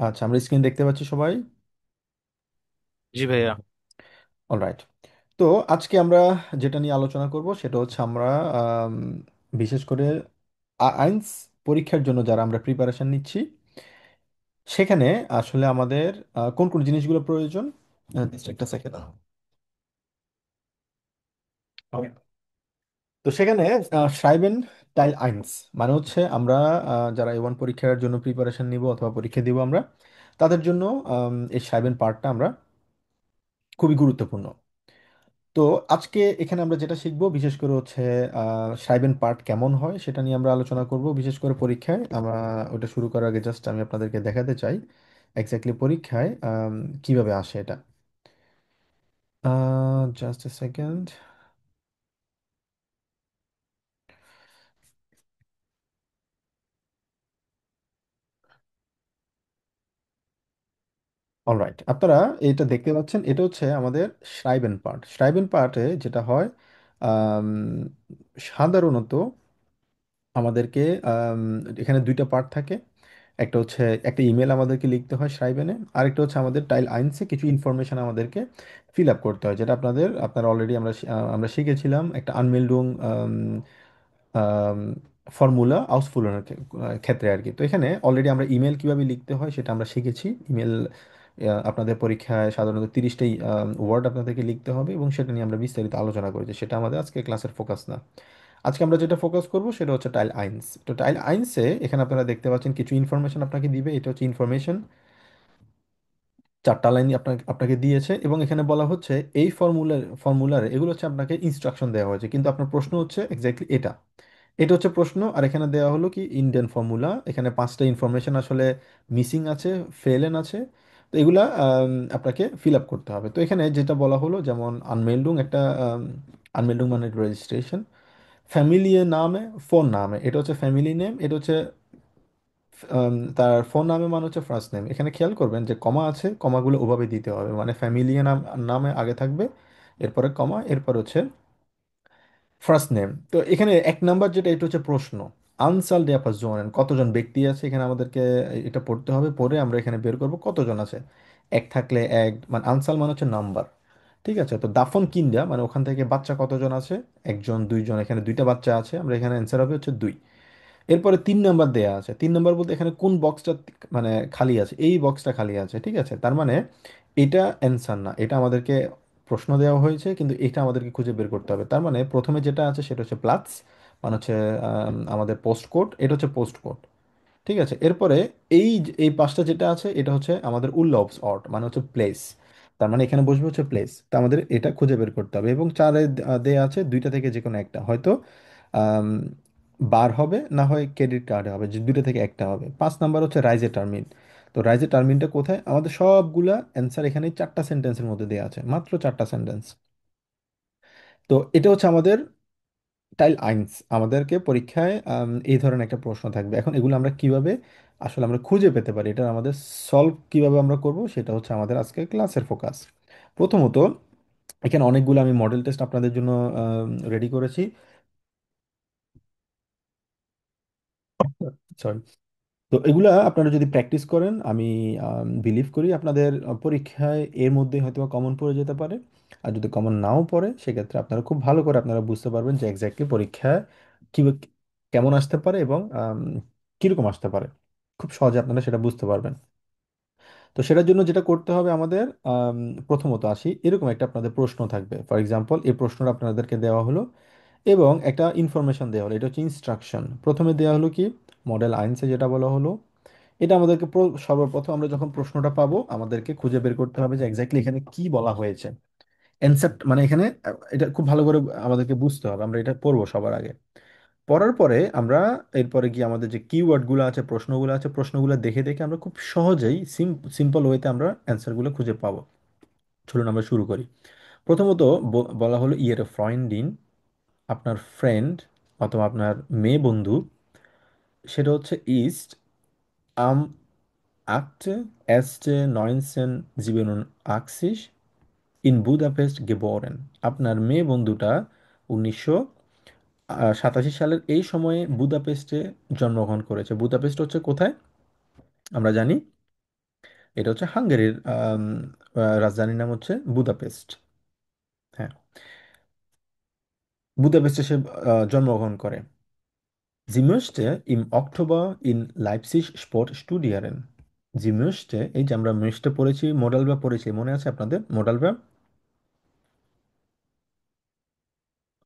আচ্ছা, আমরা স্ক্রিন দেখতে পাচ্ছি সবাই। জি ভাইয়া। অলরাইট। তো আজকে আমরা যেটা নিয়ে আলোচনা করব সেটা হচ্ছে আমরা আম, বিশেষ করে আইনস পরীক্ষার জন্য যারা আমরা প্রিপারেশন নিচ্ছি সেখানে আসলে আমাদের কোন কোন জিনিসগুলো প্রয়োজন। just একটা সেকেন্ড। তো সেখানে schreiben টাইল আইনস মানে হচ্ছে আমরা যারা A1 পরীক্ষার জন্য প্রিপারেশন নিব অথবা পরীক্ষা দিব আমরা তাদের জন্য এই schreiben পার্টটা আমরা খুবই গুরুত্বপূর্ণ। তো আজকে এখানে আমরা যেটা শিখবো বিশেষ করে হচ্ছে সাইবেন পার্ট কেমন হয় সেটা নিয়ে আমরা আলোচনা করব। বিশেষ করে পরীক্ষায় আমরা ওটা শুরু করার আগে জাস্ট আমি আপনাদেরকে দেখাতে চাই এক্স্যাক্টলি পরীক্ষায় কিভাবে আসে এটা। Just a second. অলরাইট, আপনারা এটা দেখতে পাচ্ছেন, এটা হচ্ছে আমাদের শ্রাইবেন পার্ট। শ্রাইবেন পার্টে যেটা হয় আম, সাধারণত আমাদেরকে এখানে দুইটা পার্ট থাকে। একটা হচ্ছে একটা ইমেল আমাদেরকে লিখতে হয় সাইবেনে, আরেকটা হচ্ছে আমাদের টাইল আইনসে কিছু ইনফরমেশন আমাদেরকে ফিল আপ করতে হয়, যেটা আপনারা অলরেডি আমরা শিখেছিলাম একটা আনমেল্ডুং ফর্মুলা আউসফুলের ক্ষেত্রে আর কি। তো এখানে অলরেডি আমরা ইমেল কিভাবে লিখতে হয় সেটা আমরা শিখেছি। ইমেল আপনাদের পরীক্ষায় সাধারণত 30টাই ওয়ার্ড আপনাদেরকে লিখতে হবে এবং সেটা নিয়ে আমরা বিস্তারিত আলোচনা করেছি, সেটা আমাদের আজকে ক্লাসের ফোকাস না। আজকে আমরা যেটা ফোকাস করব সেটা হচ্ছে টাইল আইনস। তো টাইল আইনসে এখানে আপনারা দেখতে পাচ্ছেন কিছু ইনফরমেশন আপনাকে দিবে, এটা হচ্ছে ইনফরমেশন। 4টা লাইন আপনাকে আপনাকে দিয়েছে এবং এখানে বলা হচ্ছে এই ফর্মুলার এগুলো হচ্ছে আপনাকে ইনস্ট্রাকশন দেওয়া হয়েছে, কিন্তু আপনার প্রশ্ন হচ্ছে এক্স্যাক্টলি এটা। এটা হচ্ছে প্রশ্ন। আর এখানে দেওয়া হলো কি ইন্ডিয়ান ফর্মুলা, এখানে 5টা ইনফরমেশন আসলে মিসিং আছে, ফেলেন আছে। তো এগুলা আপনাকে ফিল আপ করতে হবে। তো এখানে যেটা বলা হলো যেমন আনমেল্ডুং একটা আনমেল্ডুং মানে রেজিস্ট্রেশন, ফ্যামিলি নামে, ফোন নামে, এটা হচ্ছে ফ্যামিলি নেম, এটা হচ্ছে তার ফোন নামে মানে হচ্ছে ফার্স্ট নেম। এখানে খেয়াল করবেন যে কমা আছে, কমাগুলো ওভাবে দিতে হবে, মানে ফ্যামিলি নামে আগে থাকবে, এরপরে কমা, এরপর হচ্ছে ফার্স্ট নেম। তো এখানে 1 নাম্বার যেটা, এটা হচ্ছে প্রশ্ন। আনসাল দেয়া পাঁচজন, কতজন ব্যক্তি আছে এখানে আমাদেরকে এটা পড়তে হবে, পড়ে আমরা এখানে বের করব কতজন আছে। এক থাকলে এক, মানে আনসাল মানে হচ্ছে নাম্বার। ঠিক আছে, তো দাফন কিন্ডা মানে ওখান থেকে বাচ্চা কতজন আছে, একজন দুইজন, এখানে দুইটা বাচ্চা আছে, আমরা এখানে অ্যান্সার হবে হচ্ছে 2। এরপরে 3 নাম্বার দেয়া আছে, 3 নাম্বার বলতে এখানে কোন বক্সটা মানে খালি আছে, এই বক্সটা খালি আছে। ঠিক আছে, তার মানে এটা অ্যান্সার না, এটা আমাদেরকে প্রশ্ন দেওয়া হয়েছে কিন্তু এটা আমাদেরকে খুঁজে বের করতে হবে। তার মানে প্রথমে যেটা আছে সেটা হচ্ছে প্লাস, মানে হচ্ছে আমাদের পোস্ট কোড, এটা হচ্ছে পোস্ট কোড। ঠিক আছে, এরপরে এই পাঁচটা যেটা আছে এটা হচ্ছে আমাদের উল্লফস অর্ড মানে হচ্ছে প্লেস। তার মানে এখানে বসবে হচ্ছে প্লেস। তা আমাদের এটা খুঁজে বের করতে হবে এবং চারে দেয়া আছে দুইটা থেকে যে কোনো একটা, হয়তো আম, বার হবে, না হয় ক্রেডিট কার্ডে হবে, যে দুইটা থেকে একটা হবে। 5 নাম্বার হচ্ছে রাইজে টার্মিন। তো রাইজে টার্মিনটা কোথায়, আমাদের সবগুলা অ্যান্সার এখানে 4টা সেন্টেন্সের মধ্যে দেওয়া আছে, মাত্র 4টা সেন্টেন্স। তো এটা হচ্ছে আমাদের টাইল আইনস। আমাদেরকে পরীক্ষায় এই ধরনের একটা প্রশ্ন থাকবে। এখন এগুলো আমরা কিভাবে আসলে আমরা খুঁজে পেতে পারি, এটা আমাদের সলভ কিভাবে আমরা করব সেটা হচ্ছে আমাদের আজকে ক্লাসের ফোকাস। প্রথমত এখানে অনেকগুলো আমি মডেল টেস্ট আপনাদের জন্য রেডি করেছি। সরি। তো এগুলা আপনারা যদি প্র্যাকটিস করেন আমি বিলিভ করি আপনাদের পরীক্ষায় এর মধ্যে হয়তো কমন পড়ে যেতে পারে। আর যদি কমন নাও পড়ে সেক্ষেত্রে আপনারা খুব ভালো করে আপনারা বুঝতে পারবেন যে এক্স্যাক্টলি পরীক্ষায় কি কেমন আসতে পারে এবং কীরকম আসতে পারে। খুব সহজে আপনারা সেটা বুঝতে পারবেন। তো সেটার জন্য যেটা করতে হবে আমাদের, প্রথমত আসি, এরকম একটা আপনাদের প্রশ্ন থাকবে। ফর এক্সাম্পল এই প্রশ্নটা আপনাদেরকে দেওয়া হলো এবং একটা ইনফরমেশন দেওয়া হলো, এটা হচ্ছে ইনস্ট্রাকশন। প্রথমে দেওয়া হলো কি মডেল আইনসে যেটা বলা হলো, এটা আমাদেরকে সর্বপ্রথম আমরা যখন প্রশ্নটা পাবো আমাদেরকে খুঁজে বের করতে হবে যে এক্স্যাক্টলি এখানে কি বলা হয়েছে। অ্যানসার মানে এখানে এটা খুব ভালো করে আমাদেরকে বুঝতে হবে, আমরা এটা পড়বো সবার আগে। পড়ার পরে আমরা এরপরে গিয়ে আমাদের যে কিওয়ার্ডগুলো আছে, প্রশ্নগুলো আছে, প্রশ্নগুলো দেখে দেখে আমরা খুব সহজেই সিম্পল ওয়েতে আমরা অ্যান্সারগুলো খুঁজে পাবো। চলুন আমরা শুরু করি। প্রথমত বলা হলো ইয়ের ফ্রয়েন্ডিন, আপনার ফ্রেন্ড অথবা আপনার মেয়ে বন্ধু, সেটা হচ্ছে ইস্ট আম akte erste 1987 ইন বুদাপেস্ট গেবোরেন। আপনার মেয়ে বন্ধুটা 1987 সালের এই সময়ে বুদাপেস্টে জন্মগ্রহণ করেছে। বুদাপেস্ট হচ্ছে কোথায় আমরা জানি এটা হচ্ছে হাঙ্গেরির রাজধানীর নাম হচ্ছে বুদাপেস্ট। হ্যাঁ, বুদাপেস্টে সে জন্মগ্রহণ করে। Sie möchte im Oktober in Leipzig Sport studieren. Sie möchte, এই যে আমরা möchte পড়েছি, মডাল ভার্ব পড়েছি, মনে আছে আপনাদের মডাল ভার্ব?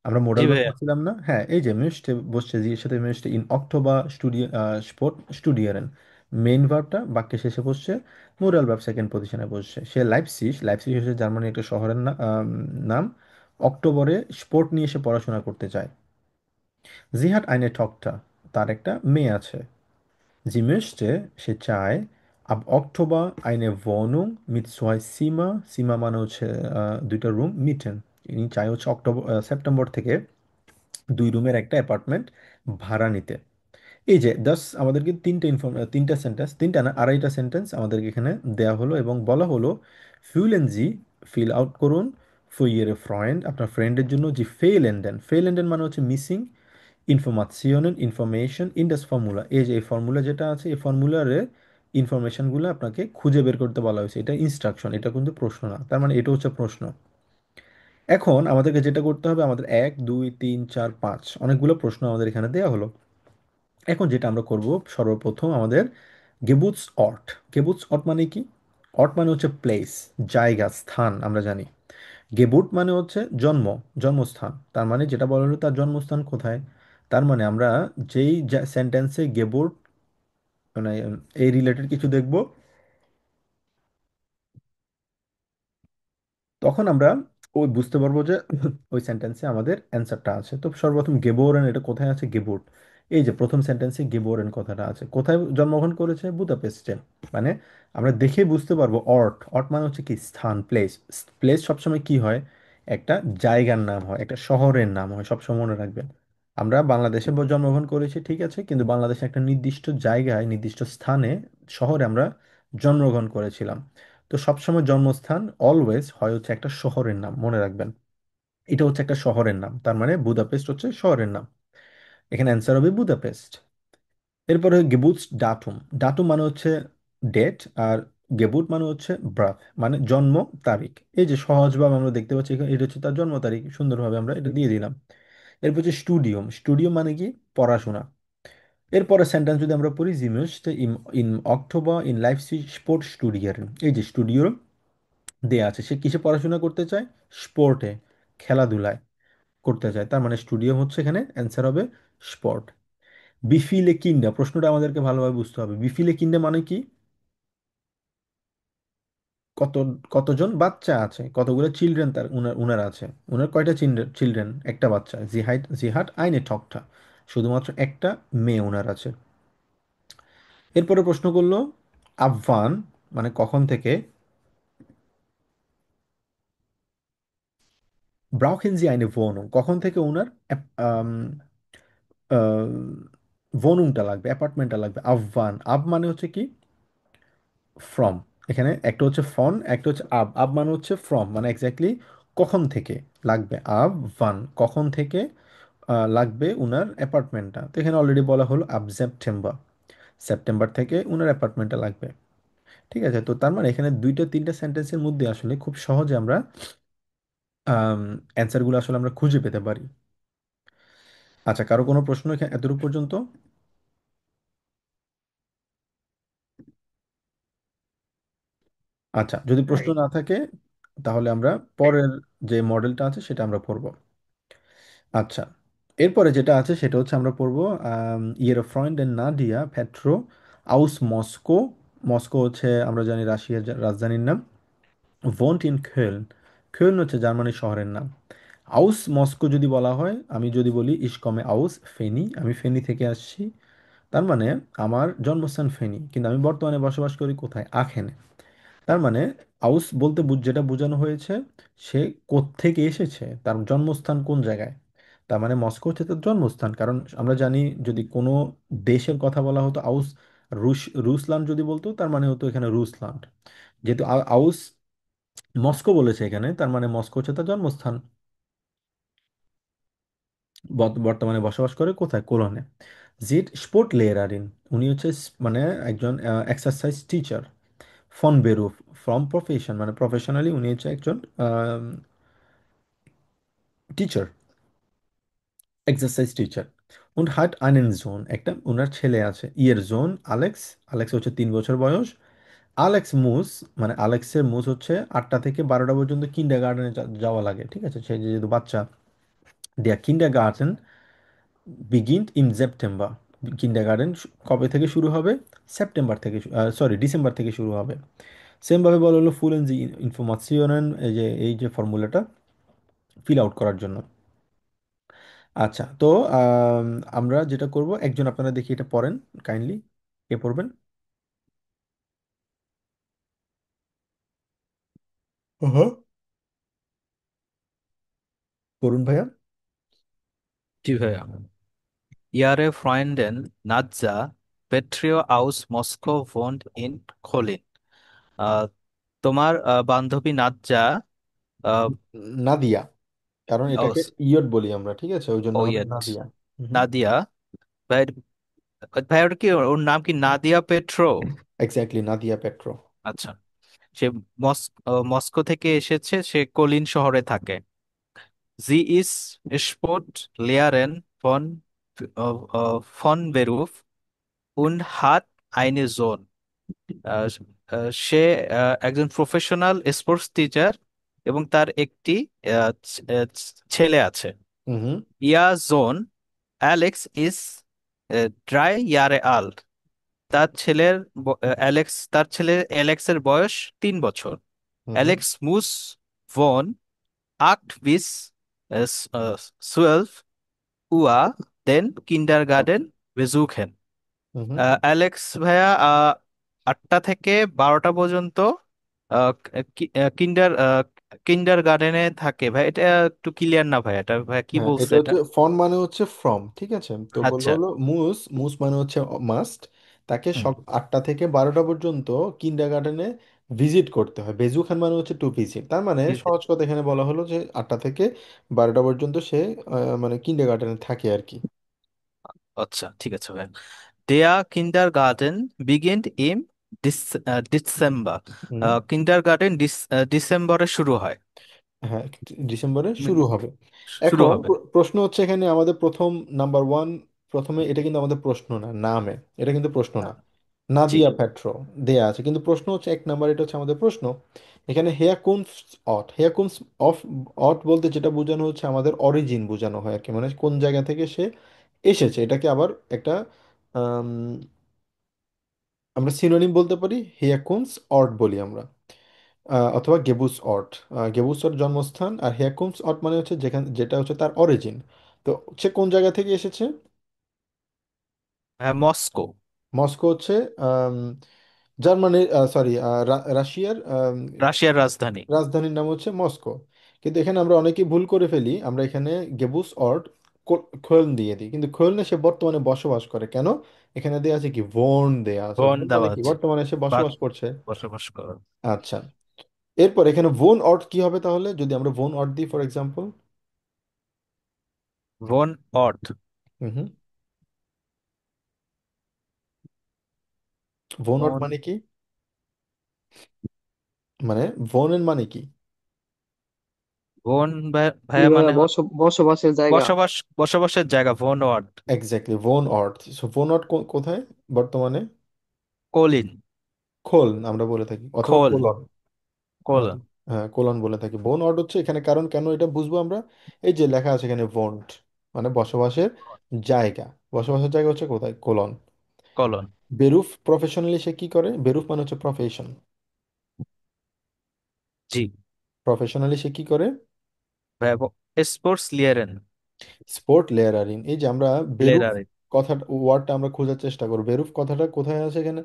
আমরা জি মডাল ভার্ব ভাইয়া। পড়ছিলাম না? হ্যাঁ, এই যে möchte বসছে, জি এর সাথে möchte in Oktober Sport studieren। Main ভার্বটা বাক্যের শেষে বসছে, মোরাল ভার্ব সেকেন্ড পজিশনে বসছে। সে লাইপসিশ, লাইপসিশ হচ্ছে জার্মানির একটা শহরের নাম। অক্টোবরে স্পোর্ট নিয়ে সে পড়াশোনা করতে চায়। Sie hat eine Tochter, তার একটা মেয়ে আছে। Sie möchte, সে চায়, ab Oktober eine Wohnung mit zwei Zimmer, Zimmer মানে হচ্ছে দুইটা রুম, মিটেন। ইনি চায় হচ্ছে সেপ্টেম্বর থেকে দুই রুমের একটা অ্যাপার্টমেন্ট ভাড়া নিতে। এই যে দাস আমাদেরকে তিনটা সেন্টেন্স, তিনটা না আড়াইটা সেন্টেন্স আমাদেরকে এখানে দেয়া হলো এবং বলা হলো ফিউলেন জি, ফিল আউট করুন ফর ইয়ের ফ্রেন্ড, আপনার ফ্রেন্ডের জন্য জি ফেইলেন্ডেন। ফেইলেন্ডেন মানে হচ্ছে মিসিং ইনফরমাশন, ইনফরমেশন ইন দাস ফর্মুলা। এই যে এই ফর্মুলা যেটা আছে, এই ফর্মুলারে ইনফরমেশনগুলো আপনাকে খুঁজে বের করতে বলা হয়েছে। এটা ইনস্ট্রাকশন, এটা কিন্তু প্রশ্ন না, তার মানে এটা হচ্ছে প্রশ্ন। এখন আমাদেরকে যেটা করতে হবে, আমাদের 1 2 3 4 5 অনেকগুলো প্রশ্ন আমাদের এখানে দেওয়া হলো। এখন যেটা আমরা করব, সর্বপ্রথম আমাদের গেবুটস অর্ট। গেবুটস অর্ট মানে কি? অর্ট মানে হচ্ছে প্লেস, জায়গা, স্থান, আমরা জানি। গেবুট মানে হচ্ছে জন্ম, জন্মস্থান। তার মানে যেটা বলা হলো তার জন্মস্থান কোথায়, তার মানে আমরা যেই সেন্টেন্সে গেবুট মানে এই রিলেটেড কিছু দেখব, তখন আমরা ওই বুঝতে পারবো যে ওই সেন্টেন্সে আমাদের অ্যান্সারটা আছে। তো সর্বপ্রথম গেবোরেন, এটা কোথায় আছে? গেবুট। এই যে প্রথম সেন্টেন্সে গেবোরেন কথাটা আছে, কোথায় জন্মগ্রহণ করেছে? বুদাপেস্টে। মানে আমরা দেখে বুঝতে পারবো অর্ট, অর্ট মানে হচ্ছে কি স্থান, প্লেস। প্লেস সবসময় কি হয়? একটা জায়গার নাম হয়, একটা শহরের নাম হয়, সবসময় মনে রাখবেন। আমরা বাংলাদেশে জন্মগ্রহণ করেছি ঠিক আছে, কিন্তু বাংলাদেশে একটা নির্দিষ্ট জায়গায়, নির্দিষ্ট স্থানে, শহরে আমরা জন্মগ্রহণ করেছিলাম। তো সবসময় জন্মস্থান অলওয়েজ হয় হচ্ছে একটা শহরের নাম, মনে রাখবেন। এটা হচ্ছে একটা শহরের নাম, তার মানে বুদাপেস্ট হচ্ছে শহরের নাম। এখানে অ্যান্সার হবে বুদাপেস্ট। এরপরে গেবুটস ডাটুম। ডাটুম মানে হচ্ছে ডেট, আর গেবুট মানে হচ্ছে ব্রাথ, মানে জন্ম তারিখ। এই যে সহজভাবে আমরা দেখতে পাচ্ছি এখানে, এটা হচ্ছে তার জন্ম তারিখ, সুন্দরভাবে আমরা এটা দিয়ে দিলাম। এরপর হচ্ছে স্টুডিয়াম। স্টুডিয়াম মানে কি? পড়াশোনা। এরপরে সেন্টেন্স যদি আমরা পড়ি, জি möchte ইন অক্টোবর ইন লাইফসিজ স্পোর্ট স্টুডিয়ারেন। এই যে স্টুডিও দেয়া আছে, সে কিসে পড়াশোনা করতে চায়? স্পোর্টে, খেলাধুলায় করতে চায়। তার মানে স্টুডিয়াম হচ্ছে এখানে অ্যান্সার হবে স্পোর্ট। বিফিলে কিন্ডা, প্রশ্নটা আমাদেরকে ভালোভাবে বুঝতে হবে। বিফিলে কিন্ডা মানে কি? কত, কতজন বাচ্চা আছে, কতগুলো চিলড্রেন তার উনার উনার আছে। উনার কয়টা চিলড্রেন? একটা বাচ্চা। জি হাট আইনে ঠকটা, শুধুমাত্র একটা মেয়ে উনার আছে। এরপরে প্রশ্ন করলো আফভান, মানে কখন থেকে। ব্রাউখেন জি আইনে wohnung, কখন থেকে উনার ভনুংটা লাগবে, অ্যাপার্টমেন্টটা লাগবে। আফভান, আব মানে হচ্ছে কি? ফ্রম। এখানে একটা হচ্ছে ফন, একটা হচ্ছে আব। আব মানে হচ্ছে ফ্রম, মানে এক্স্যাক্টলি কখন থেকে লাগবে। আব ভান, কখন থেকে লাগবে উনার অ্যাপার্টমেন্টটা। তো এখানে অলরেডি বলা হলো আব সেপ্টেম্বর, সেপ্টেম্বর থেকে উনার অ্যাপার্টমেন্টটা লাগবে। ঠিক আছে, তো তার মানে এখানে দুইটা তিনটা সেন্টেন্সের মধ্যে আসলে খুব সহজে আমরা অ্যান্সারগুলো আসলে আমরা খুঁজে পেতে পারি। আচ্ছা, কারো কোনো প্রশ্ন এখানে এতটুকু পর্যন্ত? আচ্ছা, যদি প্রশ্ন না থাকে তাহলে আমরা পরের যে মডেলটা আছে সেটা আমরা পড়ব। আচ্ছা, এরপরে যেটা আছে সেটা হচ্ছে আমরা পড়ব ইয়ের ফ্রয়েন্ড এন্ড নাদিয়া পেট্রো আউস মস্কো। মস্কো হচ্ছে আমরা জানি রাশিয়ার রাজধানীর নাম। ভন্ট ইন খেলন, খেলন হচ্ছে জার্মানির শহরের নাম। আউস মস্কো যদি বলা হয়, আমি যদি বলি ইসকমে আউস ফেনি, আমি ফেনি থেকে আসছি, তার মানে আমার জন্মস্থান ফেনী, কিন্তু আমি বর্তমানে বসবাস করি কোথায়? আখেনে। তার মানে আউস বলতে যেটা বোঝানো হয়েছে, সে কোত্থেকে এসেছে, তার জন্মস্থান কোন জায়গায়। তার মানে মস্কো হচ্ছে তার জন্মস্থান। কারণ আমরা জানি যদি কোনো দেশের কথা বলা হতো আউস, রুসল্যান্ড যদি বলতো তার মানে হতো এখানে রুসল্যান্ড। যেহেতু আউস মস্কো বলেছে এখানে, তার মানে মস্কো হচ্ছে তার জন্মস্থান। বর্তমানে বসবাস করে কোথায়? কোলনে। জিট স্পোর্ট লেয়ারারিন, উনি হচ্ছে মানে একজন এক্সারসাইজ টিচার। ফন বেরুফ, ফ্রম প্রফেশন মানে প্রফেশনালি উনি হচ্ছে একজন teacher, exercise teacher. und hat einen Sohn, একটা ওনার ছেলে আছে, ইয়ের জোন আলেক্স, আলেক্স হচ্ছে 3 বছর বয়স। আলেক্স মুস, মানে আলেক্সের মুস হচ্ছে 8টা থেকে 12টা পর্যন্ত কিন্ডার গার্ডেনে যাওয়া লাগে, ঠিক আছে, সে যেহেতু বাচ্চা। দেয়ার কিন্ডার গার্ডেন বিগিন ইন সেপ্টেম্বর, কিন্ডার গার্ডেন কবে থেকে শুরু হবে? সেপ্টেম্বর থেকে, সরি ডিসেম্বর থেকে শুরু হবে। সেমভাবে বলা হলো ফুল এন জি ইনফরমাশন, এই যে ফর্মুলাটা ফিল আউট করার জন্য। আচ্ছা, তো আম, আমরা যেটা করব, একজন আপনারা দেখি এটা পড়েন কাইন্ডলি, কে পড়বেন? হ্যাঁ, পড়ুন ভাইয়া। জি ভাইয়া। ইয়ারে ফ্রয়েন্ডেন নাৎজা পেট্রিও আউস মস্কো ভোন্ড ইন খোলিন। আহ, তোমার বান্ধবী নাৎজা। আহ, নাদিয়া, কারণ ও এটাকে ইয়ট বলি আমরা, ঠিক আছে, ওই জন্য ও আমাদের ইয়েট, নাদিয়া। হুম। নাদিয়া। ভাই, ভাই ওটা কি, ওর নাম কি Nadia petro? Exactly, Nadia petro. আচ্ছা। সে মস্কো থেকে এসেছে, সে কলিন শহরে থাকে। জি ইস স্পোর্ট লেয়ারেন ফন ফন বেরুফ উন হাত আইনে জোন। সে একজন প্রফেশনাল স্পোর্টস টিচার এবং তার একটি ছেলে আছে। হুম। ইয়া জোন অ্যালেক্স ইস ড্রাই ইয়ারে আল। তার ছেলে অ্যালেক্সের বয়স 3 বছর। হুম। অ্যালেক্স মুস ভন আক্ট বিস সুয়েলভ উয়া দেন কিন্ডার গার্ডেন বেজুখেন। হুম। অ্যালেক্স ভাইয়া 8টা থেকে 12টা পর্যন্ত কিন্ডার কিন্ডার গার্ডেনে থাকে। ভাই এটা একটু ক্লিয়ার না ভাই, এটা ভাই কি হ্যাঁ, বলছে এটা এটা? হচ্ছে ফন মানে হচ্ছে ফ্রম, ঠিক আছে, তো বললো আচ্ছা। হলো মুস, মুস মানে হচ্ছে মাস্ট, তাকে হুম। 8টা থেকে 12টা পর্যন্ত কিন্ডার গার্ডেনে ভিজিট করতে হয়। বেজু খান মানে হচ্ছে টু ভিজিট, তার মানে visit। সহজ কথা এখানে বলা হলো যে 8টা থেকে 12টা পর্যন্ত সে মানে কিন্ডার গার্ডেনে থাকে আর কি। আচ্ছা ঠিক আছে ভাই। দেয়া কিন্ডার গার্ডেন বিগিন ইন ডিসেম্বর। হুম। কিন্ডার গার্ডেন ডিসেম্বরে শুরু হয়। হ্যাঁ, ডিসেম্বরে উম, শুরু হবে। শুরু এখন হবে। প্রশ্ন হচ্ছে এখানে আমাদের প্রথম নাম্বার ওয়ান, প্রথমে এটা কিন্তু আমাদের প্রশ্ন না, নামে, এটা কিন্তু প্রশ্ন না। না। জি। নাদিয়া পেট্রো দেয়া আছে, কিন্তু প্রশ্ন হচ্ছে 1 নাম্বার, এটা হচ্ছে আমাদের প্রশ্ন। এখানে হেয়া কুমস অট, হেয়া কুমস অফ, অট বলতে যেটা বোঝানো হচ্ছে আমাদের অরিজিন বোঝানো হয় আর কি, মানে কোন জায়গা থেকে সে এসেছে, এটাকে আবার একটা আম, আমরা সিনোনিম বলতে পারি, হেয়া কুমস অট বলি আমরা, অথবা গেবুস অট। গেবুস অট জন্মস্থান, আর হেয়াকুমস অট মানে হচ্ছে যেখানে, যেটা হচ্ছে তার অরিজিন। তো সে কোন জায়গা থেকে এসেছে? হ্যাঁ, মস্কো। মস্কো হচ্ছে আম, জার্মানির, সরি, রাশিয়ার রাশিয়ার রাজধানী। রাজধানীর নাম হচ্ছে মস্কো। কিন্তু এখানে আমরা অনেকেই ভুল করে ফেলি, আমরা এখানে গেবুস অট খোলন দিয়ে দিই, কিন্তু খোলনে সে বর্তমানে বসবাস করে কেন? এখানে দেয়া আছে কি, ভোন দেয়া আছে, বন ভোন মানে দেওয়া কি, আছে। বর্তমানে সে বা বসবাস করছে। বসবাস করো। আচ্ছা, এরপর এখানে ভোন অট কি হবে তাহলে, যদি আমরা ভোন অট দিই ফর এক্সাম্পল? বন অট। হুম হুম। ভো নট বন। মানে কি? মানে ভনের মানে কি? বন জি ভাইয়া ভাইয়া, মানে বসবাসের জায়গা। বসবাসের জায়গা, বন অট। এক্স্যাক্টলি, ভোন অর্থ। সো ভো নট কোথায় বর্তমানে? কলিন। খোল আমরা বলে থাকি, অথবা খোল। কোলন। কোল। অথবা, হ্যাঁ, কোলন বলে থাকি। বোন অট হচ্ছে এখানে, কারণ কেন এটা বুঝবো আমরা, এই যে লেখা আছে এখানে ভোন্ট, মানে বসবাসের জায়গা। বসবাসের জায়গা হচ্ছে কোথায়? কোলন। কলন। বেরুফ প্রফেশনালি সে কি করে? বেরুফ মানে হচ্ছে প্রফেশন। জি প্রফেশনালি সে কি করে? ভাইয়া, স্পোর্টস লিয়ারেন। স্পোর্ট লেয়ারারিং। এই যে আমরা বেরুফ লেরারেন। কথাটা, ওয়ার্ডটা আমরা খোঁজার চেষ্টা করব, বেরুফ কথাটা কোথায় আছে এখানে?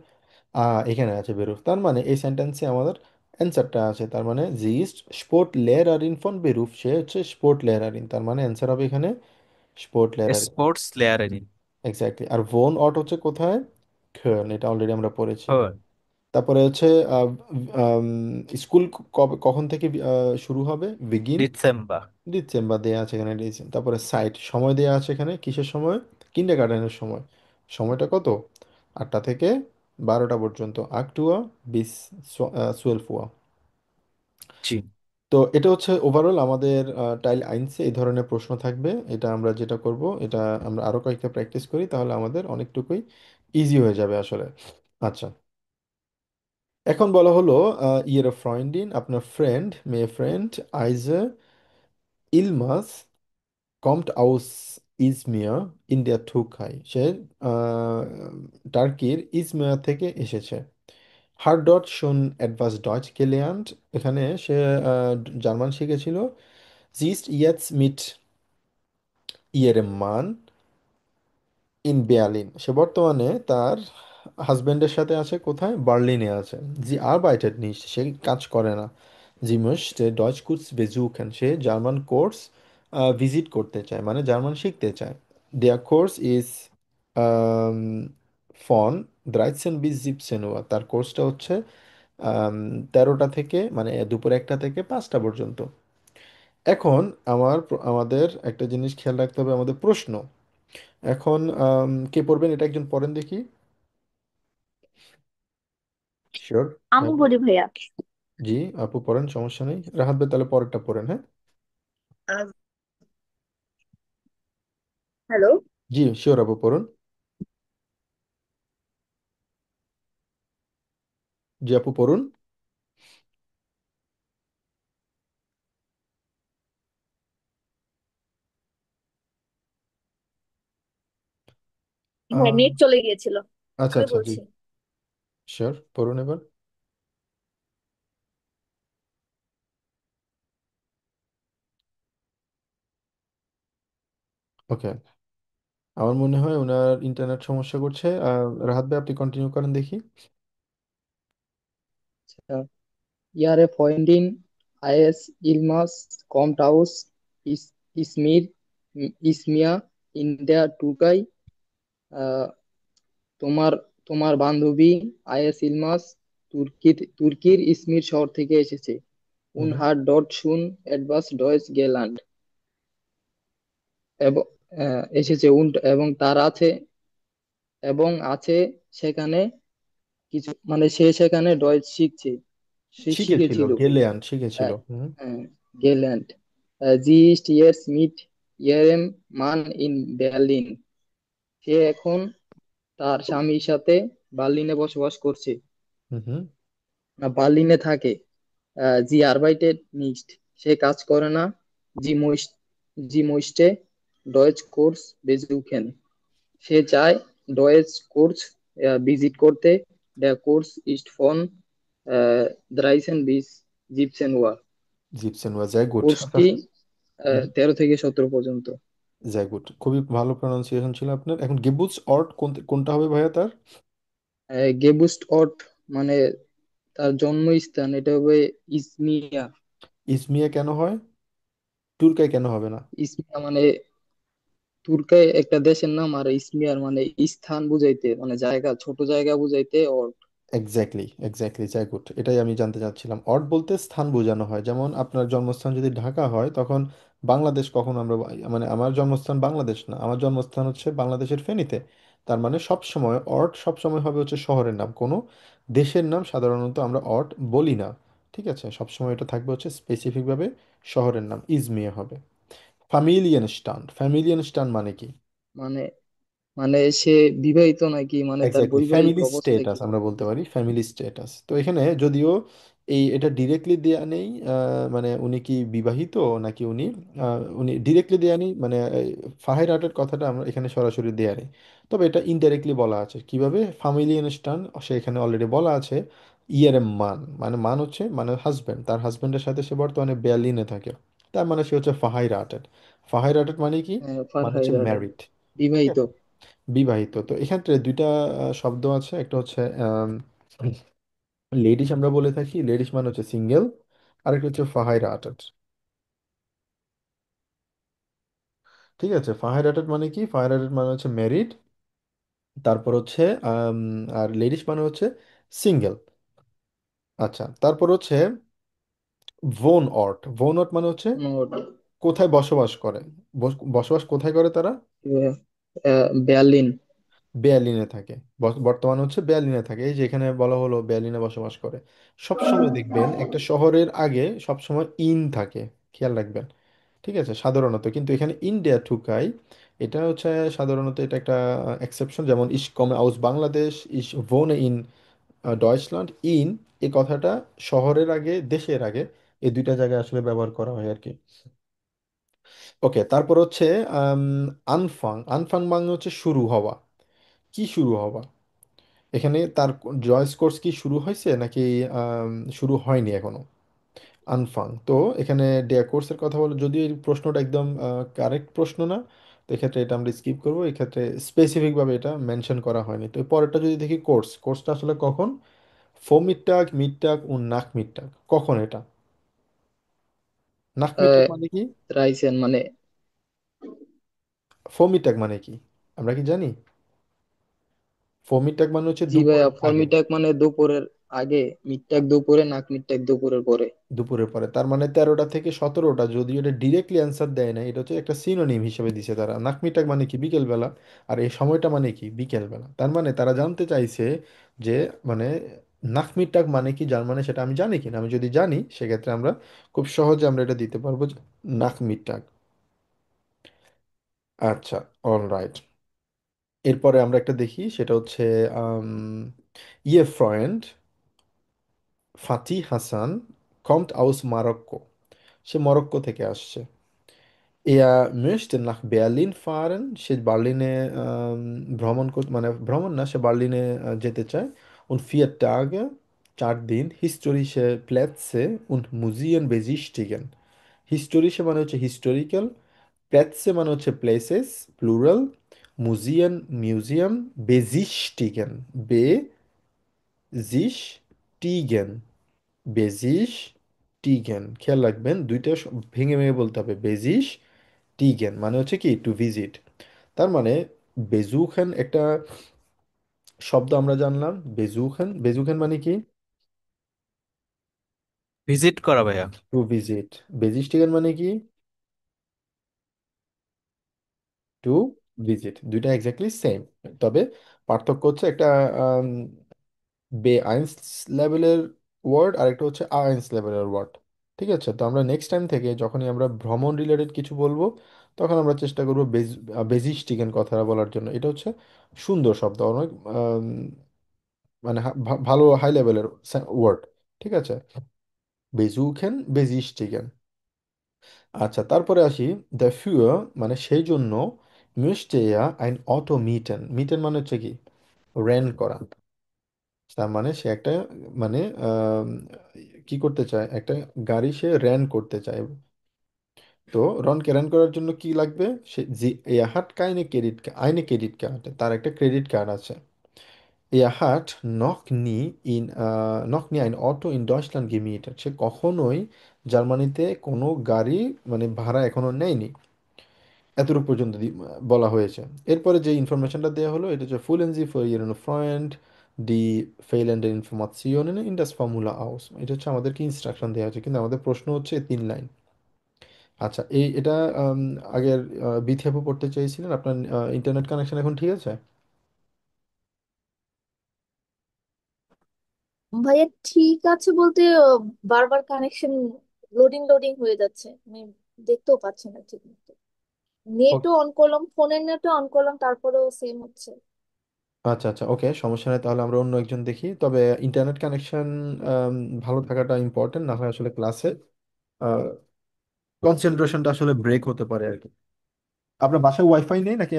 এখানে আছে বেরুফ, তার মানে এই সেন্টেন্সে আমাদের অ্যান্সারটা আছে, তার মানে জি ইস্ট স্পোর্ট লেয়ারারিন ফন বেরুফ, সে হচ্ছে স্পোর্ট লেয়ারারিন, তার মানে অ্যান্সার হবে এখানে স্পোর্ট লেয়ারারিন। স্পোর্টস লেয়ারেন। এক্স্যাক্টলি। আর ভোন অট হচ্ছে কোথায়? খেন, এটা অলরেডি আমরা পড়েছি। হয়। তারপরে হচ্ছে আহ, আম, স্কুল কবে, কখন থেকে শুরু হবে? Begin December. ডিসেম্বর দেওয়া আছে এখানে, ডিসেম্বর। তারপরে সাইট, সময় দেওয়া আছে এখানে, কিসের সময়? কিন্ডার গার্ডেনের সময়। সময়টা কত? 8টা থেকে 12টা পর্যন্ত, আকটুয়া বিস সুয়েলফুয়া। জি। তো এটা হচ্ছে ওভারঅল আমাদের টাইল আইনসে এই ধরনের প্রশ্ন থাকবে। এটা আমরা যেটা করব, এটা আমরা আরো কয়েকটা প্র্যাকটিস করি, তাহলে আমাদের অনেকটুকুই ইজি হয়ে যাবে আসলে। আচ্ছা, এখন বলা হলো ইয়ের ফ্রয়েন্ডিন, আপনার ফ্রেন্ড, মেয়ে ফ্রেন্ড আইজে ইলমাস কমট আউস ইজমিয়া ইন্ডিয়া ঠুকাই, সে আহ, টার্কির ইজমিয়া থেকে এসেছে। হার ডট শুন অ্যাডভান্স ডয়েচ গেলিয়ান্ট, এখানে সে জার্মান শিখেছিল। জিস্ট ইয়েটস মিট ইয়ের মান ইন বেয়ালিন, সে বর্তমানে তার হাজবেন্ডের সাথে আছে কোথায়, বার্লিনে আছে। জি আরবাইটেট নিশ্ট, সে কাজ করে না। জি möchte Deutsch kurz besuchen, সে জার্মান কোর্স ভিজিট করতে চায়, মানে জার্মান শিখতে চায়। দেয়ার course is von 13 bis 17 Uhr, তার কোর্সটা হচ্ছে 13টা থেকে, মানে দুপুর 1টা থেকে 5টা পর্যন্ত। এখন আমাদের একটা জিনিস খেয়াল রাখতে হবে, আমাদের প্রশ্ন। এখন কে পড়বেন, এটা একজন পড়েন দেখি। শিওর? আমি বলি ভাইয়া। জি, আপু পড়েন, সমস্যা নেই। রাহাত ভাই তাহলে পরেরটা পড়েন, হ্যাঁ। হ্যালো। জি শিওর, আপু পড়ুন। জি আপু পড়ুন। হ্যাঁ, আহ, নেট চলে গিয়েছিল। আচ্ছা আমি আচ্ছা, জি বলছি। শিওর, পড়ুন এবার। ওকে, আমার মনে হয় ওনার ইন্টারনেট সমস্যা করছে। রাহাত ভাই আপনি কন্টিনিউ করেন দেখি। Ihre Freundin heißt Yilmaz, kommt aus Izmir, Izmir in der Türkei. আহ, তোমার তোমার বান্ধবী আইএস ইলমাস তুর্কির ইজমির শহর থেকে এসেছে। হুম হুম। হার ডট শুন এডভাস ডয়েচ গেলান্ড, এবং এবং তার আছে এবং আছে সেখানে কিছু, মানে সে সেখানে ডয়েচ শিখছে, সে শিখেছিল, শিখেছিল। গেলেয়ান শিখেছিল, äh, hmm. Gelernt. Sie ist jetzt mit ihrem Mann in Berlin. সে এখন তার স্বামীর সাথে বার্লিনে বসবাস করছে, হুম হুম। না বার্লিনে থাকে। জি আরবাইটেড নিস্ট, সে কাজ করে না। জি মোইস্ট জি মোইস্টে ডয়েচ কোর্স বেজুকেন, সে চায় ডয়েচ কোর্স ভিজিট করতে। দ্য কোর্স ইস্ট ফন 13 bis 17 Uhr. জিপসেন ওয়া জায়গুট, আচ্ছা। কোর্সটি হুম। 13 থেকে 17 পর্যন্ত। জায়গুট, খুবই ভালো প্রনাউন্সিয়েশন ছিল আপনার। এখন গিবুটস অর্ট কোনটা হবে ভাইয়া তার? গেবুস্ট অট মানে তার জন্মস্থান, এটা হবে ইসমিয়া। ইসমিয়া কেন হয়, তুর্কায় কেন হবে না? ইসমিয়া মানে তুর্কায় একটা দেশের নাম, আর ইসমিয়ার মানে স্থান বুঝাইতে, মানে জায়গা, ছোট জায়গা বুঝাইতে অট। এক্স্যাক্টলি এক্স্যাক্টলি, যাই গুড, এটাই আমি জানতে চাচ্ছিলাম। অড বলতে স্থান বোঝানো হয়, যেমন আপনার জন্মস্থান যদি ঢাকা হয় তখন বাংলাদেশ কখন আমরা মানে আমার জন্মস্থান বাংলাদেশ না, আমার জন্মস্থান হচ্ছে বাংলাদেশের ফেনীতে। তার মানে সব সময় অড সব সময় হবে হচ্ছে শহরের নাম, কোনো দেশের নাম সাধারণত আমরা অড বলি না। ঠিক আছে, সব সময় এটা থাকবে হচ্ছে স্পেসিফিকভাবে শহরের নাম, ইজমিয়া হবে। ফ্যামিলিয়ান স্টান মানে কি? মানে মানে সে বিবাহিত নাকি, মানে তার এক্স্যাক্টলি, বৈবাহিক ফ্যামিলি অবস্থা স্টেটাস কি? আমরা বলতে পারি, ফ্যামিলি স্টেটাস। তো এখানে যদিও এটা ডিরেক্টলি দেয়া নেই, মানে উনি কি বিবাহিত নাকি উনি ডিরেক্টলি দেয়া নেই, মানে ফাহের আর্টের কথাটা আমরা এখানে সরাসরি দেয়া নেই। তবে এটা ইনডাইরেক্টলি বলা আছে কিভাবে, ফ্যামিলি অনুষ্ঠান, সে এখানে অলরেডি বলা আছে। ইয়ের মান, মানে মান হচ্ছে মানে হাজব্যান্ড, তার হাজব্যান্ডের সাথে সে বর্তমানে বের্লিনে থাকে। তার মানে সে হচ্ছে ফাহাইর আর্টেড। ফাহাইর আর্টেড মানে কি? মানে হচ্ছে ফারহাইরা ম্যারিড। ঠিক বিবাহিত। আছে, বিবাহিত। তো এক্ষেত্রে দুইটা শব্দ আছে, একটা হচ্ছে লেডিস, আমরা বলে থাকি লেডিস মানে হচ্ছে সিঙ্গেল, আর একটা হচ্ছে ফাহাইরাটেড। ঠিক আছে, ফাহাইরাটেড মানে কি, ফাহাইরাটেড মানে হচ্ছে ম্যারিড, তারপর হচ্ছে আর লেডিস মানে হচ্ছে সিঙ্গেল। আচ্ছা, তারপর হচ্ছে ভোন অর্ট মানে হচ্ছে নোট। কোথায় বসবাস করে, বসবাস কোথায় করে তারা? বার্লিন। বের্লিনে থাকে। বর্তমানে হচ্ছে বের্লিনে থাকে, এই যে এখানে বলা হলো বের্লিনে বসবাস করে। সবসময় দেখবেন একটা শহরের আগে সবসময় ইন থাকে, খেয়াল রাখবেন। ঠিক আছে, সাধারণত কিন্তু এখানে ইন্ডিয়া ঠুকাই, এটা হচ্ছে সাধারণত এটা একটা এক্সেপশন। যেমন ইস কমে আউস বাংলাদেশ, ইস wohne ইন ডয়েচল্যান্ড, ইন এই কথাটা শহরের আগে দেশের আগে এই দুইটা জায়গায় আসলে ব্যবহার করা হয় আর কি। ওকে, তারপর হচ্ছে আম, আনফাং। আনফাং মানে হচ্ছে শুরু হওয়া। কি শুরু হওয়া? এখানে তার জয়েস কোর্স কি শুরু হয়েছে নাকি আম, শুরু হয়নি এখনো? আনফাং। তো এখানে ডেয়া কোর্সের কথা বলে, যদিও এই প্রশ্নটা একদম কারেক্ট প্রশ্ন না, তো এক্ষেত্রে এটা আমরা স্কিপ করবো। এক্ষেত্রে স্পেসিফিকভাবে এটা মেনশন করা হয়নি। তো পরেরটা যদি দেখি, কোর্স, কোর্সটা আসলে কখন? ফোমিটটাক, মিডটাক ও নাক মিডটাক, কখন এটা? নাক মিডটাক মানে কি? রাইসেন মানে, ফোমিটাক মানে কি আমরা কি জানি? ফোমিটাক মানে হচ্ছে জি ভাইয়া, দুপুরের আগে। ফর্মিটাক মানে দুপুরের আগে, মিডটাক দুপুরে, নাক মিডটাক দুপুরের পরে। দুপুরের পরে, তার মানে 13টা থেকে 17টা, যদি এটা ডিরেক্টলি অ্যান্সার দেয় না, এটা হচ্ছে একটা সিনোনিম হিসেবে দিছে তারা। নাকমিটাক মানে কি? বিকেল বেলা। আর এই সময়টা মানে কি? বিকেল বেলা। তার মানে তারা জানতে চাইছে যে মানে নাকমিটাক মানে কি, যার মানে সেটা আমি জানি কিনা। আমি যদি জানি সেক্ষেত্রে আমরা খুব সহজে আমরা এটা দিতে পারবো যে নাকমিটাক। আচ্ছা, অল রাইট। এরপরে আমরা একটা দেখি, সেটা হচ্ছে আম, ইয়ে ফ্রয়েন্ড ফাতি হাসান কমট আউস মারক্কো। সে মরক্কো থেকে আসছে। möchte nach Berlin fahren, সে বার্লিনে ভ্রমণ করতে, মানে ভ্রমণ না, সে বার্লিনে যেতে চায়। und 4 Tage, 4 দিন, historische Plätze und Museen besichtigen। হিস্টোরিসে মানে হচ্ছে হিস্টোরিক্যাল, প্লেটসে মানে হচ্ছে প্লেসেস প্লুরাল, মুজিয়ান মিউজিয়াম, বেজিশটিগেন, বেজিশটিগেন, বেজিশটিগেন, খেয়াল রাখবেন দুইটা ভেঙে ভেঙে বলতে হবে। বেজিশ টিগেন মানে হচ্ছে কি টু ভিজিট। তার মানে বেজুখেন একটা শব্দ আমরা জানলাম। বেজুখেন, বেজুখেন মানে কি? ভিজিট করা ভাইয়া। To visit. বেজিস্টিগেন মানে কি? To visit. দুইটা এক্স্যাক্টলি সেম, তবে পার্থক্য হচ্ছে একটা বে আইন্স লেভেলের ওয়ার্ড আর একটা হচ্ছে আইন্স লেভেলের ওয়ার্ড। ঠিক আছে, তো আমরা নেক্সট টাইম থেকে যখনই আমরা ভ্রমণ রিলেটেড কিছু বলবো, তখন আমরা চেষ্টা করবো বেজিস্টিগেন কথাটা বলার জন্য। এটা হচ্ছে সুন্দর শব্দ, অনেক মানে ভালো হাই লেভেলের ওয়ার্ড। ঠিক আছে, বেজুখেন, বেজিস্টিগেন। আচ্ছা, তারপরে আসি, dafür মানে সেই জন্য, müsste er ein Auto mieten। মিটেন মানে হচ্ছে কি? রেন্ট করা। তার মানে সে একটা মানে কি করতে চায়, একটা গাড়ি সে রেন্ট করতে চায়। তো রনকে রেন্ট করার জন্য কি লাগবে? সে জি, er hat keine Credit, eine Kreditkarte, তার একটা ক্রেডিট কার্ড আছে। Er hat noch nie ein Auto in Deutschland gemietet। সে কখনোই জার্মানিতে কোনো গাড়ি মানে ভাড়া এখনো নেয়নি। এতটুকু পর্যন্ত বলা হয়েছে। এরপরে যে ইনফরমেশনটা দেওয়া হলো, এটা হচ্ছে Füllen Sie für Ihren Freund die fehlenden Informationen in das Formular aus। এটা হচ্ছে আমাদেরকে ইনস্ট্রাকশন দেওয়া হয়েছে, কিন্তু আমাদের প্রশ্ন হচ্ছে 3 লাইন। আচ্ছা, এটা আম, আগের বিথিয়াপু পড়তে চাইছিলেন। আপনার ইন্টারনেট কানেকশন এখন ঠিক আছে? ভাইয়া ঠিক আছে বলতে বারবার কানেকশন লোডিং লোডিং হয়ে যাচ্ছে, আমি দেখতেও পাচ্ছি না ঠিক মতো। নেটও অন করলাম, ফোনের নেটও অন করলাম, তারপরেও সেম হচ্ছে। আচ্ছা আচ্ছা, ওকে, সমস্যা নেই। তাহলে আমরা অন্য একজন দেখি। তবে ইন্টারনেট কানেকশন ভালো থাকাটা ইম্পর্টেন্ট, না হয় আসলে ক্লাসে কনসেন্ট্রেশনটা আসলে ব্রেক হতে পারে আর কি। আপনার বাসায় ওয়াইফাই নেই নাকি?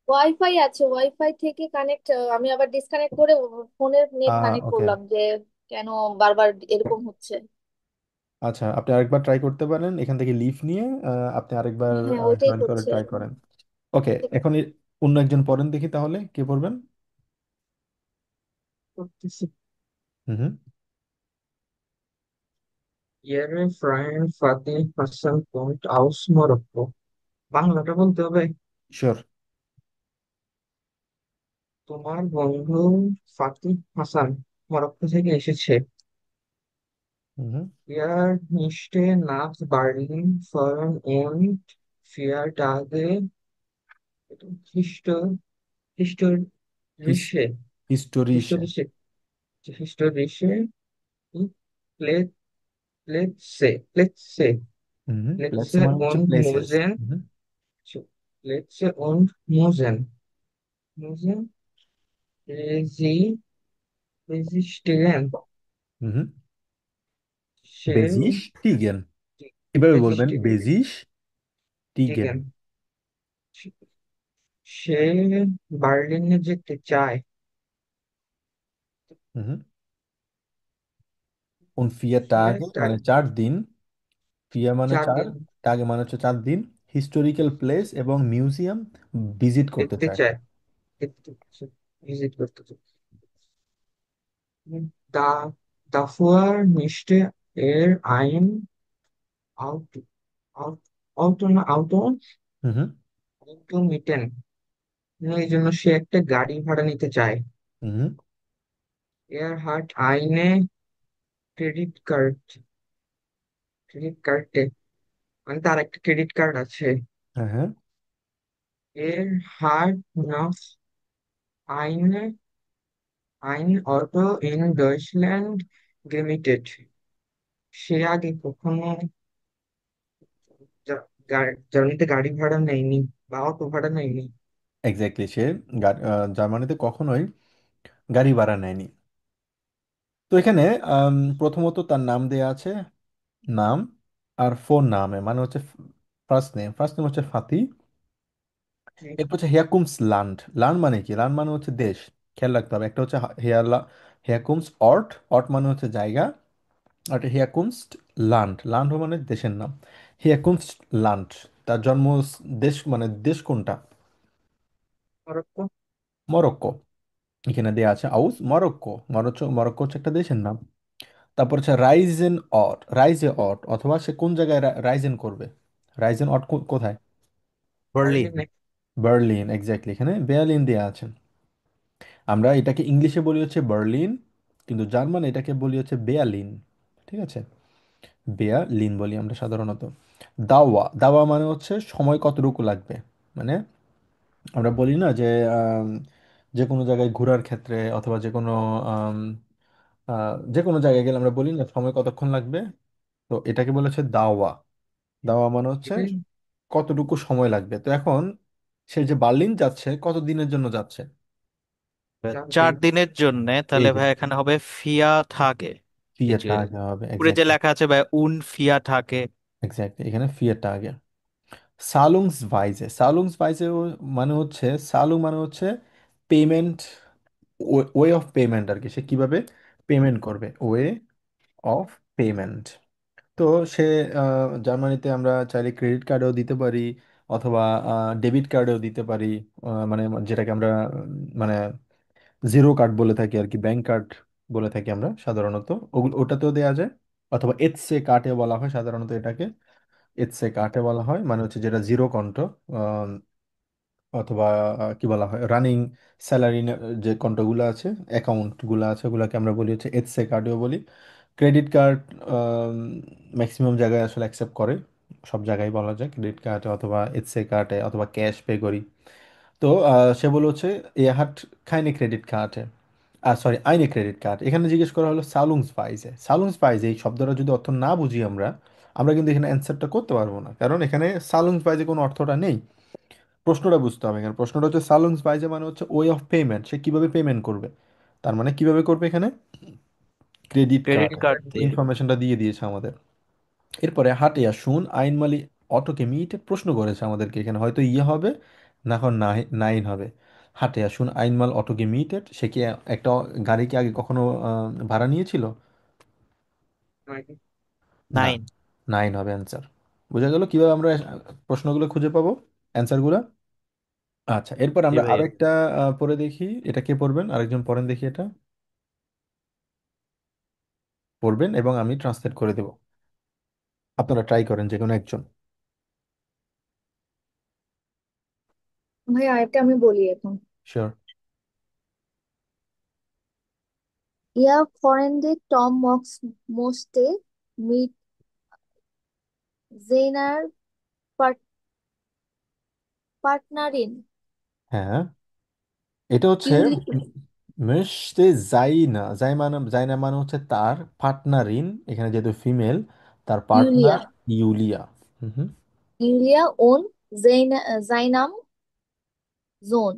ওয়াইফাই আছে, ওয়াইফাই থেকে কানেক্ট, আমি আবার ডিসকানেক্ট করে ফোনের নেট কানেক্ট ওকে, করলাম, যে কেন বারবার এরকম হচ্ছে। আচ্ছা, আপনি আরেকবার ট্রাই করতে পারেন এখান থেকে লিভ নিয়ে। আপনি আরেকবার হ্যাঁ, ওইটাই জয়েন করে করছে। ট্রাই করেন। ওকে, এখন অন্য একজন পড়েন দেখি, তাহলে কে পড়বেন? করতেছি। হুম হুম। Ihre Freund Fatih Hassan kommt aus Marokko। বাংলাটা বলতে হবে। শিওর। তোমার বন্ধু ফাতিহ হাসান মরক্কো থেকে এসেছে। হুম হুম। Er möchte nach Berlin fahren und 4 Tage হিস্টোরিসে হিস্টোরিশে। হিস্টোরিসে হিস্টোরিসে প্লেট প্লেটসে হুম, প্লেসে প্লেটসে মানে হচ্ছে und প্লেসেস। Museen প্লেটসে und Museen রেজি রেজিস্টিগেন হুম, সে বেজিস টিগেন, এভাবে বলবেন রেজিস্টিগেন বেজিস টিগেন। সে বার্লিনে যেতে চায় হুম, উন ফিয়ার সে টাগে মানে 4 দিন, ফিয়া মানে চার 4, দিন টাগে মানে হচ্ছে 4 দিন, হিস্টোরিক্যাল প্লেস এবং মিউজিয়াম ভিজিট করতে দেখতে চায়। চায় ভিজিট করতে চায় দা Davor möchte er ein Auto, Auto হুম, mieten. এই জন্য সে একটা গাড়ি ভাড়া নিতে চায়। হুম, Er hat eine ক্রেডিট কার্ডে মানে তার একটা ক্রেডিট কার্ড আছে। হ্যাঁ, হ্যাঁ, Er hat noch ein Auto in Deutschland gemietet. সে আগে কখনো জার্মানিতে গাড়ি ভাড়া নেয়নি বা অটো ভাড়া নেয়নি। এক্স্যাক্টলি, সে জার্মানিতে কখনোই গাড়ি ভাড়া নেয়নি। তো এখানে প্রথমত তার নাম দেয়া আছে, নাম আর ফোন নামে মানে হচ্ছে ফার্স্ট নেম হচ্ছে ফাতি। এরপর হচ্ছে হেয়াকুমস লান্ড। লান্ড মানে কি? লান্ড মানে হচ্ছে দেশ। খেয়াল রাখতে হবে, একটা হচ্ছে হেয়াকুমস অর্ট, অর্ট মানে হচ্ছে জায়গা, আর একটা হেয়াকুমস লান্ড, লান্ড মানে দেশের নাম। হেয়াকুমস লান্ড, তার জন্ম দেশ মানে দেশ কোনটা? মরক্কো। মরক্কো। এখানে দেয়া আছে আউস মরক্কো, মরক্কো হচ্ছে একটা দেশের নাম। তারপর হচ্ছে রাইজেন অট, রাইজে অট, অথবা সে কোন জায়গায় রাইজেন করবে। রাইজেন অট কোথায়? বার্লিন। বার্লিনে। বার্লিন, এক্স্যাক্টলি, এখানে বেয়ারলিন দেওয়া আছে। আমরা এটাকে ইংলিশে বলি হচ্ছে বার্লিন, কিন্তু জার্মান এটাকে বলি হচ্ছে বেয়ালিন। ঠিক আছে, বেয়ালিন বলি আমরা সাধারণত। দাওয়া, দাওয়া মানে হচ্ছে সময় কতটুকু লাগবে। মানে আমরা বলি না যে আম, যে কোনো জায়গায় ঘোরার ক্ষেত্রে অথবা যে কোনো জায়গায় গেলে আমরা বলি না সময় কতক্ষণ লাগবে। তো এটাকে বলেছে দাওয়া। দাওয়া মানে হচ্ছে এটাই কতটুকু সময় লাগবে। তো এখন সে যে বার্লিন যাচ্ছে কত দিনের জন্য যাচ্ছে? 4 দিন। 4 দিনের জন্য, এই তাহলে যে ভাই এখানে হবে ফিয়া থাকে। এই যে ফিয়েটটা আগে হবে, উপরে যে এক্স্যাক্টলি। লেখা আছে ভাই উন ফিয়া থাকে। এক্স্যাক্টলি, এখানে ফিয়েটটা আগে। সালুংস ভাইজে, সালুংস ভাইজে মানে হচ্ছে, সালুং মানে হচ্ছে পেমেন্ট, ওয়ে অফ পেমেন্ট আর কি, সে কিভাবে পেমেন্ট করবে, ওয়ে অফ পেমেন্ট। তো সে জার্মানিতে আমরা চাইলে ক্রেডিট কার্ডেও দিতে পারি, অথবা ডেবিট কার্ডেও দিতে পারি, মানে যেটাকে আমরা মানে জিরো কার্ড বলে থাকি আর কি, ব্যাংক কার্ড বলে থাকি আমরা সাধারণত, ওটাতেও দেওয়া যায়। অথবা এটসে কার্ডে বলা হয় সাধারণত এটাকে, এটসে কার্ডে বলা হয় মানে হচ্ছে যেটা জিরো কন্ট, অথবা কি বলা হয়, রানিং স্যালারি যে কন্টগুলো আছে, অ্যাকাউন্টগুলো আছে, ওগুলোকে আমরা বলি হচ্ছে এটসে কার্ডেও বলি। ক্রেডিট কার্ড ম্যাক্সিমাম জায়গায় আসলে অ্যাকসেপ্ট করে, সব জায়গায় বলা যায় ক্রেডিট কার্ডে অথবা এটসে কার্ডে অথবা ক্যাশ পে করি। তো সে বলে হচ্ছে এ হাট খাইনে ক্রেডিট কার্ডে, সরি আইনে ক্রেডিট কার্ড। এখানে জিজ্ঞেস করা হলো সালুংস পাইজে, সালুংস পাইজে এই শব্দটা যদি অর্থ না বুঝি আমরা, আমরা কিন্তু এখানে অ্যান্সারটা করতে পারবো না, কারণ এখানে সালুংস পাইজে কোনো অর্থটা নেই। প্রশ্নটা বুঝতে হবে এখানে, প্রশ্নটা হচ্ছে সালুংস পাইজে মানে হচ্ছে ওয়ে অফ পেমেন্ট, সে কিভাবে পেমেন্ট করবে। তার মানে কিভাবে করবে এখানে, ক্রেডিট ক্রেডিট কার্ড, কার্ড দিয়ে। ইনফরমেশনটা দিয়ে দিয়েছে আমাদের। এরপরে হাটিয়া শুন আইনমালি অটোকে মিটে প্রশ্ন করেছে আমাদেরকে, এখানে হয়তো ইয়ে হবে, না এখন নাইন হবে। হাটিয়া শুন আইনমাল অটোকে মিটেড, সে কি একটা গাড়িকে আগে কখনো ভাড়া নিয়েছিল? না, 9। নাইন হবে অ্যান্সার। বোঝা গেল কিভাবে আমরা প্রশ্নগুলো খুঁজে পাবো, অ্যান্সারগুলো। আচ্ছা, এরপর জি আমরা ভাইয়া। আরেকটা পড়ে দেখি। এটা কে পড়বেন? আরেকজন পড়েন দেখি, এটা পড়বেন এবং আমি ট্রান্সলেট করে দেব। আপনারা ট্রাই করেন যে কোনো একজন। ভাই আরেকটা আমি বলি এখন। শিওর। ইয়া ফরেনদে টম মোস্টে মিট জেনার পার্টনারিন। হ্যাঁ, এটা হচ্ছে ইউলি মিশতে জাইনা, জাইনা মানে হচ্ছে তার পার্টনারিন, এখানে যেহেতু ফিমেল, তার ইউলিয়া পার্টনার ইউলিয়া। হুম হুম। ইউলিয়া ওন জাইনাম জোন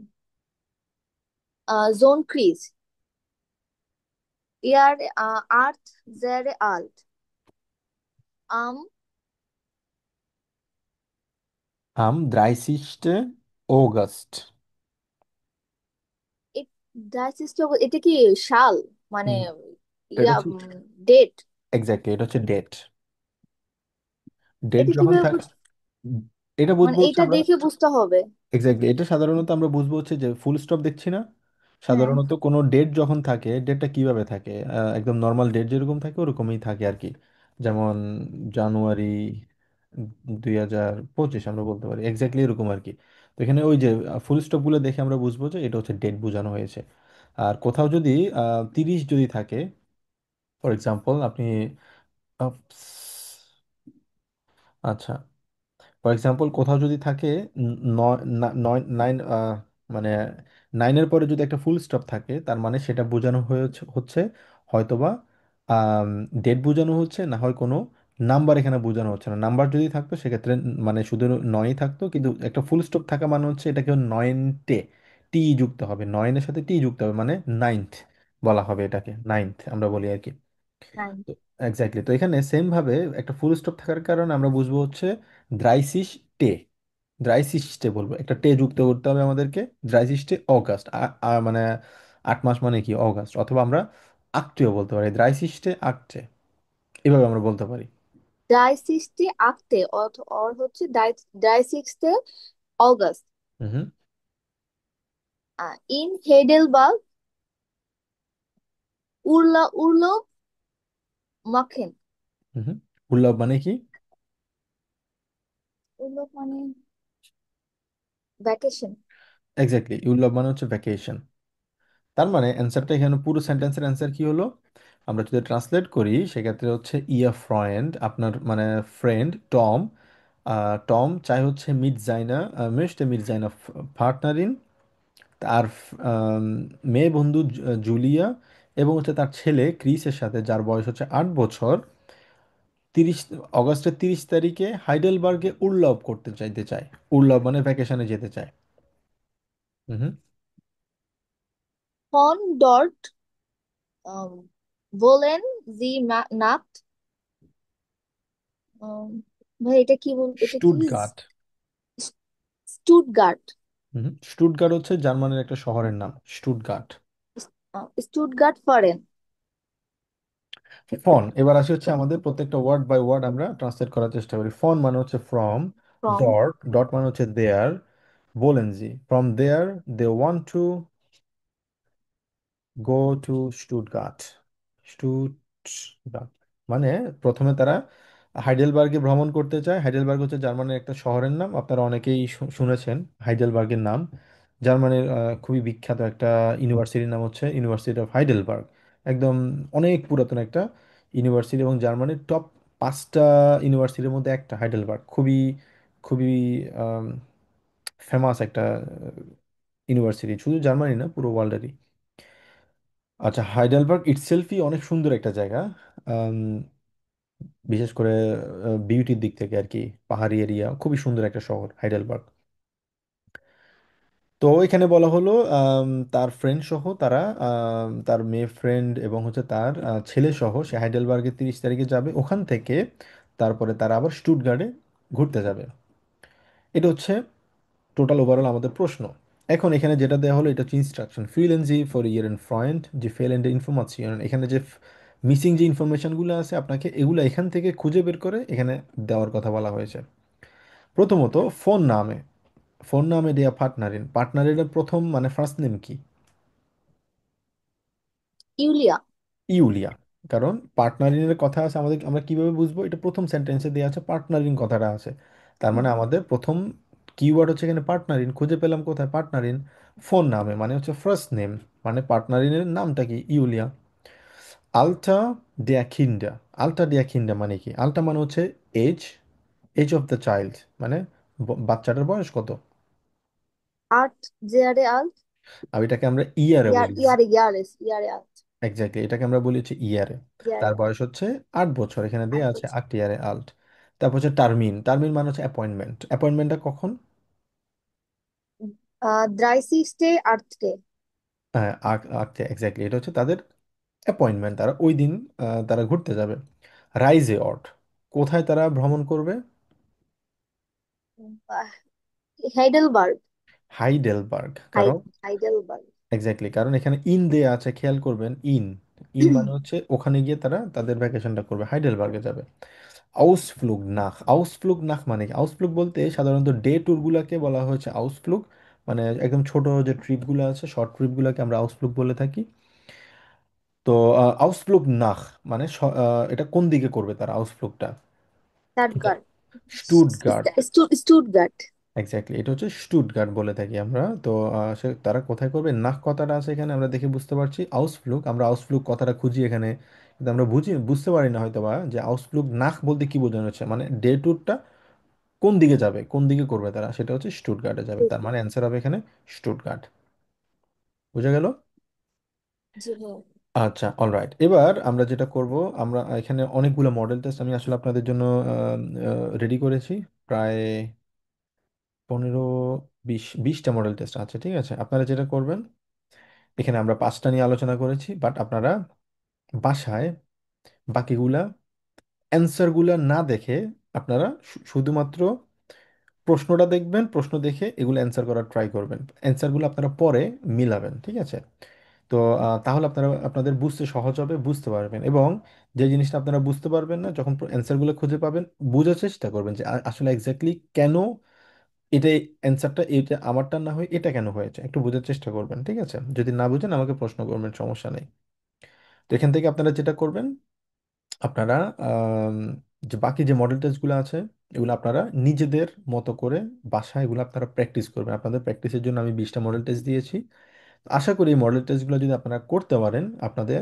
জোন ক্রিজ ইয়ার আর্থ জেরে আল্ট আম আম 30 অগস্ট। ডাইসিস্ট এটা কি সাল মানে হুম, এটা ইয়া হচ্ছে ডেট এক্স্যাক্টলি, এটা হচ্ছে ডেট। ডেট এটা যখন কিভাবে থাকে, এটা মানে বুঝবো হচ্ছে এটা আমরা, দেখে বুঝতে হবে? এক্স্যাক্টলি এটা সাধারণত আমরা বুঝবো হচ্ছে যে ফুল স্টপ দেখছি না, হ্যাঁ, সাধারণত কোনো ডেট যখন থাকে, ডেটটা কিভাবে থাকে, একদম নর্মাল ডেট যেরকম থাকে ওরকমই থাকে আর কি। যেমন জানুয়ারি 2025 আমরা বলতে পারি, এক্স্যাক্টলি এরকম আর কি। তো এখানে ওই যে ফুল স্টপ গুলো দেখে আমরা বুঝবো যে এটা হচ্ছে ডেট বোঝানো হয়েছে। আর কোথাও যদি 30 যদি থাকে, ফর এক্সাম্পল আপনি উপস, আচ্ছা, ফর এক্সাম্পল কোথাও যদি থাকে নয়, নয়, নাইন, মানে নাইনের পরে যদি একটা ফুল স্টপ থাকে, তার মানে সেটা বোঝানো হয়েছে হচ্ছে হয়তোবা ডেট বোঝানো হচ্ছে, না হয় কোনো নাম্বার এখানে বোঝানো হচ্ছে না। নাম্বার যদি থাকতো সেক্ষেত্রে মানে শুধু নয়ই থাকতো, কিন্তু একটা ফুল স্টপ থাকা মানে হচ্ছে এটাকে নয়েন্টে টি যুক্ত হবে, নয়নের সাথে টি যুক্ত হবে, মানে নাইনথ বলা হবে এটাকে, নাইনথ আমরা বলি আর কি। নাইন। এক্স্যাক্টলি, তো এখানে সেম ভাবে একটা ফুল স্টপ থাকার কারণে আমরা বুঝবো হচ্ছে দ্রাইসিস টে, দ্রাইসিস্টে বলবো, একটা টে যুক্ত করতে হবে আমাদেরকে। দ্রাইসিস্টে অগাস্ট, মানে 8 মাস মানে কি অগাস্ট, অথবা আমরা আক্টেও বলতে পারি, দ্রাইসিস্টে আক্টে, এভাবে আমরা বলতে পারি। ডাইসিক্সটি আঁকতে অর হচ্ছে ডাইসিক্সতে অগস্ট হুম ইন হেডেলবার্গ উর্লো মাখেন। হুম। উল্লভ মানে কি? উর্লো মানে ভ্যাকেশন। এক্স্যাক্টলি, উল্লভ মানে হচ্ছে ভ্যাকেশন। তার মানে অ্যান্সারটা এখানে পুরো সেন্টেন্সের অ্যান্সার কি হলো, আমরা যদি ট্রান্সলেট করি সেক্ষেত্রে হচ্ছে ইয়া ফ্রেন্ড, আপনার মানে ফ্রেন্ড টম, টম চাই হচ্ছে মিট জাইনা, মিস্টে মিট জাইনা পার্টনারিন, তার মেয়ে বন্ধু জুলিয়া, এবং হচ্ছে তার ছেলে ক্রিসের সাথে, যার বয়স হচ্ছে 8 বছর, 30 অগস্টের 30 তারিখে হাইডেলবার্গে উর্লভ করতে চাইতে চায়। উর্লভ মানে ভ্যাকেশনে যেতে চায়। হুম। ফন ডট বলেন জি নাট ভাই এটা কি এটা কি স্টুটগার্ট। স্টুটগার্ট। হুম, স্টুটগার্ট হচ্ছে জার্মানির একটা শহরের নাম, স্টুটগার্ট। স্টুটগার্ট ফরেন ফন, এবার আসি হচ্ছে আমাদের প্রত্যেকটা ওয়ার্ড বাই ওয়ার্ড আমরা ট্রান্সলেট করার চেষ্টা করি। ফন মানে হচ্ছে ফ্রম, ফ্রম ডট, ডট মানে হচ্ছে দেয়ার, বলেনজি from there, they want to go to Stuttgart. Stuttgart মানে প্রথমে তারা হাইডেলবার্গে ভ্রমণ করতে চায়। হাইডেলবার্গ হচ্ছে জার্মানির একটা শহরের নাম, আপনারা অনেকেই শুনেছেন হাইডেলবার্গের নাম। জার্মানির খুবই বিখ্যাত একটা ইউনিভার্সিটির নাম হচ্ছে ইউনিভার্সিটি অফ হাইডেলবার্গ, একদম অনেক পুরাতন একটা ইউনিভার্সিটি, এবং জার্মানির টপ 5টা ইউনিভার্সিটির মধ্যে একটা হাইডেলবার্গ, খুবই খুবই ফেমাস একটা ইউনিভার্সিটি, শুধু জার্মানি না পুরো ওয়ার্ল্ডেরই। আচ্ছা, হাইডেলবার্গ ইটসেলফই অনেক সুন্দর একটা জায়গা, আম, বিশেষ করে বিউটির দিক থেকে আর কি। পাহাড়ি এরিয়া, খুবই সুন্দর একটা শহর হাইডেলবার্গ। তো এখানে বলা হলো তার ফ্রেন্ড সহ তারা, তার মেয়ে ফ্রেন্ড এবং হচ্ছে তার ছেলে সহ সে হাইডেলবার্গে 30 তারিখে যাবে, ওখান থেকে তারপরে তারা আবার স্টুটগার্টে ঘুরতে যাবে। এটা হচ্ছে টোটাল ওভারঅল আমাদের প্রশ্ন। এখন এখানে যেটা দেওয়া হলো এটা হচ্ছে ইনস্ট্রাকশন, ফিল জি ফর ইয়ার এন্ড ফ্রয়েন্ড যে ফেল এন্ড ইনফরমেশন, এখানে যে মিসিং যে ইনফরমেশনগুলো আছে আপনাকে এগুলো এখান থেকে খুঁজে বের করে এখানে দেওয়ার কথা বলা হয়েছে। প্রথমত ফোন নামে, ফোন নামে দেয়া পার্টনারিন, পার্টনারিনের প্রথম মানে ফার্স্ট নেম কি? ইউলিয়া ইউলিয়া। কারণ পার্টনারিনের কথা আছে আমাদের, আমরা কিভাবে বুঝবো, এটা প্রথম সেন্টেন্সে দেওয়া আছে, পার্টনারিন কথাটা আছে, তার মানে আমাদের প্রথম কিওয়ার্ড হচ্ছে এখানে পার্টনারিন। খুঁজে পেলাম কোথায় পার্টনারিন? ফোন নামে, মানে হচ্ছে ফার্স্ট নেম, মানে পার্টনারিনের নামটা কি? ইউলিয়া। আলটা ডিয়াকিন্ডা, আলটা ডিয়াকিন্ডা মানে কি? আলটা মানে হচ্ছে age, age of the child, মানে বাচ্চাটার বয়স কত? আর্ট জেরে আল্ট আর এটাকে আমরা ইয়ারে ইয়ার বলি। ইয়ারে ইয়ারে ইয়ারে এক্স্যাক্টলি, এটাকে আমরা বলি হচ্ছে ইয়ারে। ইয়ারে তার বয়স হচ্ছে 8 বছর, এখানে আট দেওয়া আছে বছর 8 ইয়ারে আল্ট। তারপর হচ্ছে টার্মিন, টার্মিন মানে হচ্ছে অ্যাপয়েন্টমেন্ট, অ্যাপয়েন্টমেন্টটা কখন? Dry six day earth day. হ্যাঁ, আঁকতে এক্স্যাক্টলি, এটা হচ্ছে তাদের অ্যাপয়েন্টমেন্ট, তারা ওই দিন তারা ঘুরতে যাবে। রাইজে অট, কোথায় তারা ভ্রমণ করবে? হাইডেলবার্গ। হাইডেলবার্গ, কারণ হাইডেলবার্গ। এক্স্যাক্টলি, কারণ এখানে ইন দেয়া আছে, খেয়াল করবেন, ইন, ইন মানে হচ্ছে ওখানে গিয়ে তারা তাদের ভ্যাকেশনটা করবে, হাইডেলবার্গে যাবে। আউসফ্লুগ নাখ, আউসফ্লুগ নাখ মানে কি? আউসফ্লুগ বলতে সাধারণত ডে ট্যুরগুলোকে বলা হয়েছে আউসফ্লুগ, মানে একদম ছোট যে ট্রিপগুলো আছে, শর্ট ট্রিপগুলোকে আমরা আউসফ্লুগ বলে থাকি। তো আউসফ্লুগ নাখ মানে এটা কোন দিকে করবে তারা আউসফ্লুগটা? এটা স্টাটগার্ট। স্টুটগার্ট। স্টুটগার্ট। এক্স্যাক্টলি, এটা হচ্ছে স্টুটগার্ট বলে থাকি আমরা। তো তারা কোথায় করবে? নাক কথাটা আছে এখানে, আমরা দেখে বুঝতে পারছি আউসফ্লুগ, আমরা আউসফ্লুগ কথাটা খুঁজি এখানে, কিন্তু আমরা বুঝতে পারি না হয়তো বা যে আউসফ্লুগ নাক বলতে কি বোঝানো হচ্ছে, মানে ডে ট্যুরটা কোন দিকে যাবে, কোন দিকে করবে তারা, সেটা হচ্ছে স্টুটগার্টে যাবে, তার মানে অ্যান্সার হবে এখানে স্টুটগার্ট। বুঝা গেল? জি হ্যাঁ। আচ্ছা, অলরাইট, এবার আমরা যেটা করব, আমরা এখানে অনেকগুলো মডেল টেস্ট আমি আসলে আপনাদের জন্য রেডি করেছি, প্রায় 15 20টা মডেল টেস্ট আছে, ঠিক আছে? আপনারা যেটা করবেন, এখানে আমরা 5টা নিয়ে আলোচনা করেছি, বাট আপনারা বাসায় বাকিগুলা অ্যান্সারগুলা না দেখে আপনারা শুধুমাত্র প্রশ্নটা দেখবেন, প্রশ্ন দেখে এগুলো অ্যান্সার করার ট্রাই করবেন, অ্যান্সারগুলো আপনারা পরে মিলাবেন, ঠিক আছে? তো তাহলে আপনারা আপনাদের বুঝতে সহজ হবে, বুঝতে পারবেন, এবং যে জিনিসটা আপনারা বুঝতে পারবেন না, যখন অ্যান্সারগুলো খুঁজে পাবেন, বোঝার চেষ্টা করবেন যে আসলে এক্স্যাক্টলি কেন এটা অ্যান্সারটা এটা আমারটা না হয় এটা কেন হয়েছে, একটু বোঝার চেষ্টা করবেন, ঠিক আছে? যদি না বুঝেন আমাকে প্রশ্ন করবেন, সমস্যা নেই। তো এখান থেকে আপনারা যেটা করবেন, আপনারা আম, যে বাকি যে মডেল টেস্টগুলো আছে, এগুলো আপনারা নিজেদের মতো করে বাসায় এগুলো আপনারা প্র্যাকটিস করবেন। আপনাদের প্র্যাকটিসের জন্য আমি 20টা মডেল টেস্ট দিয়েছি। আশা করি এই মডেল টেস্টগুলো যদি আপনারা করতে পারেন, আপনাদের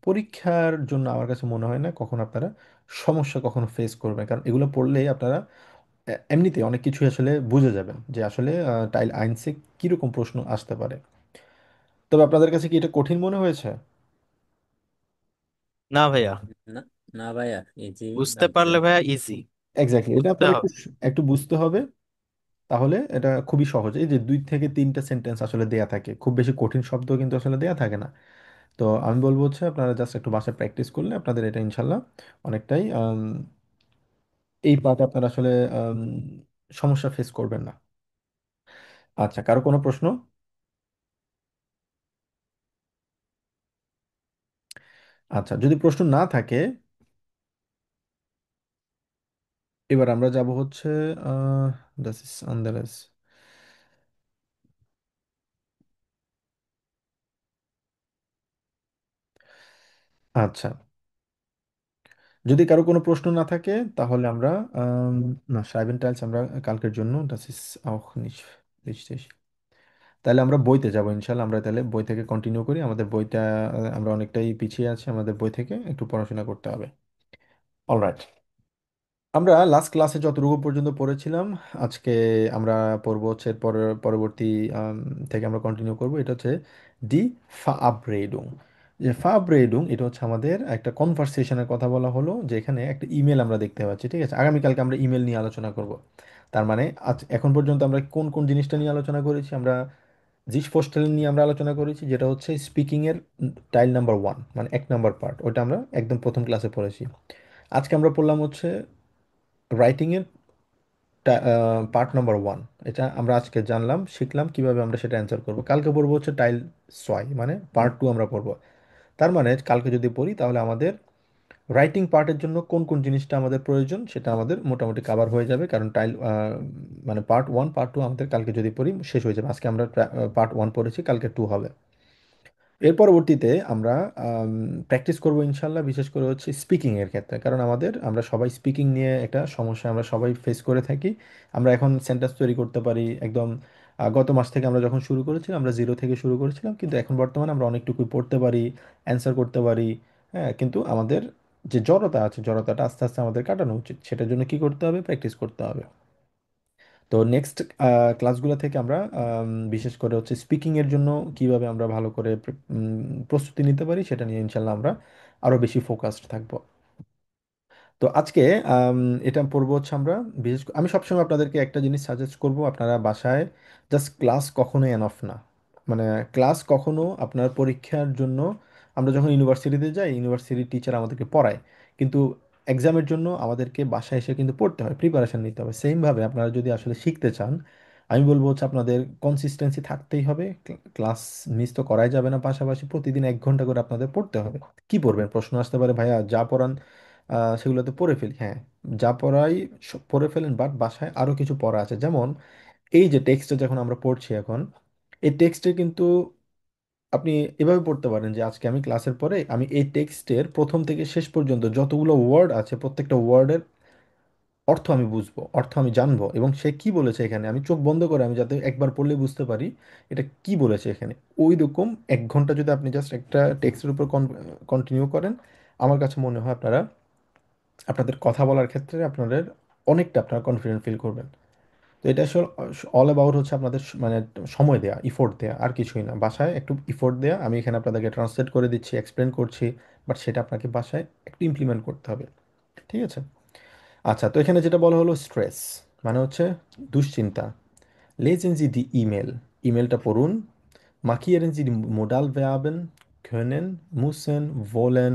পরীক্ষার জন্য আমার কাছে মনে হয় না কখন আপনারা সমস্যা কখনো ফেস করবেন, কারণ এগুলো পড়লেই আপনারা এমনিতে অনেক কিছু আসলে বুঝে যাবেন যে আসলে টাইল আইনসে কীরকম প্রশ্ন আসতে পারে। তবে আপনাদের কাছে কি এটা কঠিন মনে হয়েছে? না ভাইয়া, না, না ভাইয়া, ইজি বুঝতে লাগছে। পারলে ভাইয়া ইজি। এক্স্যাক্টলি, এটা বুঝতে আপনারা একটু হবে। একটু বুঝতে হবে, তাহলে এটা খুবই সহজ। এই যে 2 থেকে 3টা সেন্টেন্স আসলে দেয়া থাকে, খুব বেশি কঠিন শব্দ কিন্তু আসলে দেয়া থাকে না। তো আমি বলবো হচ্ছে আপনারা জাস্ট একটু বাসায় প্র্যাকটিস করলে আপনাদের এটা ইনশাল্লাহ অনেকটাই এই পার্টে আপনারা আসলে আম, সমস্যা ফেস করবেন না। আচ্ছা, কারো কোনো প্রশ্ন? আচ্ছা, যদি প্রশ্ন না থাকে, এবার আমরা যাব হচ্ছে দাস ইস আন্দারেস। আচ্ছা, যদি কারো কোনো প্রশ্ন না থাকে, তাহলে আমরা না, সাইবেন টাইলস আমরা কালকের জন্য, দাস ইস auch nicht richtig। তাহলে আমরা বইতে যাব ইনশাল্লাহ, আমরা তাহলে বই থেকে কন্টিনিউ করি, আমাদের বইটা আমরা অনেকটাই পিছিয়ে আছি, আমাদের বই থেকে একটু পড়াশোনা করতে হবে। অলরাইট, আমরা লাস্ট ক্লাসে যতটুকু পর্যন্ত পড়েছিলাম, আজকে আমরা পড়বো হচ্ছে এর পরবর্তী আম, থেকে আমরা কন্টিনিউ করব। এটা হচ্ছে ডি ফাআব্রেডুং। যে ফাআব্রেডুং, এটা হচ্ছে আমাদের একটা কনভারসেশনের কথা বলা হলো, যে এখানে একটা ইমেল আমরা দেখতে পাচ্ছি, ঠিক আছে? আগামীকালকে আমরা ইমেল নিয়ে আলোচনা করব। তার মানে আজ এখন পর্যন্ত আমরা কোন কোন জিনিসটা নিয়ে আলোচনা করেছি? আমরা জিস পোস্টাল নিয়ে আমরা আলোচনা করেছি, যেটা হচ্ছে স্পিকিংয়ের টাইল নাম্বার 1, মানে 1 নম্বর পার্ট, ওটা আমরা একদম প্রথম ক্লাসে পড়েছি। আজকে আমরা পড়লাম হচ্ছে রাইটিংয়ের পার্ট নাম্বার 1, এটা আমরা আজকে জানলাম, শিখলাম কিভাবে আমরা সেটা অ্যান্সার করব। কালকে পড়বো হচ্ছে টাইল 6, মানে পার্ট 2 আমরা পড়বো। তার মানে কালকে যদি পড়ি, তাহলে আমাদের রাইটিং পার্টের জন্য কোন কোন জিনিসটা আমাদের প্রয়োজন সেটা আমাদের মোটামুটি কাভার হয়ে যাবে, কারণ মানে পার্ট 1 পার্ট 2 আমাদের কালকে যদি পড়ি শেষ হয়ে যাবে। আজকে আমরা পার্ট 1 পড়েছি, কালকে 2 হবে। এর পরবর্তীতে আমরা প্র্যাকটিস করব ইনশাল্লাহ, বিশেষ করে হচ্ছে স্পিকিং এর ক্ষেত্রে, কারণ আমরা সবাই স্পিকিং নিয়ে একটা সমস্যা আমরা সবাই ফেস করে থাকি। আমরা এখন সেন্টেন্স তৈরি করতে পারি একদম, গত মাস থেকে আমরা যখন শুরু করেছিলাম আমরা 0 থেকে শুরু করেছিলাম, কিন্তু এখন বর্তমানে আমরা অনেকটুকুই পড়তে পারি, অ্যান্সার করতে পারি। হ্যাঁ, কিন্তু আমাদের যে জড়তা আছে, জড়তাটা আস্তে আস্তে আমাদের কাটানো উচিত, সেটার জন্য কি করতে হবে? প্র্যাকটিস করতে হবে। তো নেক্সট ক্লাসগুলো থেকে আমরা বিশেষ করে হচ্ছে স্পিকিং এর জন্য কিভাবে আমরা ভালো করে প্রস্তুতি নিতে পারি সেটা নিয়ে ইনশাল্লাহ আমরা আরো বেশি ফোকাসড থাকবো। তো আজকে আম, এটা পড়বো হচ্ছে আমরা আমি সবসময় আপনাদেরকে একটা জিনিস সাজেস্ট করব, আপনারা বাসায় জাস্ট ক্লাস কখনোই এনফ না। মানে ক্লাস কখনো আপনার পরীক্ষার জন্য, আমরা যখন ইউনিভার্সিটিতে যাই ইউনিভার্সিটির টিচার আমাদেরকে পড়ায়, কিন্তু এক্সামের জন্য আমাদেরকে বাসায় এসে কিন্তু পড়তে হয়, প্রিপারেশন নিতে হবে। সেমভাবে আপনারা যদি আসলে শিখতে চান, আমি বলবো হচ্ছে আপনাদের কনসিস্টেন্সি থাকতেই হবে, ক্লাস মিস তো করাই যাবে না, পাশাপাশি প্রতিদিন 1 ঘন্টা করে আপনাদের পড়তে হবে। কি পড়বেন প্রশ্ন আসতে পারে, ভাইয়া যা পড়ান সেগুলো তো পড়ে ফেলি। হ্যাঁ, যা পড়াই সব পড়ে ফেলেন, বাট বাসায় আরও কিছু পড়া আছে। যেমন এই যে টেক্সটে যখন আমরা পড়ছি এখন, এই টেক্সটে কিন্তু আপনি এভাবে পড়তে পারেন যে আজকে আমি ক্লাসের পরে আমি এই টেক্সটের প্রথম থেকে শেষ পর্যন্ত যতগুলো ওয়ার্ড আছে প্রত্যেকটা ওয়ার্ডের অর্থ আমি বুঝবো, অর্থ আমি জানবো, এবং সে কি বলেছে এখানে আমি চোখ বন্ধ করে আমি যাতে একবার পড়লে বুঝতে পারি এটা কি বলেছে এখানে। ওই রকম 1 ঘন্টা যদি আপনি জাস্ট একটা টেক্সটের উপর কন্টিনিউ করেন, আমার কাছে মনে হয় আপনারা আপনাদের কথা বলার ক্ষেত্রে আপনাদের অনেকটা আপনারা কনফিডেন্ট ফিল করবেন। তো এটা আসলে অল অ্যাবাউট হচ্ছে আপনাদের মানে সময় দেয়া, ইফোর্ট দেয়া, আর কিছুই না। বাসায় একটু ইফোর্ট দেয়া, আমি এখানে আপনাদেরকে ট্রান্সলেট করে দিচ্ছি, এক্সপ্লেন করছি, বাট সেটা আপনাকে বাসায় একটু ইমপ্লিমেন্ট করতে হবে। ঠিক আছে? আচ্ছা, তো এখানে যেটা বলা হলো স্ট্রেস, মানে হচ্ছে দুশ্চিন্তা। Lesen Sie die E-Mail, ইমেলটা পড়ুন। Markieren Sie die Modalverben können, müssen, wollen,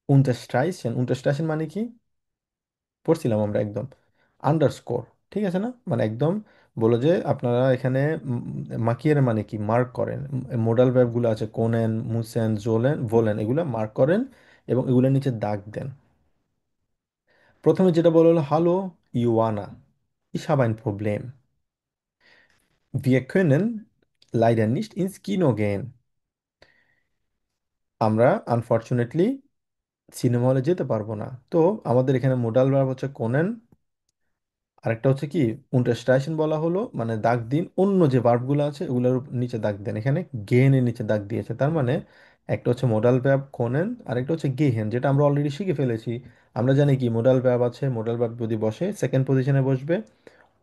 unterstreichen, unterstreichen মানে কি পড়ছিলাম আমরা একদম, আন্ডারস্কোর। ঠিক আছে না, মানে একদম বলো যে আপনারা এখানে মাকিয়ের মানে কি মার্ক করেন, মোডাল ভার্বগুলো আছে কোনেন, মুসেন, জোলেন, ভোলেন, এগুলো মার্ক করেন এবং এগুলোর নিচে দাগ দেন। প্রথমে যেটা বলা হলো hello ইউয়ানা, ich habe ein Problem, wir können leider nicht ins Kino gehen, আমরা আনফরচুনেটলি সিনেমা হলে যেতে পারবো না। তো আমাদের এখানে মোডাল ভার্ব হচ্ছে কোনেন, আরেকটা হচ্ছে কি উন্টারস্ট্রাইশন বলা হলো, মানে দাগ দিন অন্য যে ভার্বগুলো আছে ওগুলোর নিচে দাগ দেন। এখানে গেহেনের নিচে দাগ দিয়েছে, তার মানে একটা হচ্ছে মোডাল ভার্ব কোনেন, আরেকটা হচ্ছে গেহেন, যেটা আমরা অলরেডি শিখে ফেলেছি। আমরা জানি কি মোডাল ভার্ব আছে, মোডাল ভার্ব যদি বসে সেকেন্ড পজিশনে বসবে,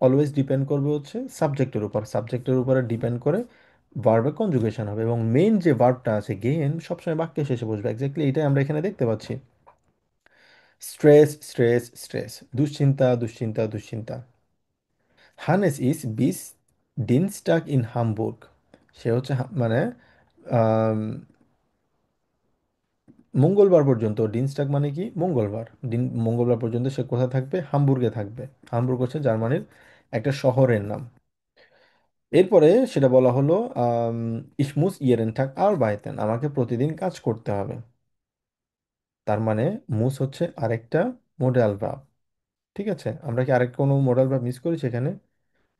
অলওয়েজ ডিপেন্ড করবে হচ্ছে সাবজেক্টের উপর, সাবজেক্টের উপরে ডিপেন্ড করে ভার্বের কনজুগেশন হবে, এবং মেইন যে ভার্বটা আছে গেহেন সবসময় বাক্যের শেষে বসবে। এক্স্যাক্টলি এটাই আমরা এখানে দেখতে পাচ্ছি। স্ট্রেস, স্ট্রেস, স্ট্রেস, দুশ্চিন্তা, দুশ্চিন্তা, দুশ্চিন্তা। হানেস ইজ বিস ডিনস্টাগ ইন হামবুর্গ, সে হচ্ছে মানে আম, মঙ্গলবার পর্যন্ত, ডিনস্টাগ মানে কি মঙ্গলবার, মঙ্গলবার পর্যন্ত সে কোথায় থাকবে, হামবুর্গে থাকবে। হামবুর্গ হচ্ছে জার্মানির একটা শহরের নাম। এরপরে সেটা বলা হলো ইস মুস ইয়েরেন থাক আর বাইতেন, আমাকে প্রতিদিন কাজ করতে হবে। তার মানে মুস হচ্ছে আরেকটা মোডাল ভার্ব। ঠিক আছে, আমরা কি আরেক কোনো মোডাল ভার্ব মিস করেছি এখানে?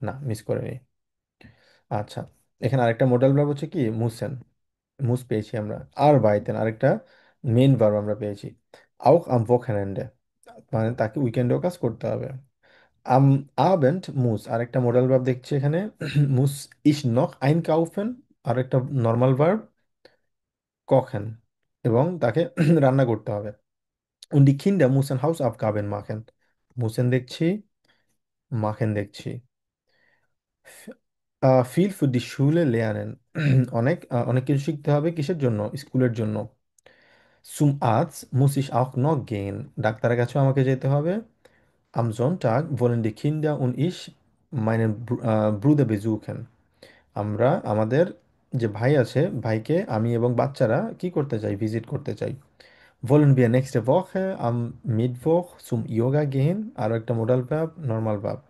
না, মিস করিনি। আচ্ছা, এখানে আরেকটা মোডাল ভার্ব হচ্ছে কি মুসেন, মুস পেয়েছি আমরা। আর বাইতেন আরেকটা মেইন ভার্ব আমরা পেয়েছি। আউক আম ভোকেনেন্ডে, মানে তাকে উইকেন্ডেও কাজ করতে হবে। আম আবেন্ড মুস আরেকটা মোডাল ভার্ব দেখছি এখানে, মুস ইস নখ আইনকাউফেন আরেকটা নর্মাল ভার্ব, কখেন, এবং তাকে রান্না করতে হবে। Und die Kinder müssen Hausaufgaben machen, müssen দেখছি, machen দেখছি। viel für die Schule lernen, অনেক কিছু শিখতে হবে কিসের জন্য, স্কুলের জন্য। Zum Arzt muss ich auch noch gehen, ডাক্তারের কাছেও আমাকে যেতে হবে। Am Sonntag wollen die Kinder und ich meinen Bruder besuchen, আমরা আমাদের যে ভাই আছে ভাইকে আমি এবং বাচ্চারা কি করতে চাই, ভিজিট করতে চাই। Wollen wir nächste Woche am Mittwoch zum Yoga gehen, আরও একটা মোডাল ভার্ব, নর্মাল ভার্ব।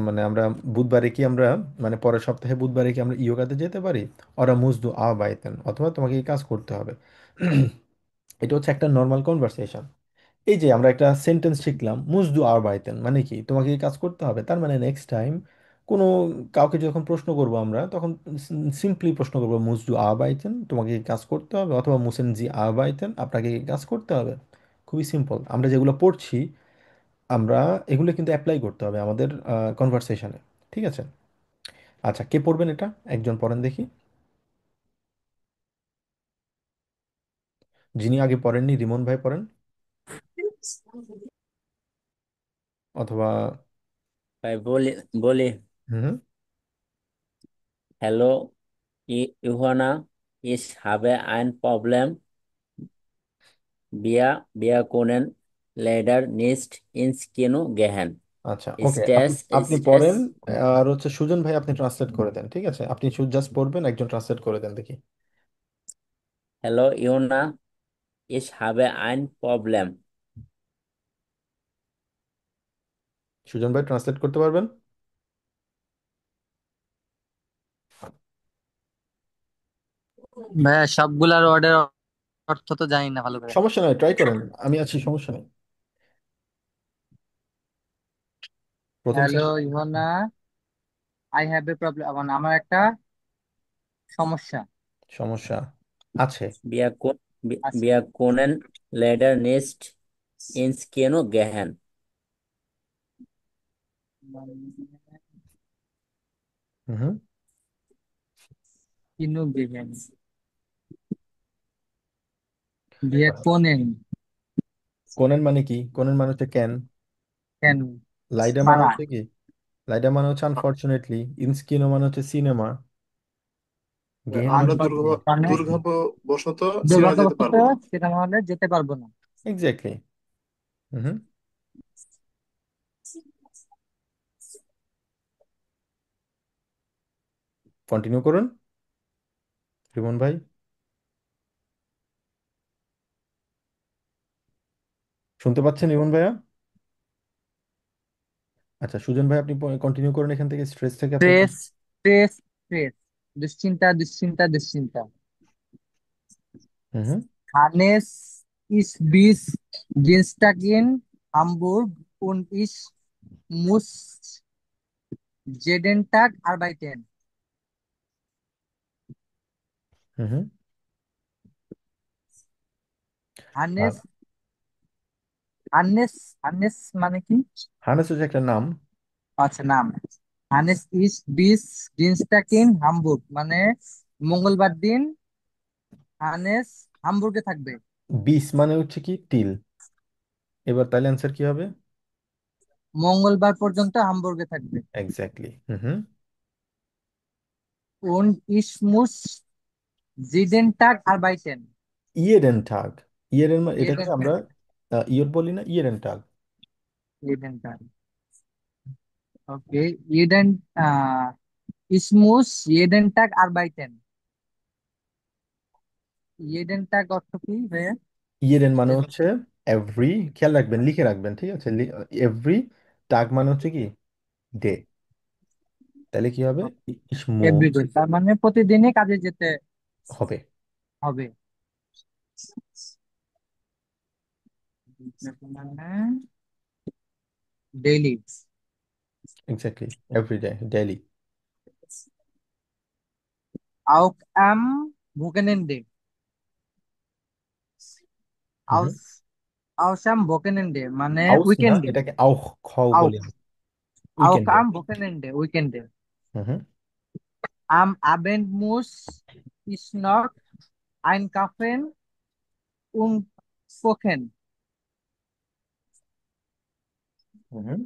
মানে আমরা বুধবারে কি আমরা, মানে পরের সপ্তাহে বুধবারে কি আমরা ইয়োগাতে যেতে পারি। ওরা মুজদু আ বাইতেন, অথবা তোমাকে এই কাজ করতে হবে। এটা হচ্ছে একটা নর্মাল কনভারসেশন। এই যে আমরা একটা সেন্টেন্স শিখলাম মুজদু আরবাইতেন, মানে কি তোমাকে এই কাজ করতে হবে, তার মানে নেক্সট টাইম কোনো কাউকে যখন প্রশ্ন করব আমরা তখন সিম্পলি প্রশ্ন করবো মুজদু আরবাইতেন, তোমাকে এই কাজ করতে হবে, অথবা মুসেন জি আরবাইতেন, আপনাকে এই কাজ করতে হবে। খুবই সিম্পল, আমরা যেগুলো পড়ছি আমরা এগুলো কিন্তু অ্যাপ্লাই করতে হবে আমাদের কনভারসেশনে। ঠিক আছে? আচ্ছা, কে পড়বেন এটা, একজন পড়েন দেখি, যিনি আগে পড়েননি, রিমন ভাই পড়েন। অথবা ভাই বলি বলি হুম। হ্যালো ইউহানা ইস habe ein Problem wir können leider nicht ins Kino gehen. আচ্ছা, Ist ওকে, das আপনি আপনি ist es পড়েন। আর হচ্ছে সুজন ভাই, আপনি ট্রান্সলেট করে দেন, ঠিক আছে? আপনি জাস্ট পড়বেন, একজন ট্রান্সলেট করে দেন দেখি। Hallo Iona, ich habe ein Problem. Sujan ভাই ট্রান্সলেট করতে পারবেন? ভাইয়া সবগুলার ওয়ার্ডের অর্থ তো জানি না ভালো করে। সমস্যা নয়, ট্রাই করেন, আমি আছি, সমস্যা নেই। প্রথম hello sentence. Ivana, I have a problem, আমার একটা সমস্যা সমস্যা আছে। আছে। Wir können leider nicht ins Kino gehen. হুম। কিনু গেলেন দিয়ে কোনেন কোনেন মানে কি? কোনেন মানে হচ্ছে ক্যান। কেন লাইডা মানে মানা হচ্ছে কি? লাইডা মানে হচ্ছে আনফরচুনেটলি। ইনস্কিনো মানে হচ্ছে সিনেমা। গেহেন মানে আমরা হচ্ছে কি? মানে দুর্ভাগ্যবশত সিনেমা যেতে দুর্ভাগ্যবশত পারবো না। সেটা হলে যেতে পারবো না। এক্স্যাক্টলি। হুম। কন্টিনিউ করুন রিমন ভাই। শুনতে পাচ্ছেন রিমন ভাইয়া? আচ্ছা, সুজন ভাই, আপনি কন্টিনিউ করুন এখান থেকে, স্ট্রেস থেকে আপনি। স্ট্রেস স্ট্রেস স্ট্রেস, দুশ্চিন্তা দুশ্চিন্তা দুশ্চিন্তা। হুম। Hannes ist bis Dienstag in Hamburg und ich muss jeden Tag arbeiten. Hmm. R Hannes, Hannes মানে কি? হানেস হচ্ছে একটা নাম। আচ্ছা নাম। Hannes ist bis Dienstag in Hamburg মানে মঙ্গলবার দিন হানেস হামবুর্গে থাকবে। বিস মানে হচ্ছে কি? টিল। এবার তাহলে অ্যান্সার কি হবে? মঙ্গলবার পর্যন্ত হামবুর্গে থাকবে। এক্স্যাক্টলি। হুম। Und ich muss jeden Tag arbeiten. ইয়েডেন টাগ। ইয়েডেন এটাকে Jeden আমরা Tag, ইয়র বলি না, ইয়েডেন টাগ। jeden Tag. Okay, ich muss jeden Tag arbeiten. Jeden Tag অর্থ কি ভাইয়া? ইয়েডেন মানে হচ্ছে এভরি। খেয়াল রাখবেন, লিখে রাখবেন, ঠিক আছে? এভরি। টাগ মানে হচ্ছে কি? ডে। তাহলে কি হবে? ইসমুস এভরিডে তার মানে প্রতিদিনই কাজে যেতে হবে। হবে। মানে daily. Exactly. Every day, daily. Auch am Wochenende. Hmm. Aus Aus am Wochenende মানে আউস না, উইকেন্ডে। এটাকে আউখ খাও বলি Auch আমি। Auch উইকেন্ডে। am Wochenende উইকেন্ডে। হুম। Am Abend muss ich noch einkaufen und kochen. Hmm.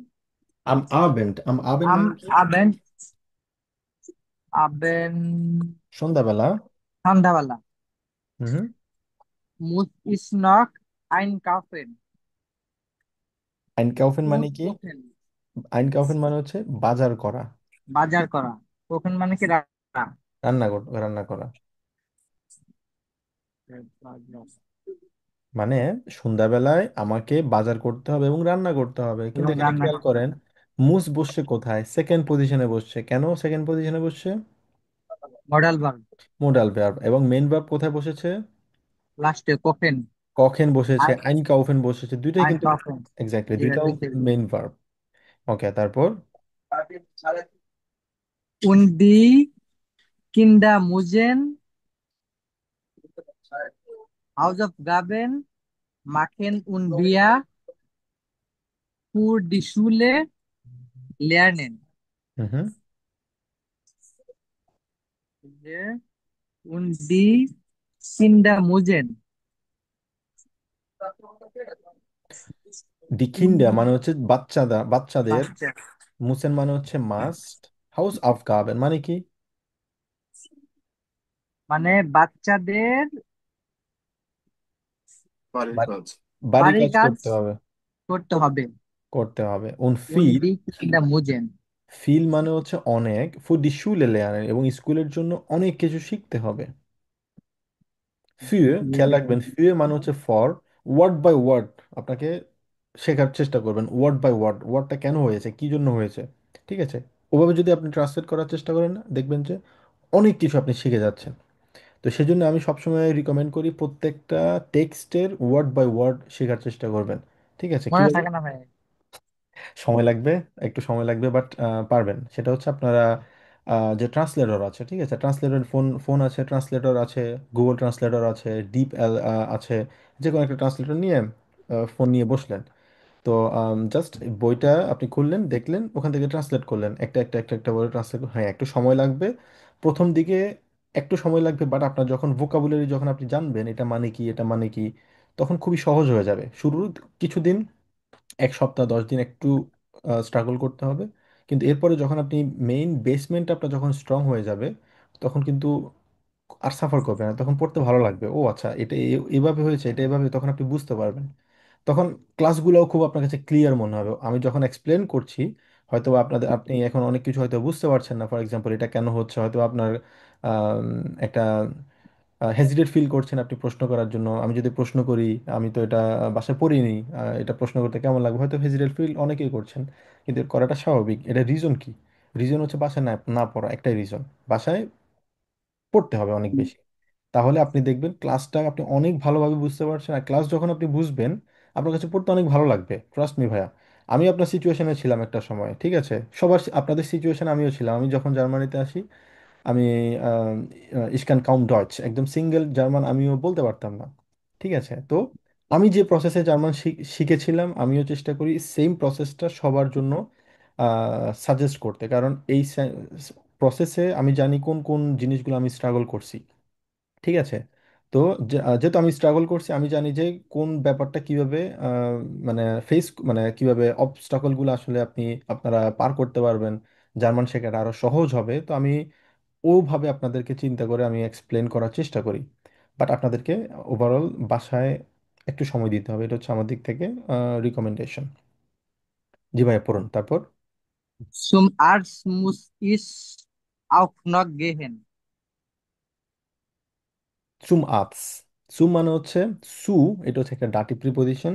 Um আবেন্ট, um আবেন্ট Am মানে কি? Abend Abend সন্ধ্যাবেলা। সন্ধ্যাবেলা হুম। muss ich noch einkaufen আইনকাউফেন মানে und কি? kochen. আইনকাউফেন মানে হচ্ছে বাজার করা। বাজার করা। কোখন মানে কি রান্না। রান্না করা। মানে সন্ধ্যাবেলায় আমাকে বাজার করতে হবে এবং রান্না করতে হবে, কিন্তু এবং এখানে রান্না খেয়াল করতে করেন, হবে। মুস বসছে কোথায়? সেকেন্ড পজিশনে বসছে। কেন সেকেন্ড পজিশনে বসছে? Modal verb modal verb. এবং মেইন ভার্ব কোথায় বসেছে? লাস্টে কোফেন। কখেন বসেছে, আইনকাউফেন বসেছে, দুইটাই কিন্তু। einkaufen এক্স্যাক্টলি, যেটা দুইটাও দেখতে মেইন ভার্ব। ওকে, তারপর und die Kinder müssen Hausaufgaben machen und wir für die Schule lernen. হুম। যে, und die Kinder müssen ডিকিন্ডা মানে হচ্ছে বাচ্চাদের। বাচ্চা মুসেন মানে হচ্ছে মাস্ট। হাউস আফগাবেন মানে কি? মানে বাচ্চাদের বাড়ির বা- কাজ। বাড়ির বাড়ির কাজ কাজ করতে হবে। করতে হবে। করতে হবে উন উন ফিল। die Kinder musen। ফিল মানে হচ্ছে অনেক, ফর দি শুলে lernen, এবং স্কুলের জন্য অনেক কিছু শিখতে হবে। ফিয়ে খেয়াল রাখবেন, ফিয়ে মানে হচ্ছে ফর। ওয়ার্ড বাই ওয়ার্ড আপনাকে শেখার চেষ্টা করবেন, ওয়ার্ড বাই ওয়ার্ড, ওয়ার্ডটা কেন হয়েছে, কি জন্য হয়েছে। ঠিক আছে, ওভাবে যদি আপনি ট্রান্সলেট করার চেষ্টা করেন না, দেখবেন যে অনেক কিছু আপনি শিখে যাচ্ছেন। তো সেজন্য আমি সবসময় রিকমেন্ড করি প্রত্যেকটা টেক্সটের ওয়ার্ড বাই ওয়ার্ড শেখার চেষ্টা করবেন। ঠিক আছে, মনে কিভাবে? থাকে না ভাই। সময় লাগবে, একটু সময় লাগবে, বাট পারবেন। সেটা হচ্ছে আপনারা যে ট্রান্সলেটর আছে, ঠিক আছে, ট্রান্সলেটর ফোন ফোন আছে, ট্রান্সলেটর আছে, গুগল ট্রান্সলেটর আছে, ডিপ এল আছে। যে কোনো একটা ট্রান্সলেটর নিয়ে ফোন নিয়ে বসলেন। তো জাস্ট বইটা আপনি খুললেন, দেখলেন, ওখান থেকে ট্রান্সলেট করলেন, একটা একটা একটা একটা বলে ট্রান্সলেট। হ্যাঁ, একটু সময় লাগবে প্রথম দিকে, একটু সময় লাগবে, বাট আপনার যখন ভোকাবুলারি যখন আপনি জানবেন এটা মানে কি, এটা মানে কি, তখন খুবই সহজ হয়ে যাবে। শুরুর কিছুদিন, 1 সপ্তাহ 10 দিন একটু স্ট্রাগল করতে হবে, কিন্তু এরপরে যখন আপনি মেইন বেসমেন্ট আপনার যখন স্ট্রং হয়ে যাবে, তখন কিন্তু আর সাফার করবে না, তখন পড়তে ভালো লাগবে। ও আচ্ছা, এটা এভাবে হয়েছে, এটা এভাবে, তখন আপনি বুঝতে পারবেন। তখন ক্লাসগুলোও খুব আপনার কাছে ক্লিয়ার মনে হবে। আমি যখন এক্সপ্লেন করছি, হয়তো আপনি এখন অনেক কিছু হয়তো বুঝতে পারছেন না, ফর এক্সাম্পল এটা কেন হচ্ছে, হয়তো আপনার আম, একটা হেজিটেট ফিল করছেন আপনি প্রশ্ন করার জন্য। আমি যদি প্রশ্ন করি, আমি তো এটা বাসায় পড়িনি, এটা প্রশ্ন করতে কেমন লাগবে, হয়তো হেজিটেট ফিল অনেকেই করছেন, কিন্তু এর করাটা স্বাভাবিক। এটা রিজন কি? রিজন হচ্ছে বাসায় না না পড়া, একটাই রিজন, বাসায় পড়তে হবে অনেক বেশি। তাহলে আপনি দেখবেন ক্লাসটা আপনি অনেক ভালোভাবে বুঝতে পারছেন, আর ক্লাস যখন আপনি বুঝবেন আপনার কাছে পড়তে অনেক ভালো লাগবে। ট্রাস্ট মি ভাইয়া, আমি আপনার সিচুয়েশনে ছিলাম একটা সময়, ঠিক আছে, আপনাদের সিচুয়েশনে আমিও ছিলাম। আমি যখন জার্মানিতে আসি, আমি ইস্কান কাউম ডয়েচ, একদম সিঙ্গেল জার্মান আমিও বলতে পারতাম না। ঠিক আছে, তো আমি যে প্রসেসে জার্মান শিখেছিলাম, আমিও চেষ্টা করি সেম প্রসেসটা সবার জন্য সাজেস্ট করতে, কারণ এই প্রসেসে আমি জানি কোন কোন জিনিসগুলো আমি স্ট্রাগল করছি। ঠিক আছে, তো যেহেতু আমি স্ট্রাগল করছি, আমি জানি যে কোন ব্যাপারটা কিভাবে মানে মানে কিভাবে অবস্টাকলগুলো আসলে আপনারা পার করতে পারবেন, জার্মান শেখাটা আরো সহজ হবে। তো আমি ওভাবে আপনাদেরকে চিন্তা করে আমি এক্সপ্লেন করার চেষ্টা করি। বাট আপনাদেরকে ওভারঅল বাসায় একটু সময় দিতে হবে, এটা হচ্ছে আমার দিক থেকে রিকমেন্ডেশন। জি ভাইয়া, পড়ুন তারপর। Zum Arzt muss ich auch noch gehen। সুম আতস। সুম মানে হচ্ছে সু, এটা হচ্ছে একটা ডাটি প্রিপোজিশন।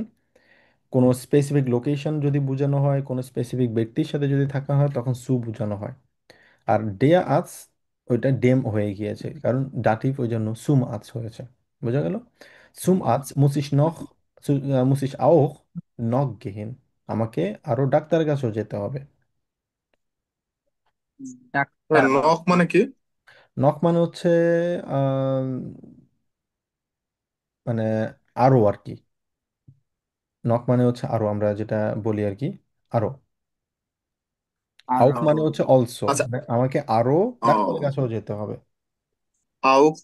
কোনো স্পেসিফিক লোকেশন যদি বোঝানো হয়, কোনো স্পেসিফিক ব্যক্তির সাথে যদি থাকা হয়, তখন সু বোঝানো হয়। আর ডেয়া আজ, ওইটা ডেম হয়ে গিয়েছে, কারণ ডাটিভ, ওই জন্য সুম আজ হয়েছে। বোঝা গেল? সুম আজ মুসিস নখ, মুসিস আও নখ গেহিন, আমাকে আরো ডাক্তারের কাছেও যেতে হবে। ডাক্তার। নখ মানে কি? নখ মানে হচ্ছে আম, মানে আরো আর কি। নখ মানে হচ্ছে আরো, আমরা যেটা বলি আর কি, আরো। আউক আরো। মানে হচ্ছে অলসো, আচ্ছা। মানে আমাকে আরো ডাক্তারের ও, কাছেও যেতে হবে। আউক,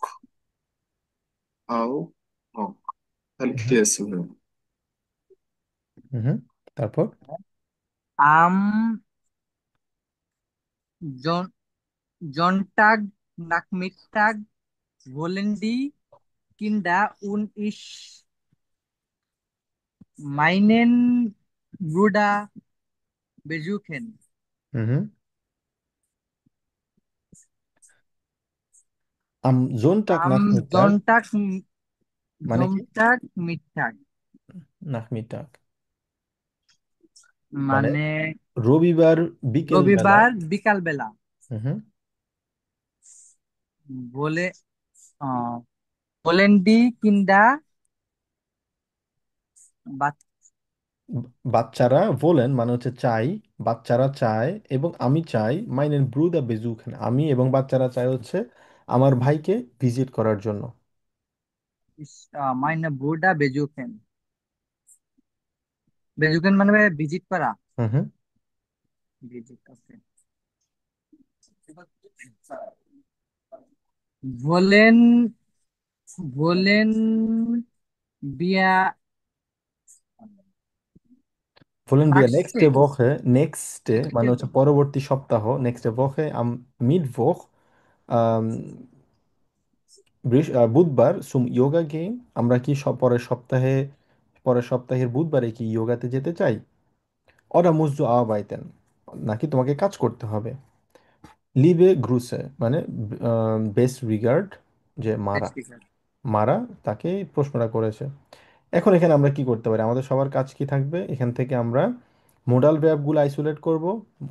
আউক, নখ, তাহলে কি হুম। আছে? হুম। তারপর আম জন Sonntag Nachmittag wollen die Kinder und ich meinen Bruder besuchen। Hmm um জোনটাক Am নাকমিটাক Sonntag, মানে কি? Sonntag Mittag নাকমিটাক মানে মানে রবিবার বিকেল বেলা। রবিবার বিকাল বেলা হুম। বলে আহ, বলেন দি কিন্ডা বাচ্চারা বলেন মানে হচ্ছে চাই, বাচ্চারা চায় এবং আমি চাই, মাইনেন ব্রুদা বেজুখান, আমি এবং বাচ্চারা চাই হচ্ছে আমার ভাইকে ভিজিট করার জন্য। মাইনে বুডা বেজুকেন। বেজুকেন মানে ভিজিট করা। হুম। ভিজিট, ওকে। বলেন বলেন বিয়া Wollen wir থাকছে। nächste Woche, nächste মানে হচ্ছে পরবর্তী সপ্তাহ, nächste Woche am Mittwoch, ähm, বুধবার zum Yoga gehen? আমরা কি পরের সপ্তাহের বুধবারে কি যোগাতে যেতে চাই? Oder musst du arbeiten? নাকি তোমাকে কাজ করতে হবে? লিবে গ্রুসে মানে বেস্ট রিগার্ড, যে মারা, মারা তাকে এই প্রশ্নটা করেছে। এখন এখানে আমরা কি করতে পারি, আমাদের সবার কাজ কি থাকবে, এখান থেকে আমরা মোডাল ভার্বগুলো আইসোলেট করব।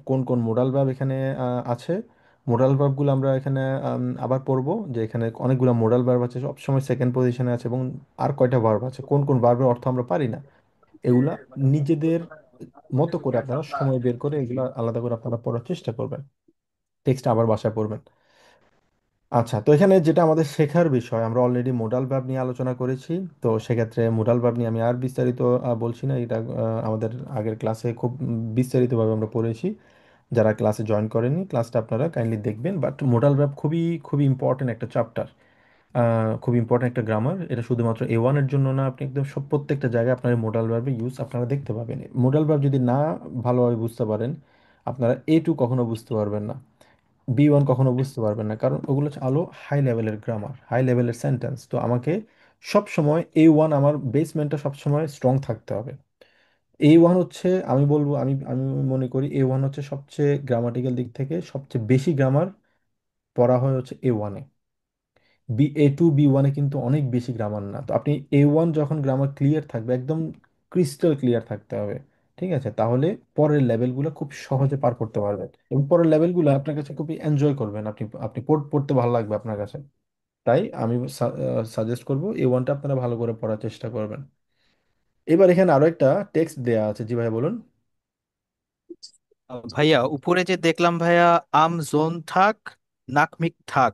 কোন কোন মোডাল ভার্ব এখানে আছে, মোডাল ভার্বগুলো আমরা এখানে আবার পড়বো, যে এখানে অনেকগুলো মোডাল ভার্ব আছে, সবসময় সেকেন্ড পজিশনে আছে, এবং আর কয়টা ভার্ব আছে, কোন কোন ভার্বের অর্থ আমরা পারি না, এগুলা নিজেদের মতো করে আপনারা সময় বের করে এগুলো আলাদা করে আপনারা পড়ার চেষ্টা করবেন, টেক্সট আবার বাসায় পড়বেন। আচ্ছা, তো এখানে যেটা আমাদের শেখার বিষয়, আমরা অলরেডি মোডাল ভার্ব নিয়ে আলোচনা করেছি। তো সেক্ষেত্রে মোডাল ভার্ব নিয়ে আমি আর বিস্তারিত বলছি না, এটা আমাদের আগের ক্লাসে খুব বিস্তারিতভাবে আমরা পড়েছি। যারা ক্লাসে জয়েন করেননি, ক্লাসটা আপনারা কাইন্ডলি দেখবেন। বাট মোডাল ভার্ব খুবই খুবই ইম্পর্টেন্ট একটা চ্যাপ্টার, খুব ইম্পর্টেন্ট একটা গ্রামার। এটা শুধুমাত্র A1-এর জন্য না, আপনি একদম সব প্রত্যেকটা জায়গায় আপনার মোডাল ভার্বের ইউজ আপনারা দেখতে পাবেন। মোডাল ভার্ব যদি না ভালোভাবে বুঝতে পারেন, আপনারা A2 কখনো বুঝতে পারবেন না, B1 কখনো বুঝতে পারবেন না, কারণ ওগুলো হচ্ছে আলো হাই লেভেলের গ্রামার, হাই লেভেলের সেন্টেন্স। তো আমাকে সব সময় A1, আমার বেসমেন্টটা সবসময় স্ট্রং থাকতে হবে। A1 হচ্ছে, আমি বলবো, আমি আমি মনে করি A1 হচ্ছে সবচেয়ে গ্রামাটিক্যাল দিক থেকে সবচেয়ে বেশি গ্রামার পড়া হয় হচ্ছে A1-এ। A2 B1-এ কিন্তু অনেক বেশি গ্রামার না। তো আপনি A1 যখন গ্রামার ক্লিয়ার থাকবে, একদম ক্রিস্টাল ক্লিয়ার থাকতে হবে, ঠিক আছে, তাহলে পরের লেভেলগুলো খুব সহজে পার করতে পারবেন, এবং পরের লেভেলগুলো আপনার কাছে খুবই এনজয় করবেন, আপনি আপনি পড়তে ভালো লাগবে আপনার কাছে। তাই আমি সাজেস্ট করবো A1টা আপনারা ভালো করে পড়ার চেষ্টা করবেন। এবার এখানে আরো একটা টেক্সট দেয়া আছে, জি ভাই বলুন। ভাইয়া উপরে যে দেখলাম ভাইয়া, আম জোন থাক নাকমিক থাক,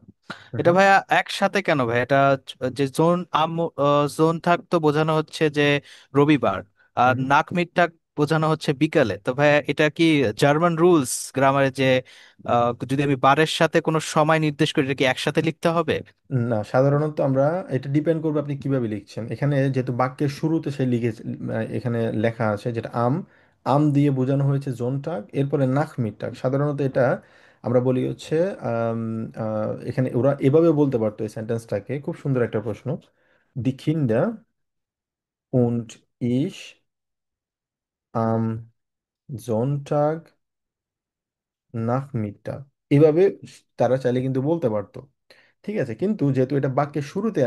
এটা হুম। ভাইয়া একসাথে কেন ভাই? এটা যে জোন জোন থাক তো বোঝানো হচ্ছে যে রবিবার, আর হুম। নাকমিক থাক বোঝানো হচ্ছে বিকালে। তো ভাইয়া এটা কি জার্মান রুলস গ্রামারে যে যদি আমি বারের সাথে কোনো সময় নির্দেশ করি, এটা কি একসাথে লিখতে হবে? না, সাধারণত আমরা, এটা ডিপেন্ড করবে আপনি কিভাবে লিখছেন। এখানে যেহেতু বাক্যের শুরুতে সে লিখে, এখানে লেখা আছে যেটা আম, আম দিয়ে বোঝানো হয়েছে জোনটাক, এরপরে নাক মিটটাক। সাধারণত এটা আমরা বলি হচ্ছে আম, এখানে ওরা এভাবে বলতে পারতো এই সেন্টেন্সটাকে, খুব সুন্দর একটা প্রশ্ন, দি কিন্ডার und ich am Sonntag Nachmittag, এভাবে তারা চাইলে কিন্তু বলতে পারতো, ঠিক আছে। কিন্তু যেহেতু এটা বাক্যের শুরুতে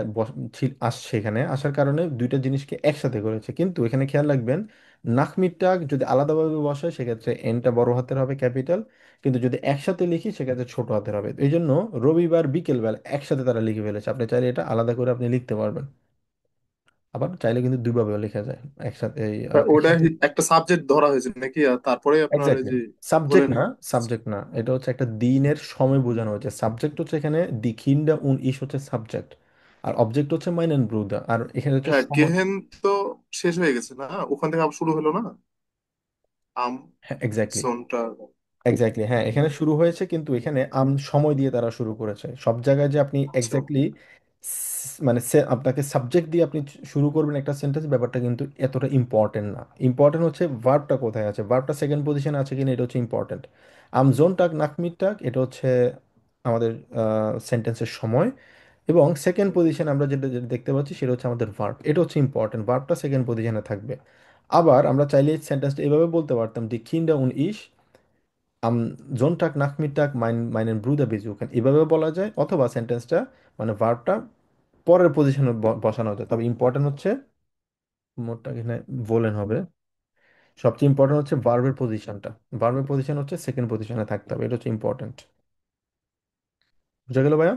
আসছে, এখানে আসার কারণে দুইটা জিনিসকে একসাথে করেছে। কিন্তু এখানে খেয়াল রাখবেন, নাহমিটটা যদি আলাদাভাবে বসায় সেক্ষেত্রে এনটা বড় হাতের হবে, ক্যাপিটাল। কিন্তু যদি একসাথে লিখি সেক্ষেত্রে ছোট হাতের হবে। এই জন্য রবিবার বিকেলবেলা একসাথে তারা লিখে ফেলেছে, আপনি চাইলে এটা আলাদা করে আপনি লিখতে পারবেন, আবার চাইলে কিন্তু দুইভাবে লেখা যায় একসাথে, এই ওটা একসাথে। একটা সাবজেক্ট ধরা হয়েছে নাকি, আর তারপরে আপনার এই এক্স্যাক্টলি, যে সাবজেক্ট বলেন। না, সাবজেক্ট না, এটা হচ্ছে একটা দিনের সময় বোঝানো হয়েছে। সাবজেক্ট হচ্ছে এখানে দি কিন্ডার উন ইশ হচ্ছে সাবজেক্ট, আর অবজেক্ট হচ্ছে মাইনেন ব্রুদা, আর এখানে হচ্ছে হ্যাঁ, সময়। গেহেন তো শেষ হয়ে গেছে না, ওখান থেকে আবার শুরু হলো না আম হ্যাঁ, এক্স্যাক্টলি, জোনটা। এক্স্যাক্টলি, হ্যাঁ এখানে শুরু হয়েছে, কিন্তু এখানে সময় দিয়ে তারা শুরু করেছে। সব জায়গায় যে আপনি আচ্ছা। এক্স্যাক্টলি মানে আপনাকে সাবজেক্ট দিয়ে আপনি শুরু করবেন একটা সেন্টেন্স, ব্যাপারটা কিন্তু এতটা ইম্পর্টেন্ট না। ইম্পর্টেন্ট হচ্ছে ভার্বটা কোথায় আছে, ভার্বটা সেকেন্ড পজিশনে আছে কিনা, এটা হচ্ছে ইম্পর্টেন্ট। জোন টাক নাকমিট টাক, এটা হচ্ছে আমাদের সেন্টেন্সের সময়, এবং সেকেন্ড পজিশন আমরা যেটা যেটা দেখতে পাচ্ছি সেটা হচ্ছে আমাদের ভার্ব, এটা হচ্ছে ইম্পর্টেন্ট, ভার্বটা সেকেন্ড পজিশনে থাকবে। আবার আমরা চাইলে সেন্টেন্সটা এভাবে বলতে পারতাম, দি কিন্ডার উন ইশ আম জোনটাক নাকমিটাক মাইনেন ব্রুদা বেজুকেন, এভাবে বলা যায়। অথবা সেন্টেন্সটা মানে ভার্বটা পরের পজিশনে বসানো যায়, তবে ইম্পর্টেন্ট হচ্ছে মোটটা এখানে বলেন হবে, সবচেয়ে ইম্পর্টেন্ট হচ্ছে ভার্বের পজিশনটা, ভার্বের পজিশন হচ্ছে সেকেন্ড পজিশনে থাকতে হবে, এটা হচ্ছে ইম্পর্টেন্ট। বুঝা গেল ভাইয়া?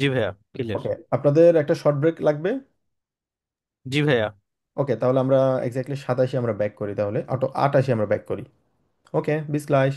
জি ভাইয়া, ক্লিয়ার। ওকে, আপনাদের একটা শর্ট ব্রেক লাগবে। জি ভাইয়া। ওকে, তাহলে আমরা এক্স্যাক্টলি 87 আমরা ব্যাক করি, তাহলে 88 আমরা ব্যাক করি। ওকে, বিস গ্লাইশ।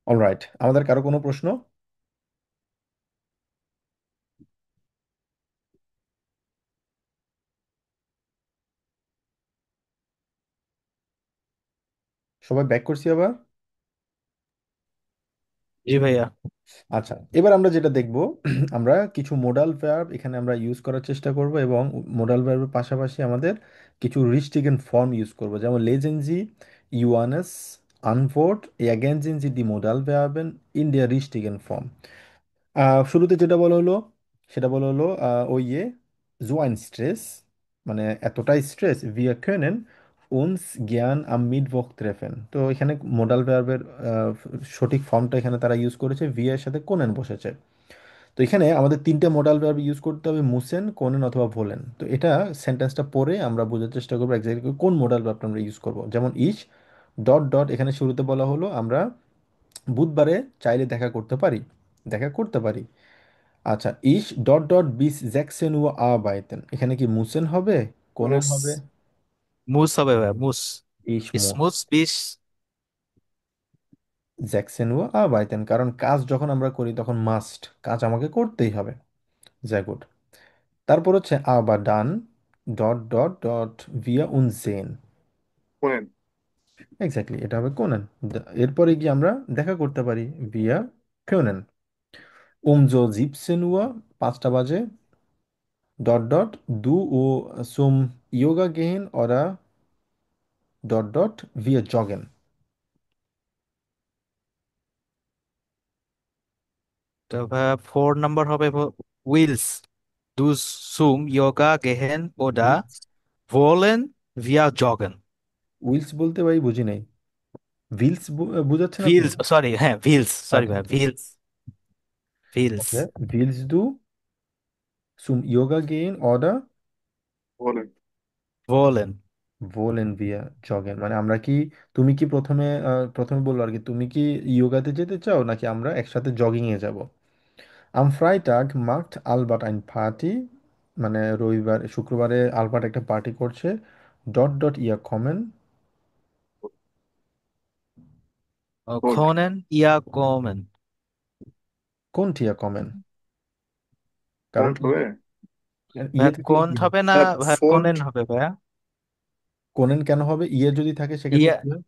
অলরাইট, আমাদের কারো কোনো প্রশ্ন? সবাই ব্যাক করছি আবার। জি ভাইয়া। আচ্ছা, এবার আমরা যেটা দেখব, আমরা কিছু মোডাল ভার্ব এখানে আমরা ইউজ করার চেষ্টা করব, এবং মোডাল ভার্বের পাশাপাশি আমাদের কিছু রিস্টিগেন ফর্ম ইউজ করব, যেমন lesen Sie Johannes Antwort ergänzen Sie die Modalverben in der richtigen Form। শুরুতে যেটা বলা হলো, সেটা বলা হলো ওই so ein Stress, মানে এতটাই stress, wir können uns gern am Mittwoch treffen। তো এখানে মোডাল ভার্বের সঠিক ফর্মটা এখানে তারা ইউজ করেছে, ভি এর সাথে কোনেন বসেছে। তো এখানে আমাদের তিনটে মোডাল ভার্ব ইউজ করতে হবে, মুসেন, কোনেন অথবা ভোলেন। তো এটা সেন্টেন্সটা পড়ে আমরা বোঝার চেষ্টা করবো এক্স্যাক্টলি কোন মোডাল ভার্বটা আমরা ইউজ করব। যেমন ইস ডট ডট, এখানে শুরুতে বলা হলো আমরা বুধবারে চাইলে দেখা করতে পারি, দেখা করতে পারি। আচ্ছা, ইস ডট ডট বিস জ্যাকসেন ও আরবাইতেন, এখানে কি মুসেন হবে, কোনেন মুস। হবে? মুস হবে ভাইয়া, মুস। ইস মুস স্মুথ বিশ। জ্যাকসেন ও আরবাইতেন, কারণ কাজ যখন আমরা করি তখন মাস্ট, কাজ আমাকে করতেই হবে। sehr gut। তারপর হচ্ছে আবার ডান ডট ডট ডট ভিয়া উনজেন, শোনেন। এক্স্যাক্টলি এটা হবে কোনেন। এরপরে গিয়ে আমরা দেখা করতে পারি, ভিয়া können। umso 17 Uhr, 5টা বাজে, dot dot du zum Yoga gehen oder dot dot wir joggen। তো ভাইয়া 4 নাম্বার হবে উইলস ডু সুম ইয়োগা গেহেন ওডা ভোলেন ভিয়া জগেন। উইলস বলতে ভাই বুঝি নাই, ভিলস বুঝাচ্ছেন আপনি? ভিলস, সরি, হ্যাঁ ভিলস, সরি আচ্ছা ভাইয়া, আচ্ছা, ভিলস, ভিলস। ওকে। willst du zum Yoga gehen oder বলেন। ভোলেন। wollen wir joggen, মানে আমরা কি, তুমি কি প্রথমে প্রথমে বললো আর কি, তুমি কি ইয়োগাতে যেতে চাও নাকি আমরা একসাথে জগিং এ যাব। am Freitag macht Albert ein Party, মানে রবিবার শুক্রবারে আলবার্ট একটা পার্টি করছে, ডট ডট ইয়া কমেন, হোল্ড। খোনেন ইয়া কমেন। কোনটি ইয়া কমেন, কারণ পয়েন্ট হবে। ইয়ে ভাইয়া থাকলে কোন কি হয়? হবে না, হ্যাঁ, ভাইয়া ফোল্ড। কোনেন হবে ভাইয়া। কোনেন কেন হবে, ইয়ে যদি থাকে সেক্ষেত্রে ইয়া, কি হয়?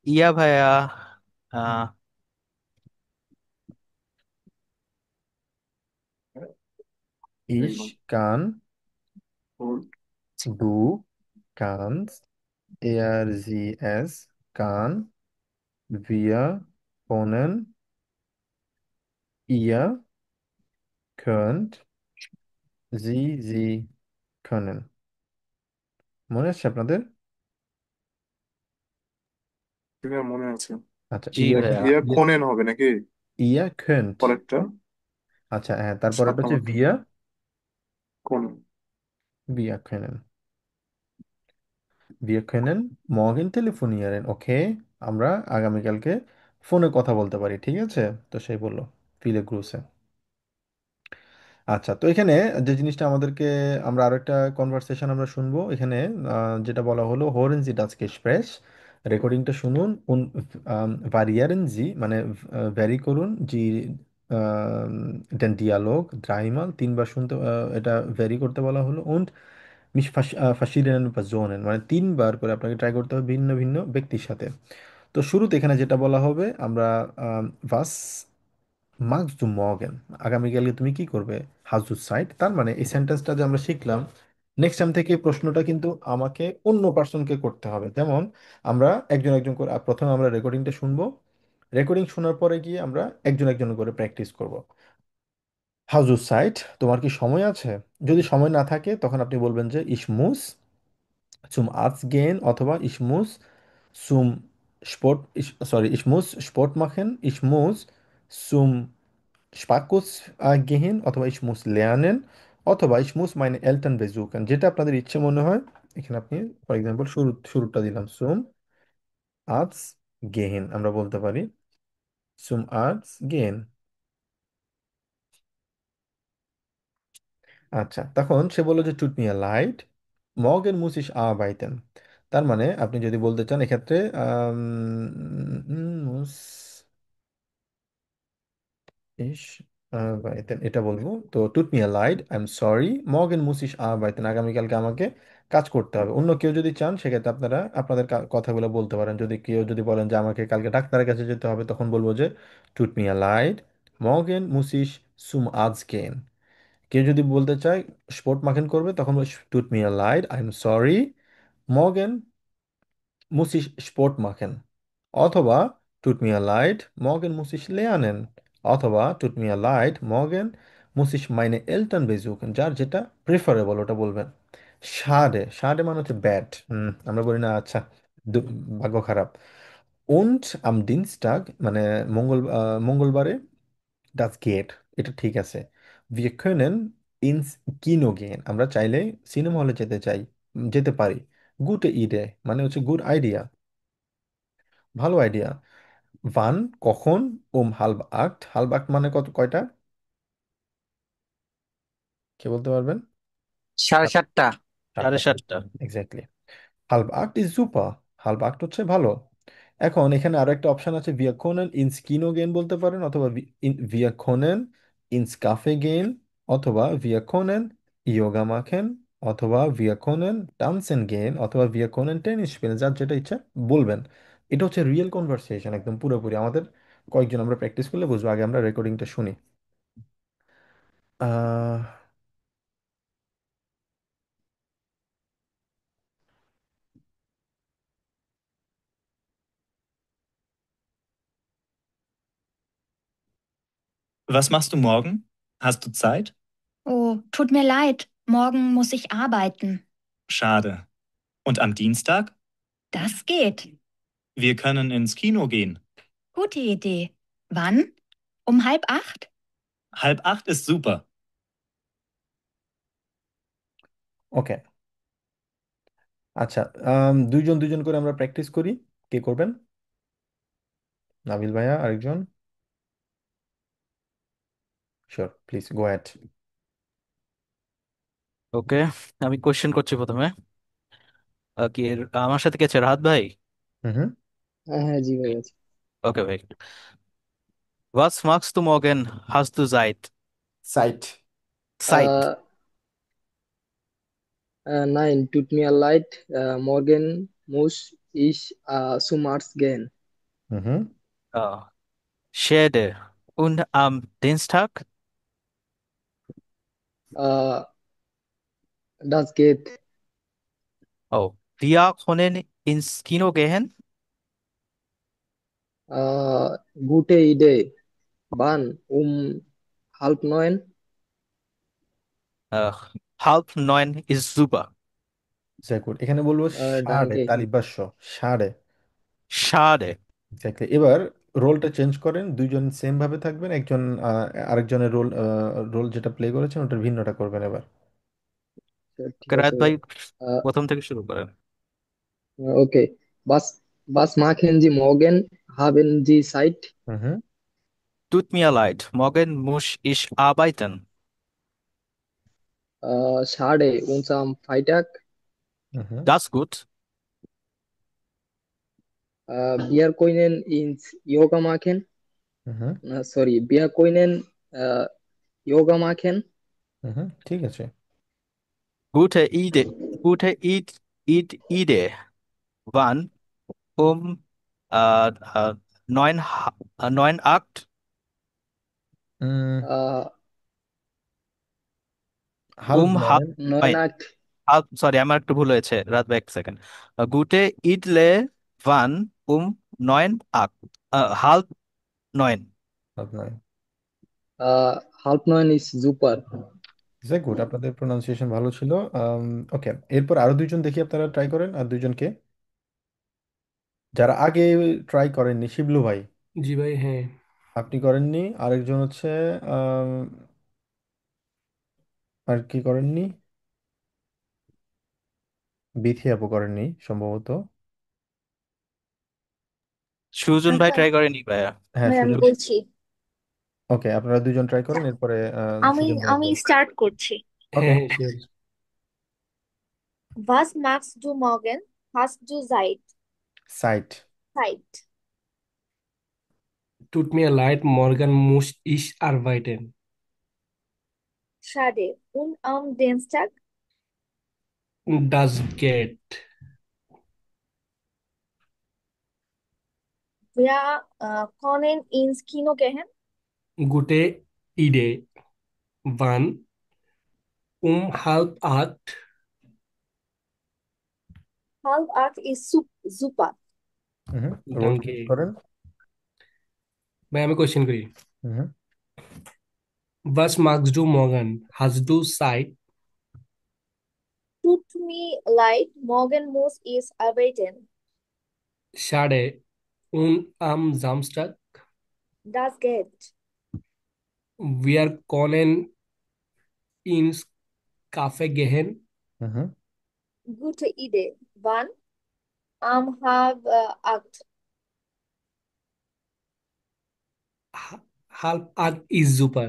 ইয়া ভাইয়া। আহ ich kann, hold. du kannst, er sie es kann, wir können, ihr könnt, sie können। মনে আছে আপনাদের? ঠিক আছে, মনে আছে। আচ্ছা, জি ভাইয়া। ইয়ে খোনেন হবে নাকি ihr könnt। পরেরটা? আচ্ছা হ্যাঁ, তারপর সাত এটা হচ্ছে নাম্বারটা wir, খোনেন। wir können, wir können morgen telefonieren, ওকে, আমরা আগামীকালকে ফোনে কথা বলতে পারি, ঠিক আছে। তো সেই বললো viele Grüße। আচ্ছা, তো এখানে যে জিনিসটা আমাদেরকে, আমরা আরো একটা কনভারসেশন আমরা শুনবো এখানে, যেটা বলা হলো হোরেন জি ডাচ গেসপ্রেচ, রেকর্ডিংটা শুনুন, ভারিয়ারেন জি মানে ভ্যারি করুন জি ডেন ডিয়ালগ ড্রাইমাল, তিনবার শুনতে, এটা ভ্যারি করতে বলা হলো, und mich verschiedenen Personen, মানে তিনবার করে আপনাকে ট্রাই করতে হবে ভিন্ন ভিন্ন ব্যক্তির সাথে। তো শুরুতে এখানে যেটা বলা হবে আমরা, ভাস মার্কস ডু মর্গেন, আগামীকালকে তুমি কি করবে, হাউ টু সাইট, তার মানে এই সেন্টেন্সটা যে আমরা শিখলাম, নেক্সট টাইম থেকে এই প্রশ্নটা কিন্তু আমাকে অন্য পার্সনকে করতে হবে। যেমন আমরা একজন একজন করে, প্রথমে আমরা রেকর্ডিংটা শুনবো, রেকর্ডিং শোনার পরে গিয়ে আমরা একজন একজন করে প্র্যাকটিস করব। হাউ টু সাইট, তোমার কি সময় আছে? যদি সময় না থাকে তখন আপনি বলবেন যে ইস মুস zum Arzt gehen অথবা ich muss zum Sport, ich muss Sport machen, ich muss zum Sparkus gehen অথবা ich muss lernen অথবা ich muss meine Eltern besuchen, যেটা আপনাদের ইচ্ছে মনে হয়। এখানে আপনি ফর এক্সাম্পল শুরুটা দিলাম zum Arzt gehen, আমরা বলতে পারি zum Arzt gehen। আচ্ছা, তখন সে বললো যে টুট মি আ লাইট, morgen muss ich arbeiten। তার মানে আপনি যদি বলতে চান এক্ষেত্রে muss ইস আরবাইতেন এটা বলবো তো টুট মি লাইড আই এম সরি মর্গেন মুসিস আরবাইতেন আগামীকালকে আমাকে কাজ করতে হবে। অন্য কেউ যদি চান সেক্ষেত্রে আপনারা আপনাদের কথাগুলো বলতে পারেন। যদি কেউ যদি বলেন যে আমাকে কালকে ডাক্তারের কাছে যেতে হবে তখন বলবো যে টুট মি লাইড মর্গেন মুসিস সুম আজকেন। কেউ যদি বলতে চায় স্পোর্ট মাখেন করবে তখন টুট মি লাইড আই এম সরি মর্গেন muss ich Sport machen? অথবা tut mir leid, morgen muss ich lernen. অথবা tut mir leid, morgen muss ich meine Eltern besuchen. যার যেটা প্রিফারেবল ওটা বলবেন। schade schade মানে হচ্ছে ব্যাড, আমরা বলি না আচ্ছা ভাগ্য খারাপ। und am Dienstag মানে মঙ্গলবারে das geht এটা ঠিক আছে। wir können ins Kino gehen আমরা চাইলে সিনেমা হলে যেতে চাই, যেতে পারি। gute Idee মানে হচ্ছে গুড আইডিয়া, ভালো আইডিয়া। ভান কখন, হালব আক্ট হালব আক্ট মানে কত কয়টা, কে বলতে পারবেন? 7:30। সাড়ে সাতটা। সাতটা এক্স্যাক্টলি। হালব আক্ট ইজ সুপার, হালব আক্ট হচ্ছে ভালো। এখন এখানে আরো একটা অপশন আছে, ভিয়া কোনেন ইনস কিনো গেন বলতে পারেন, অথবা ভিয়া কোনেন ইনস কাফে গেন, অথবা ভিয়া কোনেন ইয়োগা মাখেন, অথবা ভিয়া কোনেন ডান্সেন গেন, অথবা ভিয়া কোনেন টেনিস স্পিলেন, যার যেটা ইচ্ছা বলবেন। এটা হচ্ছে রিয়েল কনভারসেশন একদম পুরোপুরি আমাদের। কয়েকজন আমরা প্র্যাকটিস করলে বুঝবো, আগে আমরা রেকর্ডিংটা শুনি। আহ Was machst du morgen? Hast du Zeit? Oh, tut mir leid. Morgen muss ich arbeiten. Schade. Und am Dienstag? Das geht. Wir können ins Kino gehen. Gute Idee. Wann? Um 7:30? 7:30 ist super. ওকে, আচ্ছা। দুইজন দুইজন করে আমরা practice করি। কে করবেন? নাবিল ভাইয়া, আরেকজন। Sure, please go ahead. Okay, আমি কোশ্চেন করছি প্রথমে। কি আমার সাথে কে আছে, রাহাত ভাই? হুম হুম। হ্যাঁ হ্যাঁ, জি ভাই আছে। ওকে ভাই। Was machst du morgen? Hast du Zeit? সাইট। Zeit. Nein, tut mir leid, morgen muss ich zum Arzt gehen. Hmm hmm. Oh. Schäde. Und am Dienstag? Äh, das geht. Oh. Wir können ins Kino gehen? Gute Idee. Wann? Um 8:30? Äh, 8:30 ist super. sehr gut, এখানে বলবো সাড়ে, Danke. তালিবাস্য সাড়ে। Schade. Exactly. এবার রোলটা change করেন, দুইজন same ভাবে থাকবেন, একজন আরেকজনের রোল রোল যেটা প্লে করেছেন ওটার ভিন্নটা করবেন এবার। ঠিক রাহাত আছে ভাই ভাই। আহ, প্রথম থেকে শুরু করেন। okay. Was machen Sie morgen? Haben Sie Zeit? Hmm hmm. Tut mir leid. Morgen muss ich arbeiten. Schade. Und am Freitag? Hmm hmm. Das gut. Wir können ins Yoga machen. Hmm hmm. Sorry, wir können Yoga machen. হুম হুম, ঠিক আছে। Gute Idee. Idee. Wann? Um äh, äh, 9:08. উম, Äh, হাল্ব Halb নয়। 9. 9:08. Sorry, আমার একটু ভুল হয়েছে, রাত এক second. গুটে ইডলে one নয়ন আক হাল্প নয়ন। হাল্ব নয়। Halb neun ist super. Very good, আপনাদের প্রোনাউন্সিয়েশন ভালো ছিল। ওকে, এরপর আরো দুইজন দেখি আপনারা ট্রাই করেন, আর দুইজনকে যারা আগে ট্রাই করেননি। শিবলু ভাই, জি ভাই, হ্যাঁ। আপনি করেননি, আরেকজন হচ্ছে আম, আর কি করেননি, বিথি আপু করেননি সম্ভবত। সুজন ভাই আচ্ছা ট্রাই করেনি ভাইয়া। হ্যাঁ ভাই আমি সুজন। বলছি। ওকে, আপনারা দুজন ট্রাই করেন, এরপরে আমি সুজন ভাই আমি বল। স্টার্ট করছি। ওকে। হ্যাঁ হ্যাঁ, sure. Was machst du morgen? Hast du Zeit? সাইট। Zeit. Tut mir leid, morgen muss ich arbeiten. Schade. Und am Dienstag? Das geht. Wir können ins Kino gehen. Gute Idee. Wann? Um 7:30. Halb acht ist super. Role Danke. করেন। ভাই আমি question করি। হুম Was magst du morgen? Hast du Zeit? Tut mir leid, morgen muss ich arbeiten. Schade. Und am Samstag? Das geht. Wir können ins Café gehen. Hmm Gute Idee. Wann? Am halb acht. 7:30 ist super.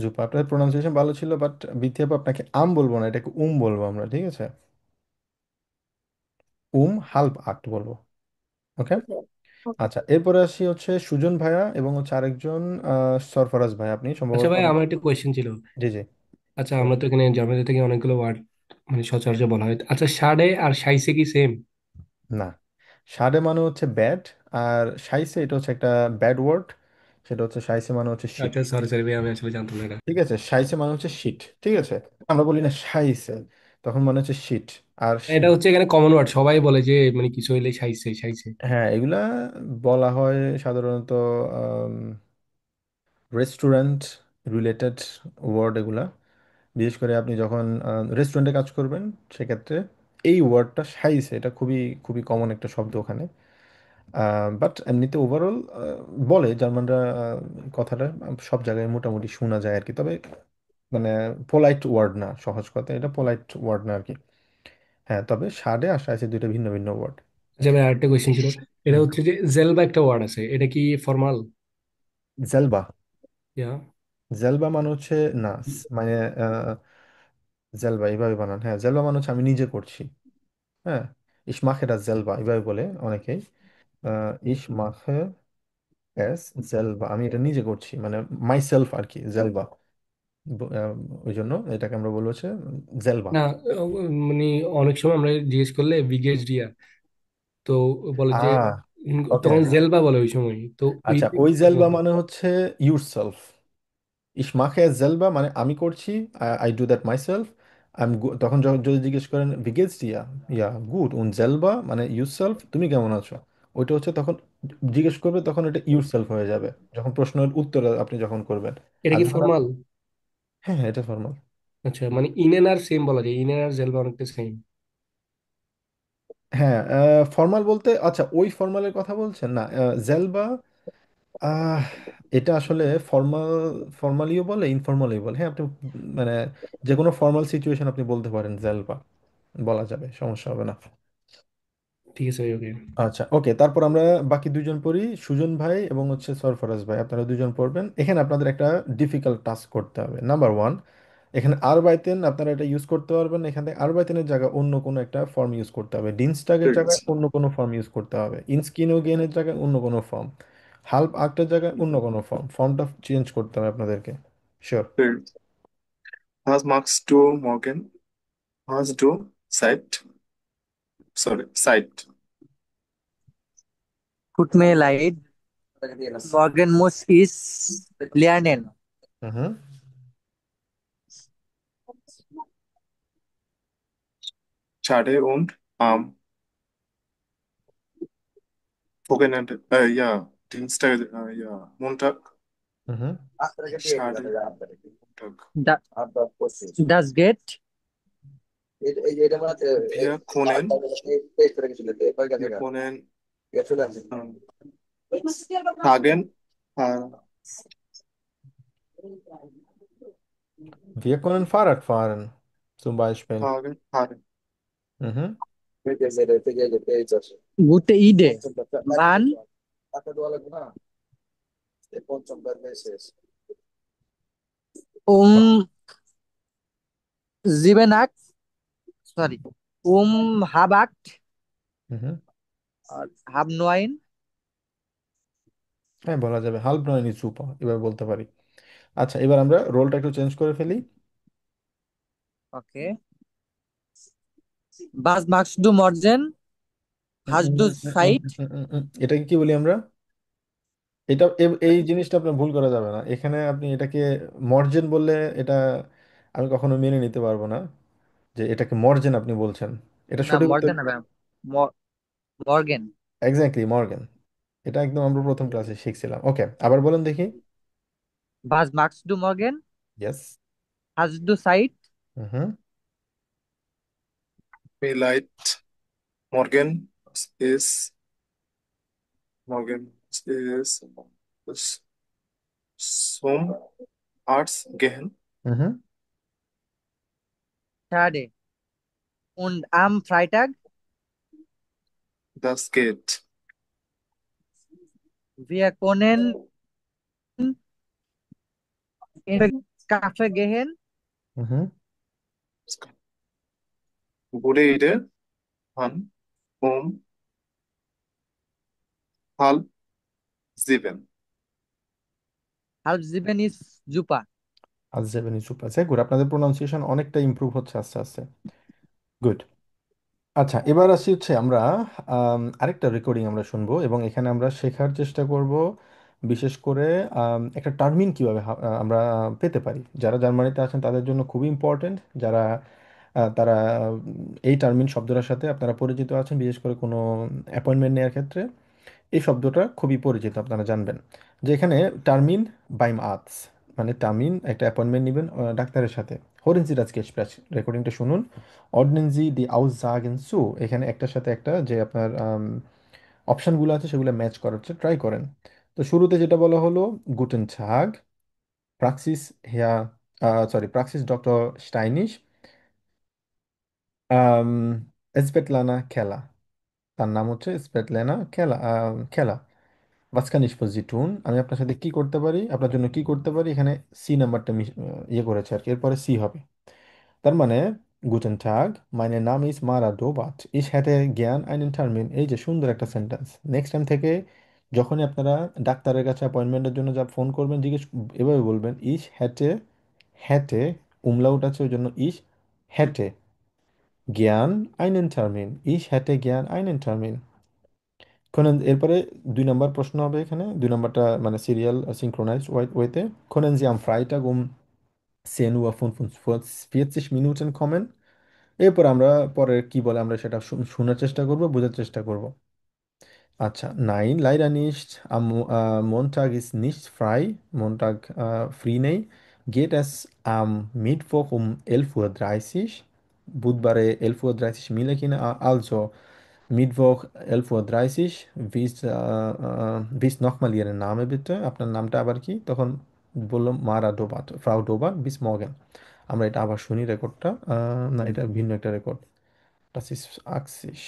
জুপা, আপনার pronunciation ভালো ছিল, but Bithi আপু আপনাকে বলবো না, এটাকে বলবো আমরা, ঠিক আছে? হাল্প আক্ট বলবো। ওকে। Okay. Okay. আচ্ছা, এরপরে আসি হচ্ছে সুজন ভাইয়া এবং হচ্ছে আরেকজন সরফরাজ ভাই, আপনি আচ্ছা সম্ভবত। ভাই আমার একটা কোয়েশ্চেন ছিল। জি জি। আচ্ছা আমরা তো এখানে জার্মানি থেকে অনেকগুলো ওয়ার্ড মানে সচরাচর বলা হয়। আচ্ছা সাড়ে আর সাইসে কি সেম? না, সাডে মানে হচ্ছে ব্যাড, আর সাইসে এটা হচ্ছে একটা ব্যাড ওয়ার্ড, সেটা হচ্ছে সাইসে মানে হচ্ছে শিট। আচ্ছা সরি সরি ভাই আমি আসলে জানতাম না এটা। ঠিক আছে, সাইসে মানে হচ্ছে শিট, ঠিক আছে? আমরা বলি না সাইসে, তখন মানে হচ্ছে শিট। আর এটা হচ্ছে এখানে কমন ওয়ার্ড, সবাই বলে যে মানে কিছু হইলে সাইসে সাইসে। হ্যাঁ, এগুলা বলা হয় সাধারণত রেস্টুরেন্ট রিলেটেড ওয়ার্ড এগুলা। বিশেষ করে আপনি যখন রেস্টুরেন্টে কাজ করবেন, সেক্ষেত্রে এই ওয়ার্ডটা সাইজ, এটা খুবই খুবই কমন একটা শব্দ ওখানে। বাট এমনিতে ওভারঅল বলে জার্মানরা কথাটা সব জায়গায় মোটামুটি শোনা যায় আর কি, তবে মানে পোলাইট ওয়ার্ড না, সহজ কথা, এটা পোলাইট ওয়ার্ড না আর কি। হ্যাঁ, তবে সাডে আর সাইসে দুইটা ভিন্ন ভিন্ন ওয়ার্ড। আচ্ছা ভাই আরেকটা কোয়েশ্চেন ছিল। এটা হচ্ছে যে জেলবা একটা ওয়ার্ড আছে, এটা কি ফর্মাল? জেলবা, ইয়া। জেলবা মানে হচ্ছে নাস, মানে জেলবা এইভাবে বানান, হ্যাঁ, জেলবা মানে হচ্ছে আমি নিজে করছি। হ্যাঁ, ইশ মাখে das selber এভাবে বলে অনেকেই। ইশ মাখে es selber, আমি এটা নিজে করছি, মানে মাই সেলফ আর কি, জেলবা। ওই জন্য এটাকে আমরা বলবো হচ্ছে জেলবা। না মানে অনেক সময় আমরা জিজ্ঞেস করলে বিগেস্ট ডিয়া, তো বলে যে ওকে। তখন জেলবা বলে ওই সময়, তো ওই আচ্ছা, ওই জেলবা মানে হচ্ছে ইউর সেলফ। ইশ মাখে es selber মানে আমি করছি, I do that my self. তখন যখন যদি জিজ্ঞেস করেন বিগেস্ট ইয়া, ইয়া গুড, উন জেলবা মানে ইউর সেলফ, তুমি কেমন আছো, ওইটা হচ্ছে তখন জিজ্ঞেস করবে, তখন এটা ইউর সেলফ হয়ে যাবে যখন প্রশ্নের উত্তর আপনি যখন করবেন। এটা আর কি যখন ফর্মাল? হ্যাঁ হ্যাঁ, এটা ফর্মাল। আচ্ছা মানে ইনেন আর সেম বলা যায়, ইনেন আর জেলবা অনেকটা সেম। হ্যাঁ, ফর্মাল বলতে আচ্ছা ওই ফর্মালের কথা বলছেন না, জেলবা। আহ, এটা আসলে ফর্মাল, ফর্মালিও বলে ইনফর্মালিও বলে, হ্যাঁ, আপনি মানে যে কোনো ফর্মাল সিচুয়েশন আপনি বলতে পারেন জেলবা, বলা যাবে, সমস্যা হবে না। ঠিক আছে ভাই ওকে। আচ্ছা, ওকে, তারপর আমরা বাকি দুজন পড়ি, সুজন ভাই এবং হচ্ছে সরফরাজ ভাই, আপনারা দুজন পড়বেন। এখানে আপনাদের একটা ডিফিকাল্ট টাস্ক করতে হবে। নাম্বার ওয়ান, এখানে আরবাইতেন আপনারা এটা ইউজ করতে পারবেন, এখানে আরবাইতেনের জায়গায় অন্য কোনো একটা ফর্ম ইউজ করতে হবে, ডিনস্টাগের ঠিক জায়গায় আছে। অন্য কোনো ফর্ম ইউজ করতে হবে, ইনস্কিনোগেনের জায়গায় অন্য কোনো ফর্ম, হাল্প আক্টের জায়গায় অন্য কোনো ফর্ম, ফর্মটা চেঞ্জ করতে হবে আপনাদেরকে। শিওর? ঠিক আছে। Was magst du morgen? Hast du Zeit? Sorry, Zeit. Tut mir leid, morgen muss ich lernen. Hmm Schade und Wochenende, ja, Dienstag, ja, Montag, hmm schade, Montag. Da, das geht. Wir können, wir können ähm, tagen, äh, Wir können Fahrrad fahren, zum Beispiel. tagen. Mhm. Gute Idee. Wann? Um 7:08, sorry, halb 8 Mhm. or halb 9. হ্যাঁ বলা যাবে, হাল্ব নয় নি super, এবার বলতে পারি। আচ্ছা, এবার আমরা রোলটা একটু চেঞ্জ করে ফেলি। ওকে। বাস মার্কস ডু মর্জেন হাজ ডু সাইট। এটাকে কি বলি আমরা? এটা এই জিনিসটা আপনার ভুল করা যাবে না এখানে, আপনি এটাকে মর্জেন বললে এটা আমি কখনো মেনে নিতে পারবো না যে এটাকে মর্জেন আপনি বলছেন। এটা না সঠিক উত্তর। মর্গেন হবে, মর্গেন। Exactly, Morgan. এটা একদম আমরা প্রথম ক্লাসে শিখছিলাম। ওকে, আবার বলেন দেখি। বাস মার্কস ডু মর্গেন ইয়েস। হাজ ডু সাইট। হুম। Daylight. Morgan is Morgan is some arts gehen হুম। Schade. Und am Freitag das geht. wir können in Kaffee gehen. Hmm. Bude Ide an halb sieben. Halb sieben ist super. আজ যাবেন ইস্যু আছে, গুড। আপনাদের pronunciation অনেকটা improve হচ্ছে আস্তে আস্তে। Good. আচ্ছা, এবার আসি হচ্ছে আমরা আরেকটা রেকর্ডিং আমরা শুনবো এবং এখানে আমরা শেখার চেষ্টা করব বিশেষ করে একটা টার্মিন কিভাবে আমরা পেতে পারি। যারা জার্মানিতে আছেন তাদের জন্য খুবই ইম্পর্টেন্ট, যারা তারা এই টার্মিন শব্দটার সাথে আপনারা পরিচিত আছেন, বিশেষ করে কোনো অ্যাপয়েন্টমেন্ট নেওয়ার ক্ষেত্রে এই শব্দটা খুবই পরিচিত, আপনারা জানবেন যে এখানে টার্মিন বাইম আর্টস মানে টার্মিন একটা অ্যাপয়েন্টমেন্ট নেবেন ডাক্তারের সাথে। হরেন সি রাজকে স্প্রেচ রেকর্ডিংটা শুনুন। অর্ডিনেন সি দি আউসসাগেন সু, এখানে একটার সাথে একটা যে আপনার অপশানগুলো আছে সেগুলো ম্যাচ করার ট্রাই করেন। তো শুরুতে যেটা বলা হলো, গুটেন টাগ, প্রাক্সিস হেয়া, সরি প্রাক্সিস ডক্টর স্টাইনিশ, এসবেটলানা খেলা, তার নাম হচ্ছে স্পেটলেনা খেলা খেলা। মাঝখানে স্পোজিটুন, আমি আপনার সাথে কি করতে পারি, আপনার জন্য কি করতে পারি, এখানে সি নাম্বারটা ইয়ে করেছে আর কি, এরপরে সি হবে। তার মানে গুটেন টাগ, meine Name ist Mara Dobat, ich hätte gern einen Termin। এই যে সুন্দর একটা সেন্টেন্স। নেক্সট টাইম থেকে যখনই আপনারা ডাক্তারের কাছে অ্যাপয়েন্টমেন্টের জন্য যা ফোন করবেন জিজ্ঞেস এভাবে বলবেন, ich hätte, hätte umlaut আছে ওই জন্য ich hätte gern einen Termin, ich hätte gern einen Termin। কোনেন এরপরে দুই নম্বর প্রশ্ন হবে, এখানে দুই নম্বরটা মানে সিরিয়াল সিনক্রোনাইজড ওয়েতে। können Sie am Freitag um 10:45 Uhr 45 Minuten kommen? এরপর আমরা পরে কি বলে আমরা সেটা শোনার চেষ্টা করব, বোঝার চেষ্টা করব। আচ্ছা, nein leider nicht, am Montag ist nicht frei, Montag free নেই। geht es am Mittwoch um 11:30 Uhr? বুধবারে 11:30 Uhr মিলে কিনা? also Mittwoch 11:30 Uhr, wie ist nochmal Ihren Name bitte? আপনার নামটা আবার কি? তখন বললো মারা ডোবাট, ফ্রাউ ডোবাট, বিস মর্গেন। আমরা এটা আবার শুনি রেকর্ডটা, না এটা ভিন্ন একটা record. Das ist 80।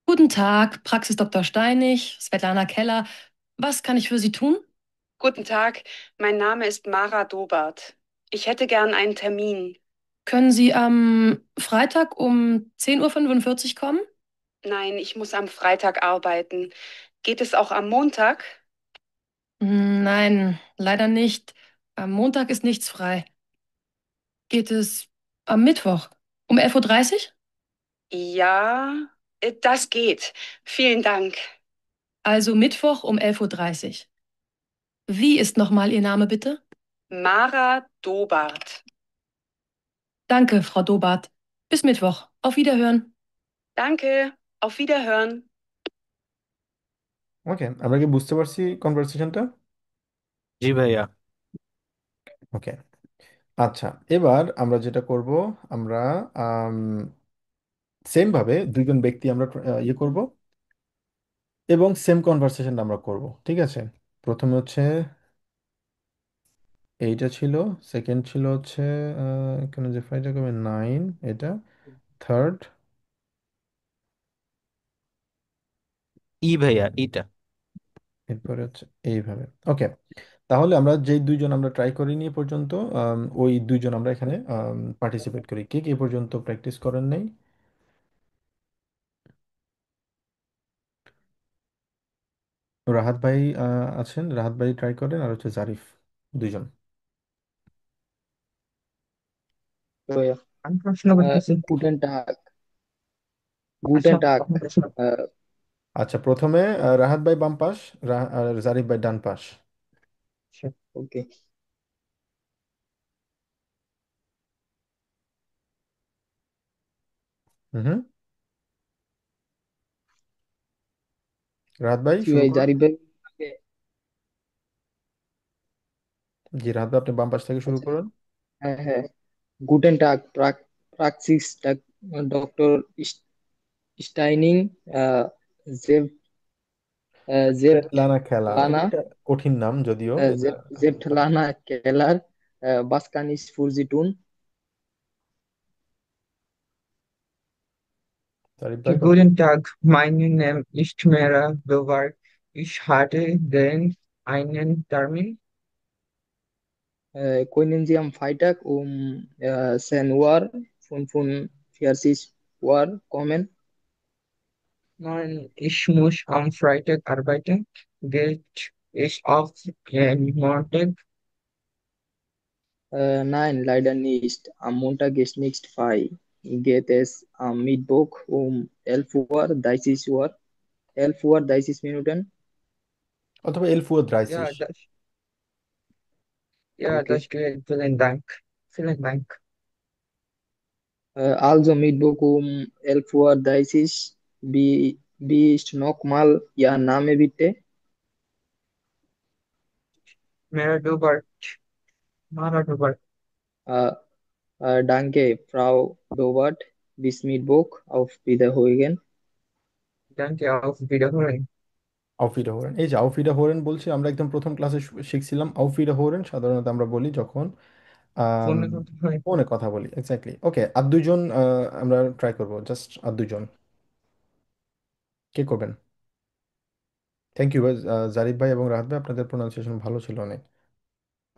Guten Tag, Praxis Dr. Steinig, Svetlana Keller. Was kann ich für Sie tun? Guten Tag, mein Name ist Mara Dobart. Ich hätte gern einen Termin. Können Sie am Freitag um 10:45 Uhr kommen? Nein, ich muss am Freitag arbeiten. Geht es auch am Montag? Nein, leider nicht. Am Montag ist nichts frei. Geht es am Mittwoch um 11:30 Uhr? Ja, das geht. Vielen Dank. Also Mittwoch um 11:30 Uhr. Wie ist nochmal Ihr Name bitte? Mara Dobart. Danke, Frau Dobart. Bis Mittwoch. Auf Wiederhören. Danke. Auf Wiederhören. ওকে, আমরা কি বুঝতে পারছি কনভারসেশনটা? জি ভাইয়া। ওকে। আচ্ছা, এবার আমরা যেটা করব, আমরা সেম ভাবে দুইজন ব্যক্তি আমরা ইয়ে করব এবং সেম কনভারসেশন আমরা করব, ঠিক আছে? প্রথমে হচ্ছে এইটা ছিল, সেকেন্ড ছিল হচ্ছে এখানে যে ফাইলটা কবে 9, এটা থার্ড, ভাইয়া এটা। এরপরে হচ্ছে এইভাবে। ওকে, তাহলে আমরা যেই দুইজন আমরা ট্রাই করিনি এ পর্যন্ত, ওই দুইজন আমরা এখানে পার্টিসিপেট করি। কে কে এ পর্যন্ত প্র্যাকটিস করেন নাই? রাহাত ভাই আছেন, রাহাত ভাই ট্রাই করেন, আর হচ্ছে জারিফ, দুইজন। তো আমি প্রশ্ন করতেছি। গুটেন টাগ, আচ্ছা গুটেন টাগ। প্রশ্ন। আচ্ছা, প্রথমে রাহাত ভাই বাম পাশ, আর জারিফ ভাই ডান পাশ। ওকে। হুম। রাহাত ভাই জি শুরু ভাই, করুন। জারিফ ভাই আগে। জি, রাহাত ভাই আপনি বাম পাশ থেকে শুরু আচ্ছা, করুন। হ্যাঁ হ্যাঁ। গুটেন টাগ, প্রাক্সিস টাগ, ডক্টর স্টাইনিং, আহ, জেভ জেফ লানা খেলা, লানা, এটা কঠিন নাম যদিও এটা। জেফ লানা কেলার, বাসকানিস ফুরজিটুন। জারিফ ভাই কঠিন। Guten Tag, mein Name ist Mera Dovar. Ich hatte den einen Termin. Koinenziam Freitag um 10 Uhr 45 Uhr kommen. Nein, ich muss am Freitag arbeiten. Geht es auf Montag? Nein, leider nicht. Am Montag ist nicht frei. Geht es am Mittwoch um 11 Uhr 30 Uhr, 11 Uhr 30 Minuten? অথবা এলফুয়া Ja, দ্রাইসিস। Okay. das geht. Vielen Dank. Vielen Dank. Also Mittwoch um 11 Uhr 30. Wie ist nochmal Ihr Name bitte? Mera Dovar. Mara Dovar. Äh, Danke, Frau Dobert. Bis Mittwoch. Auf Wiederhören. Danke, auf Wiederhören. আউফিডা হোরেন, এই যে আউফিডা হোরেন বলছি আমরা একদম প্রথম ক্লাসে শিখছিলাম। আউফিডা হোরেন সাধারণত আমরা বলি যখন আম, ফোনে কথা হয়। ফোনে কথা বলি। এক্স্যাক্টলি। ওকে, আর দুইজন আমরা ট্রাই করবো, জাস্ট আর দুইজন। কে করবেন? থ্যাংক ইউ ভাই, জারিফ ভাই এবং রাহাত ভাই, আপনাদের প্রোনাউন্সিয়েশন ভালো ছিল অনেক।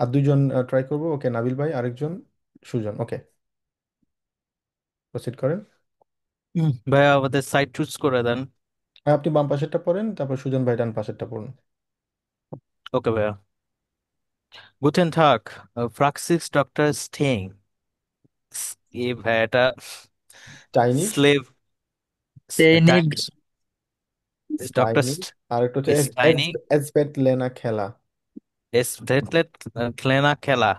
আর দুইজন ট্রাই করবো। ওকে, নাবিল ভাই, আরেকজন সুজন। ওকে, প্রসিড করেন। ভাইয়া আমাদের সাইড চুজ করে দেন। আপনি বাম পাশেরটা পড়েন, তারপর সুজন ভাই ডান পাশেরটা পড়ুন। ওকে ভাইয়া। গুটেন থাক, ফ্রাক্সিস ডক্টর স্টেইন। এ ভাইয়াটা চাইনিজ। Slave training. ডক্টর স্টাইনিজ। আর একটা হচ্ছে স্টাইনি এসবেট লেনা খেলা। এস ভেটলেট ক্লেনা খেলা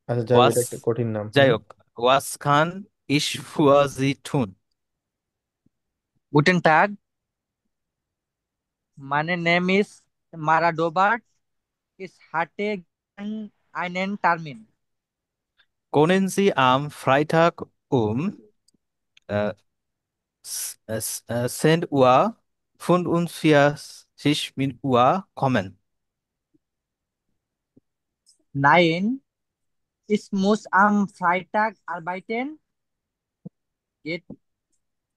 আচ্ছা, যাই হোক, ওয়াস, এটা একটা কঠিন নাম। যাই হোক, ওয়াস খান ইশফুয়াজি থুন। গুটেন টাগ, মানে নেম ইজ মারা ডোবার্ট, ইস হাটে আইনেন Termin. Können Sie am Freitag um äh, 10 Uhr 45 Uhr kommen? Nein, ich muss am Freitag arbeiten. Geht,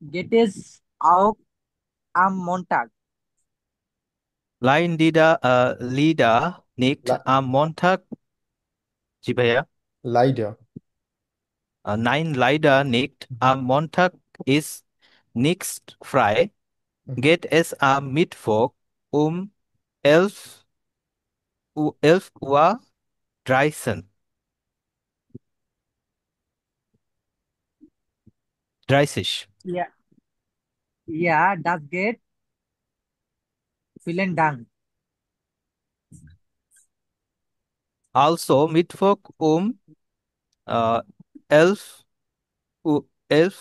geht es auch am Montag? Leider nicht am Montag. জি ভাইয়া। লাইডা। Nein, leider nicht. Am Montag ist nichts frei. Geht es am Mittwoch um 11 Uhr 13. 30. Ja, ja, das geht. Vielen Dank. Also Mittwoch um äh, 11 11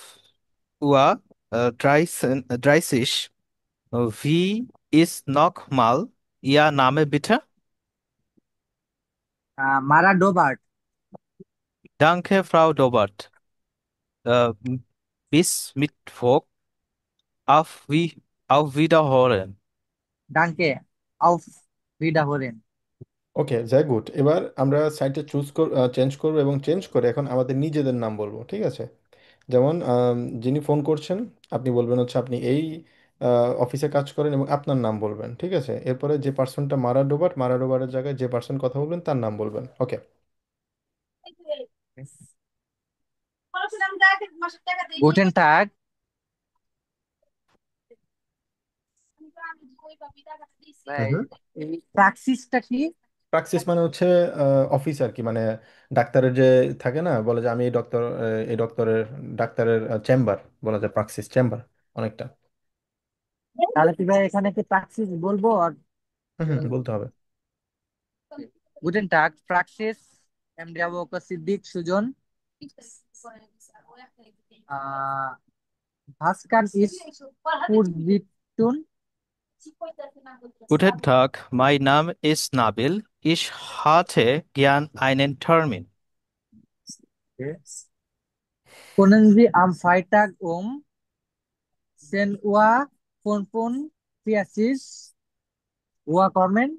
Uhr 30. Wie ist nochmal Ihr Name bitte? Mara Dobart. Danke, Frau Dobert. Äh, bis Mittwoch. Auf Wiederhören. Danke. Auf Wiederhören. ওকে, যাই good. এবার আমরা সাইটে change করবো, এবং change করে এখন আমাদের নিজেদের নাম বলবো, ঠিক আছে? যেমন যিনি ফোন করছেন, আপনি বলবেন হচ্ছে আপনি এই অফিসে কাজ করেন, এবং আপনার নাম বলবেন, ঠিক আছে? এরপরে যে পার্সনটা মারা ডোবারের জায়গায় যে পার্সন কথা বলবেন তার নাম বলবেন। ওকে। Guten Tag. ভাই হুম। এই প্রাক্সিসটা কি? প্রাক্সিস মানে হচ্ছে অফিস আর কি, মানে ডাক্তারের যে থাকে না, বলে যে আমি এই ডক্টরের ডাক্তারের চেম্বার, বলা যায় প্রাক্সিস চেম্বার অনেকটা। তাহলে কি ভাই এখানে কি প্রাক্সিস বলবো? আর হুম হুম, বলতে হবে। Guten Tag, Praxis, MD Abu Bakar Siddiq Sujon. Uh, Was kann ich für Sie tun? Guten Tag, mein Name ist Nabil. Ich hatte gern einen Termin. Können Sie am Freitag um 10 Uhr 45 Uhr kommen?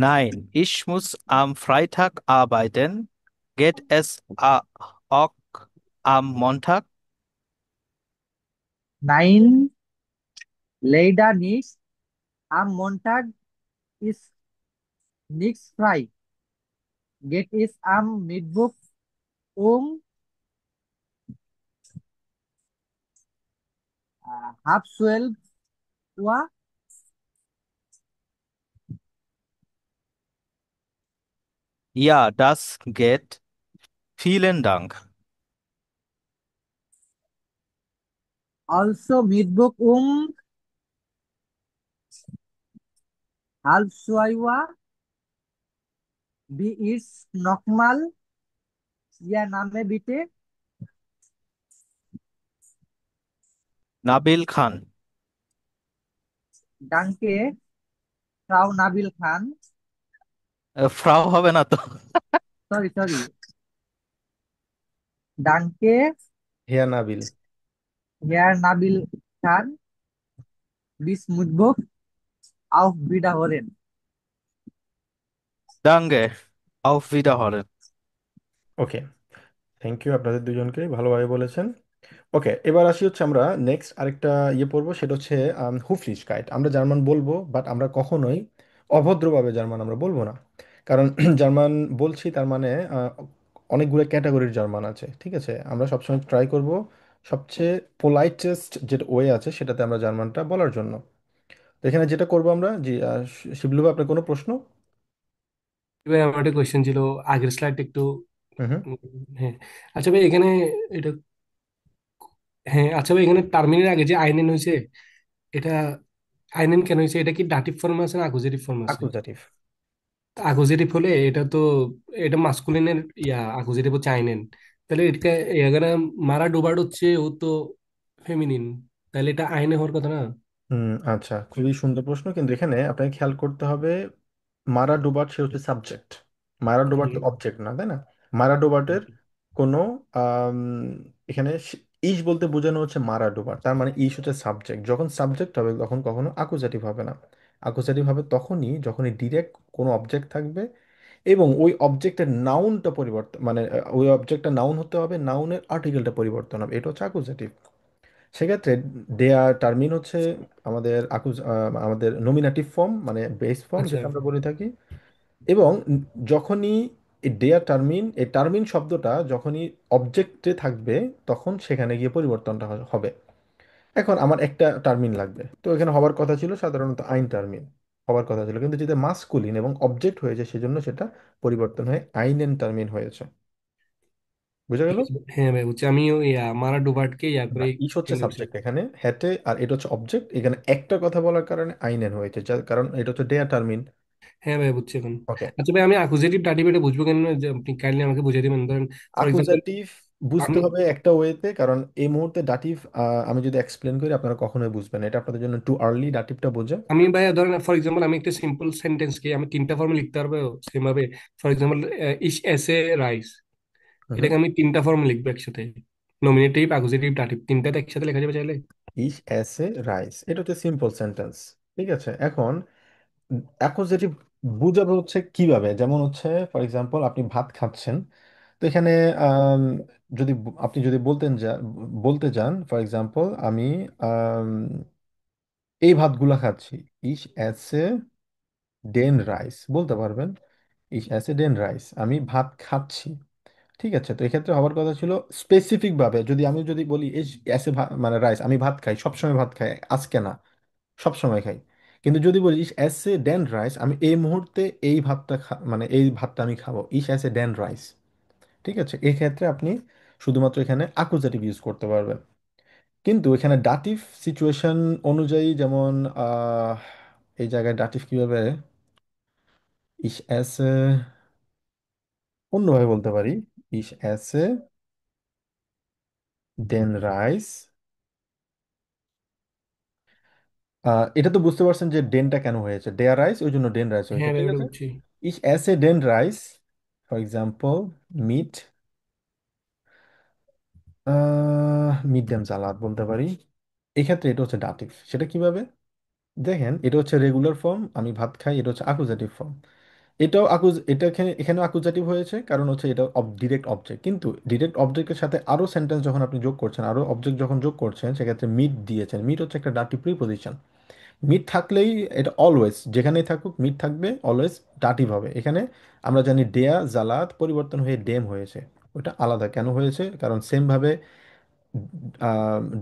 Nein, ich muss am Freitag arbeiten. Geht es auch am Montag? Nein, leider nicht. Am Montag ist nichts frei. Geht es am Mittwoch um halb 12 Uhr? Ja, das geht. Vielen Dank. Also Mittwoch um halb 2 Uhr? Wie ist nochmal Ihr Name bitte? Nabil Khan. Danke, Frau Nabil Khan. Frau হবে না তো? Sorry, sorry. Danke, Hiya Nabil. Herr Nabil Khan. Bis Mittwoch. Auf Wiederhören. Danke. Auf Wiederhören. Okay, thank you আপনাদের দুজনকে, ভালোভাবে বলেছেন। ওকে, এবার আসি হচ্ছে আমরা নেক্সট আরেকটা পড়বো, সেটা হচ্ছে হুফলিশকাইট। আমরা জার্মান বলবো, বাট আমরা কখনোই অভদ্রভাবে জার্মান আমরা বলবো না। কারণ জার্মান বলছি তার মানে অনেকগুলো ক্যাটাগরির জার্মান আছে, ঠিক আছে? আমরা সবসময় ট্রাই করব সবচেয়ে পোলাইটেস্ট যেটা ওয়ে আছে সেটাতে আমরা জার্মানটা বলার জন্য। তো এখানে যেটা করবো আমরা, জি শিবলু ভাই, আপনার কোনো প্রশ্ন? ভাই আমার একটা কোয়েশ্চেন ছিল, আগের স্লাইডটা একটু হুম হুম। হ্যাঁ। আচ্ছা ভাই এখানে এটা, হ্যাঁ আচ্ছা ভাই এখানে টার্মিনের আগে যে আইনেন হয়েছে, এটা আইনেন কেন হয়েছে? এটা কি ডাটিভ ফর্ম আছে না অ্যাকুজেটিভ ফর্ম আছে? আকুজাটিভ। অ্যাকুজেটিভ হলে এটা তো, এটা মাস্কুলিনের অ্যাকুজেটিভ হচ্ছে আইনেন। তাহলে এটা এখানে মারা ডোবার্ড হচ্ছে, ও তো ফেমিনিন, তাহলে এটা আইনে হওয়ার কথা না? হুম, আচ্ছা, খুবই সুন্দর প্রশ্ন, কিন্তু এখানে আপনাকে খেয়াল করতে হবে মারা ডোবাট সে হচ্ছে সাবজেক্ট, মারা ডোবাট তো হুম। অবজেক্ট না, তাই না? মারা ডোবাটের কোনো আম, এখানে ইস বলতে বোঝানো হচ্ছে মারা ডোবাট, তার মানে ইস হচ্ছে সাবজেক্ট। যখন সাবজেক্ট হবে তখন কখনো আকুজাটিভ হবে না। আকুজাটিভ হবে যখনই ডিরেক্ট কোনো অবজেক্ট থাকবে এবং ওই অবজেক্টের নাউনটা পরিবর্তন, মানে ওই অবজেক্টটা নাউন হতে হবে, নাউনের আর্টিকেলটা পরিবর্তন হবে, এটা হচ্ছে আকুজাটিভ। সেক্ষেত্রে দেয়ার টার্মিন হচ্ছে আমাদের নমিনেটিভ ফর্ম, মানে বেস ফর্ম আচ্ছা। যেটা আমরা বলে থাকি। এবং যখনই এই দেয়ার টার্মিন, এই টার্মিন শব্দটা যখনই অবজেক্টে থাকবে তখন সেখানে গিয়ে পরিবর্তনটা হবে। এখন আমার একটা টার্মিন লাগবে, তো এখানে হবার কথা ছিল সাধারণত আইন টার্মিন হবার কথা ছিল, কিন্তু যেটা মাস্কুলিন এবং অবজেক্ট হয়েছে সেজন্য সেটা পরিবর্তন হয়ে আইনেন টার্মিন হয়েছে। বুঝা গেল? ঠিক আছে হ্যাঁ ভাই বুঝছি, আমি ওই মারা ডোবার্টকে না, করে ইস হচ্ছে চেঞ্জ করছি। সাবজেক্ট এখানে, হ্যাটে, আর এটা হচ্ছে অবজেক্ট, এখানে একটা কথা বলার কারণে আইনেন হয়েছে, যার কারণ এটা হচ্ছে ডেয়া টার্মিন। হ্যাঁ ভাই বুঝছি এখন। ওকে। আচ্ছা ভাই আমি অ্যাকুজেটিভ ডাটিভ এটা বুঝবো কেন, যে আপনি কাইন্ডলি আমাকে বুঝিয়ে দিবেন। ধরেন ফর এক্সাম্পল আকুজাটিভ বুঝতে আমি হবে একটা ওয়েতে, কারণ এই মুহূর্তে ডাটিভ আমি যদি এক্সপ্লেন করি আপনারা কখনোই বুঝবেন না, এটা আপনাদের জন্য টু আর্লি ডাটিভটা বোঝা। আমি ভাই ধরেন ফর এক্সাম্পল আমি একটা সিম্পল সেন্টেন্সকে আমি তিনটা ফর্মে লিখতে পারবো সেম ভাবে। ফর এক্সাম্পল ইস এসে রাইস, হুম। এটাকে আমি তিনটা ফর্মে লিখবো একসাথে, নমিনেটিভ অ্যাকুজেটিভ ডাটিভ তিনটাতে একসাথে লেখা যাবে চাইলে? ইস অ্যাস এ রাইস, এটা হচ্ছে সিম্পল সেন্টেন্স, ঠিক আছে? এখন অ্যাকুজেটিভ বুঝাবে হচ্ছে কিভাবে, যেমন হচ্ছে ফর এক্সাম্পল আপনি ভাত খাচ্ছেন, তো এখানে আম, আপনি যদি বলতে যান ফর এক্সাম্পল আমি আম, এই ভাতগুলা খাচ্ছি, ইস এসে ডেন রাইস বলতে পারবেন। ইস এসে ডেন রাইস, আমি ভাত খাচ্ছি, ঠিক আছে? তো এক্ষেত্রে হবার কথা ছিল স্পেসিফিক ভাবে, যদি আমি বলি ইস এসে মানে রাইস, আমি ভাত খাই, সবসময় ভাত খাই, আজকে না, সব সময় খাই। কিন্তু যদি বলি ইস অ্যাসে ড্যান রাইস, আমি এই মুহূর্তে এই ভাতটা মানে এই ভাতটা আমি খাবো, ইস অ্যাসে ড্যান রাইস। ঠিক আছে, এই ক্ষেত্রে আপনি শুধুমাত্র এখানে আকুজাটিভ ইউজ করতে পারবেন। কিন্তু এখানে ডাটিভ সিচুয়েশন অনুযায়ী, যেমন আহ, এই জায়গায় ডাটিভ কিভাবে ইস অ্যাসে অন্যভাবে বলতে পারি, ইস অ্যাসে ডেন রাইস। এটা তো বুঝতে পারছেন যে ডেনটা কেন হয়েছে, ডেয়ার রাইস, ওই জন্য ডেন রাইস হয়েছে, হ্যাঁ ভাই, ঠিক ওটা আছে। বুঝছি। ইস অ্যাসে ডেন রাইস, ফর এক্সাম্পল মিট, মিট ডেম সালাদ বলতে পারি। এক্ষেত্রে এটা হচ্ছে ডাটিভ। সেটা কিভাবে দেখেন, এটা হচ্ছে রেগুলার ফর্ম, আমি ভাত খাই, এটা হচ্ছে আকুজাটিভ ফর্ম। এটা এখানেও আকুজাটিভ হয়েছে, কারণ হচ্ছে এটা ডিরেক্ট অবজেক্ট। কিন্তু ডিরেক্ট অবজেক্টের সাথে আরো সেন্টেন্স যখন আপনি যোগ করছেন, আরো অবজেক্ট যখন যোগ করছেন, সেক্ষেত্রে মিট দিয়েছেন। মিট হচ্ছে একটা ডাটিভ প্রিপোজিশন। মিট থাকলেই এটা অলওয়েজ, যেখানেই থাকুক মিট থাকবে, অলওয়েজ ডাটিভ হবে। এখানে আমরা জানি ডেয়া জালাত পরিবর্তন হয়ে ডেম হয়েছে, ওটা আলাদা কেন হয়েছে, কারণ সেম ভাবে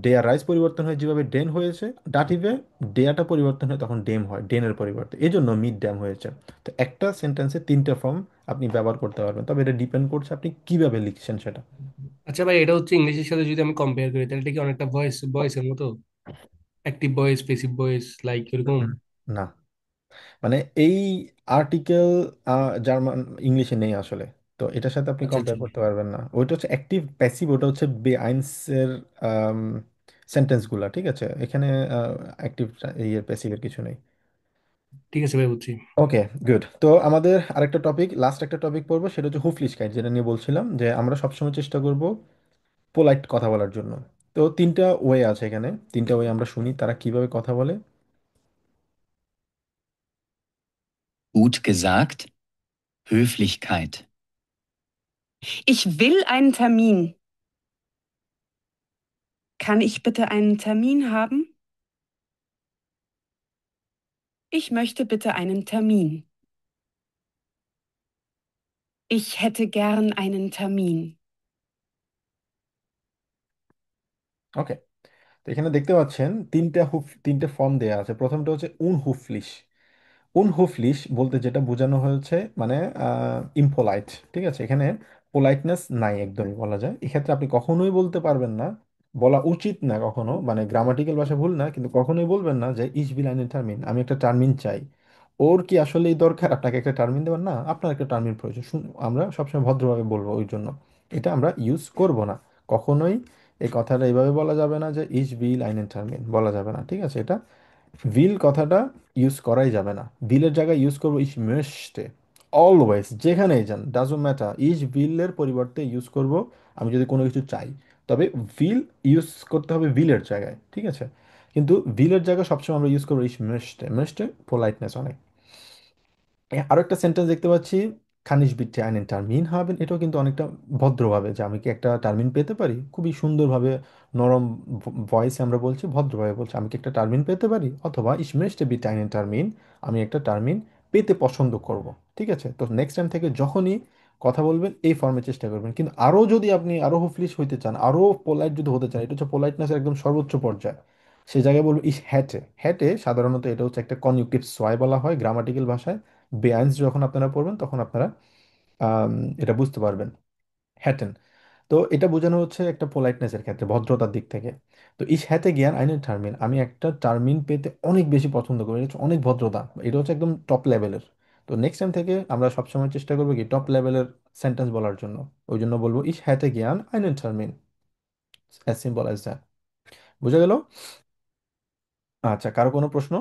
ডেয়া রাইস পরিবর্তন হয়ে যেভাবে ডেন হয়েছে ডাটিভে, ডেয়াটা পরিবর্তন হয় তখন ডেম হয়, ডেনের পরিবর্তে, এই জন্য মিড ড্যাম হয়েছে। তো একটা সেন্টেন্সে তিনটা ফর্ম আপনি ব্যবহার করতে পারবেন, তবে এটা ডিপেন্ড করছে আপনি কিভাবে লিখছেন সেটা। আচ্ছা ভাই, এটা হচ্ছে ইংলিশের সাথে যদি আমি কম্পেয়ার করি, তাহলে এটা কি অনেকটা ভয়েসের মতো? Active voice, passive voice, like এরকম? হুম। না, মানে এই আর্টিকেল জার্মান ইংলিশে নেই আসলে, তো এটার সাথে আপনি আচ্ছা আচ্ছা। কম্পেয়ার করতে পারবেন না। ওইটা হচ্ছে অ্যাক্টিভ প্যাসিভ, ওটা হচ্ছে বে আইনসের সেন্টেন্সগুলা, ঠিক আছে। এখানে অ্যাক্টিভ ইয়ে প্যাসিভের কিছু নেই। ঠিক আছে ভাই, বুঝছি। ওকে, গুড। তো আমাদের আরেকটা টপিক, লাস্ট একটা টপিক পড়বো, সেটা হচ্ছে হুফলিশকাইট, যেটা নিয়ে বলছিলাম যে আমরা সবসময় চেষ্টা করব পোলাইট কথা বলার জন্য। তো তিনটা ওয়ে আছে এখানে, তিনটা ওয়ে আমরা শুনি তারা কিভাবে কথা বলে। Gut gesagt, Höflichkeit. Ich will einen Termin. Kann ich bitte einen Termin haben? Ich möchte bitte einen Termin. Ich hätte gern einen Termin. ওকে, তো এখানে দেখতে পাচ্ছেন তিনটে ফর্ম দেয়া আছে। প্রথমটা হচ্ছে হুফলিশ। হুফলিশ বলতে যেটা বোঝানো হয়েছে মানে ইমপোলাইট, ঠিক আছে। এখানে পোলাইটনেস নাই একদমই বলা যায়। এক্ষেত্রে আপনি কখনোই বলতে পারবেন না, বলা উচিত না কখনো, মানে গ্রামাটিক্যাল ভাষা ভুল না, কিন্তু কখনোই বলবেন না যে ইস বিল আইনের টার্মিন, আমি একটা টার্মিন চাই। ওর কি আসলেই দরকার আপনাকে একটা টার্মিন দেওয়ার? না, আপনার একটা টার্মিন প্রয়োজন। আমরা সবসময় ভদ্রভাবে বলবো, ওই জন্য এটা আমরা ইউজ করব না কখনোই। এই কথাটা এইভাবে বলা যাবে না যে ইস বিল আইনের টার্মিন, বলা যাবে না, ঠিক আছে। এটা উইল কথাটা ইউজ করাই যাবে না। উইলের জায়গায় ইউজ করবো ইস möchte। অলওয়েজ যেখানেই যান, ডাজন্ট ম্যাটার, ইস উইলের পরিবর্তে ইউজ করব আমি যদি কোনো কিছু চাই, তবে উইল ইউজ করতে হবে উইলের জায়গায়, ঠিক আছে। কিন্তু উইলের জায়গায় সবসময় আমরা ইউজ করবো ইস möchte। möchte পোলাইটনেস অনেক। আরো একটা সেন্টেন্স দেখতে পাচ্ছি, খানিস বিটে আইনেন টার্মিন হাবেন, এটাও কিন্তু অনেকটা ভদ্রভাবে, যে আমি কি একটা টার্মিন পেতে পারি, খুবই সুন্দরভাবে নরম ভয়েসে আমরা বলছি, ভদ্রভাবে বলছি আমি কি একটা টার্মিন পেতে পারি, অথবা ইস মেস্টে বিটে আইনেন টার্মিন, আমি একটা টার্মিন পেতে পছন্দ করব, ঠিক আছে। তো নেক্সট টাইম থেকে যখনই কথা বলবেন এই ফর্মে চেষ্টা করবেন। কিন্তু আরও যদি আপনি আরও হুফলিশ হইতে চান, আরও পোলাইট যদি হতে চান, এটা হচ্ছে পোলাইটনেসের একদম সর্বোচ্চ পর্যায়ে, সে জায়গায় বলবো ইস হ্যাটে। হ্যাটে সাধারণত এটা হচ্ছে একটা কনজুক্টিভ সোয়াই বলা হয় গ্রামাটিক্যাল ভাষায়। বেআইনস যখন আপনারা পড়বেন তখন আপনারা আম, এটা বুঝতে পারবেন, হ্যাটেন। তো এটা বোঝানো হচ্ছে একটা পোলাইটনেসের ক্ষেত্রে, ভদ্রতার দিক থেকে। তো ইস হ্যাতে জ্ঞান আইনের টার্মিন, আমি একটা টার্মিন পেতে অনেক বেশি পছন্দ করি, এটা হচ্ছে অনেক ভদ্রতা, এটা হচ্ছে একদম টপ লেভেলের। তো নেক্সট টাইম থেকে আমরা সবসময় চেষ্টা করবো কি টপ লেভেলের সেন্টেন্স বলার জন্য, ওই জন্য বলবো ইস হ্যাতে জ্ঞান আইনের Termin, as simple as that. বুঝা গেল? আচ্ছা, কারো কোনো প্রশ্ন?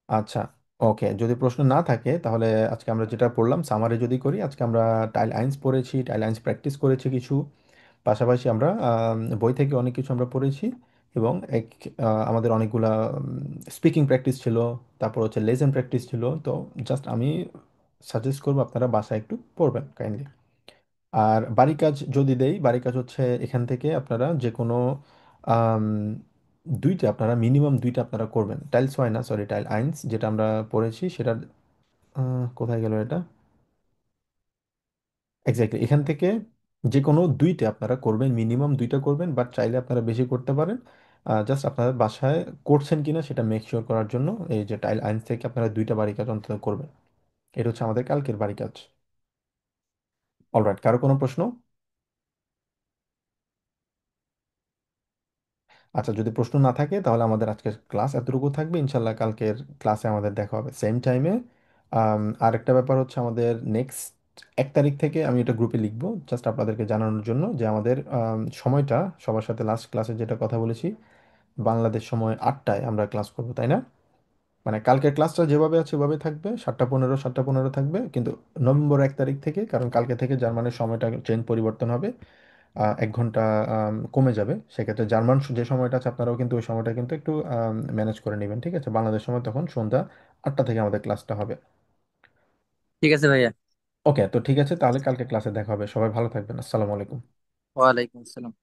আচ্ছা, ওকে, যদি প্রশ্ন না থাকে তাহলে আজকে আমরা যেটা পড়লাম সামারি যদি করি, আজকে আমরা টাইল আইন্স পড়েছি, টাইল আইন্স প্র্যাকটিস করেছি কিছু, পাশাপাশি আমরা বই থেকে অনেক কিছু আমরা পড়েছি, এবং আমাদের অনেকগুলা স্পিকিং প্র্যাকটিস ছিল, তারপর হচ্ছে লেসন প্র্যাকটিস ছিল। তো জাস্ট আমি সাজেস্ট করবো আপনারা বাসায় একটু পড়বেন কাইন্ডলি। আর বাড়ি কাজ যদি দেই, বাড়ি কাজ হচ্ছে এখান থেকে আপনারা যে কোনো আম, দুইটা, আপনারা মিনিমাম দুইটা আপনারা করবেন। টাইলস হয় না, সরি, টাইল আইন্স যেটা আমরা পড়েছি সেটার কোথায় গেল এটা, এক্স্যাক্টলি এখান থেকে যে কোনো দুইটা আপনারা করবেন, মিনিমাম দুইটা করবেন, বাট চাইলে আপনারা বেশি করতে পারেন। জাস্ট আপনাদের বাসায় করছেন কিনা সেটা মেক শিওর করার জন্য এই যে টাইল আইন থেকে আপনারা 2টা বাড়ি কাজ অন্তত করবেন। এটা হচ্ছে আমাদের কালকের বাড়ি কাজ। অলরাইট, কারো কোনো প্রশ্ন? আচ্ছা, যদি প্রশ্ন না থাকে তাহলে আমাদের আজকের ক্লাস এতটুকু থাকবে। ইনশাল্লাহ কালকের ক্লাসে আমাদের দেখা হবে সেম টাইমে। আরেকটা ব্যাপার হচ্ছে আমাদের নেক্সট 1 তারিখ থেকে আমি এটা গ্রুপে লিখবো জাস্ট আপনাদেরকে জানানোর জন্য যে আমাদের সময়টা সবার সাথে লাস্ট ক্লাসে যেটা কথা বলেছি, বাংলাদেশ সময় 8টায় আমরা ক্লাস করবো, তাই না? মানে কালকের ক্লাসটা যেভাবে আছে ওভাবে থাকবে, 7টা 15 7টা 15 থাকবে, কিন্তু নভেম্বর 1 তারিখ থেকে, কারণ কালকে থেকে জার্মানের সময়টা চেঞ্জ পরিবর্তন হবে, 1 ঘন্টা কমে যাবে। সেক্ষেত্রে জার্মান যে সময়টা আছে আপনারাও কিন্তু ওই সময়টা কিন্তু একটু ম্যানেজ করে নেবেন, ঠিক আছে? বাংলাদেশ সময় তখন সন্ধ্যা 8টা থেকে আমাদের ক্লাসটা হবে। ঠিক আছে ভাইয়া। ওকে, তো ঠিক আছে, তাহলে কালকে ক্লাসে দেখা হবে। সবাই ভালো থাকবেন। আসসালামু আলাইকুম। ওয়ালাইকুম আসসালাম।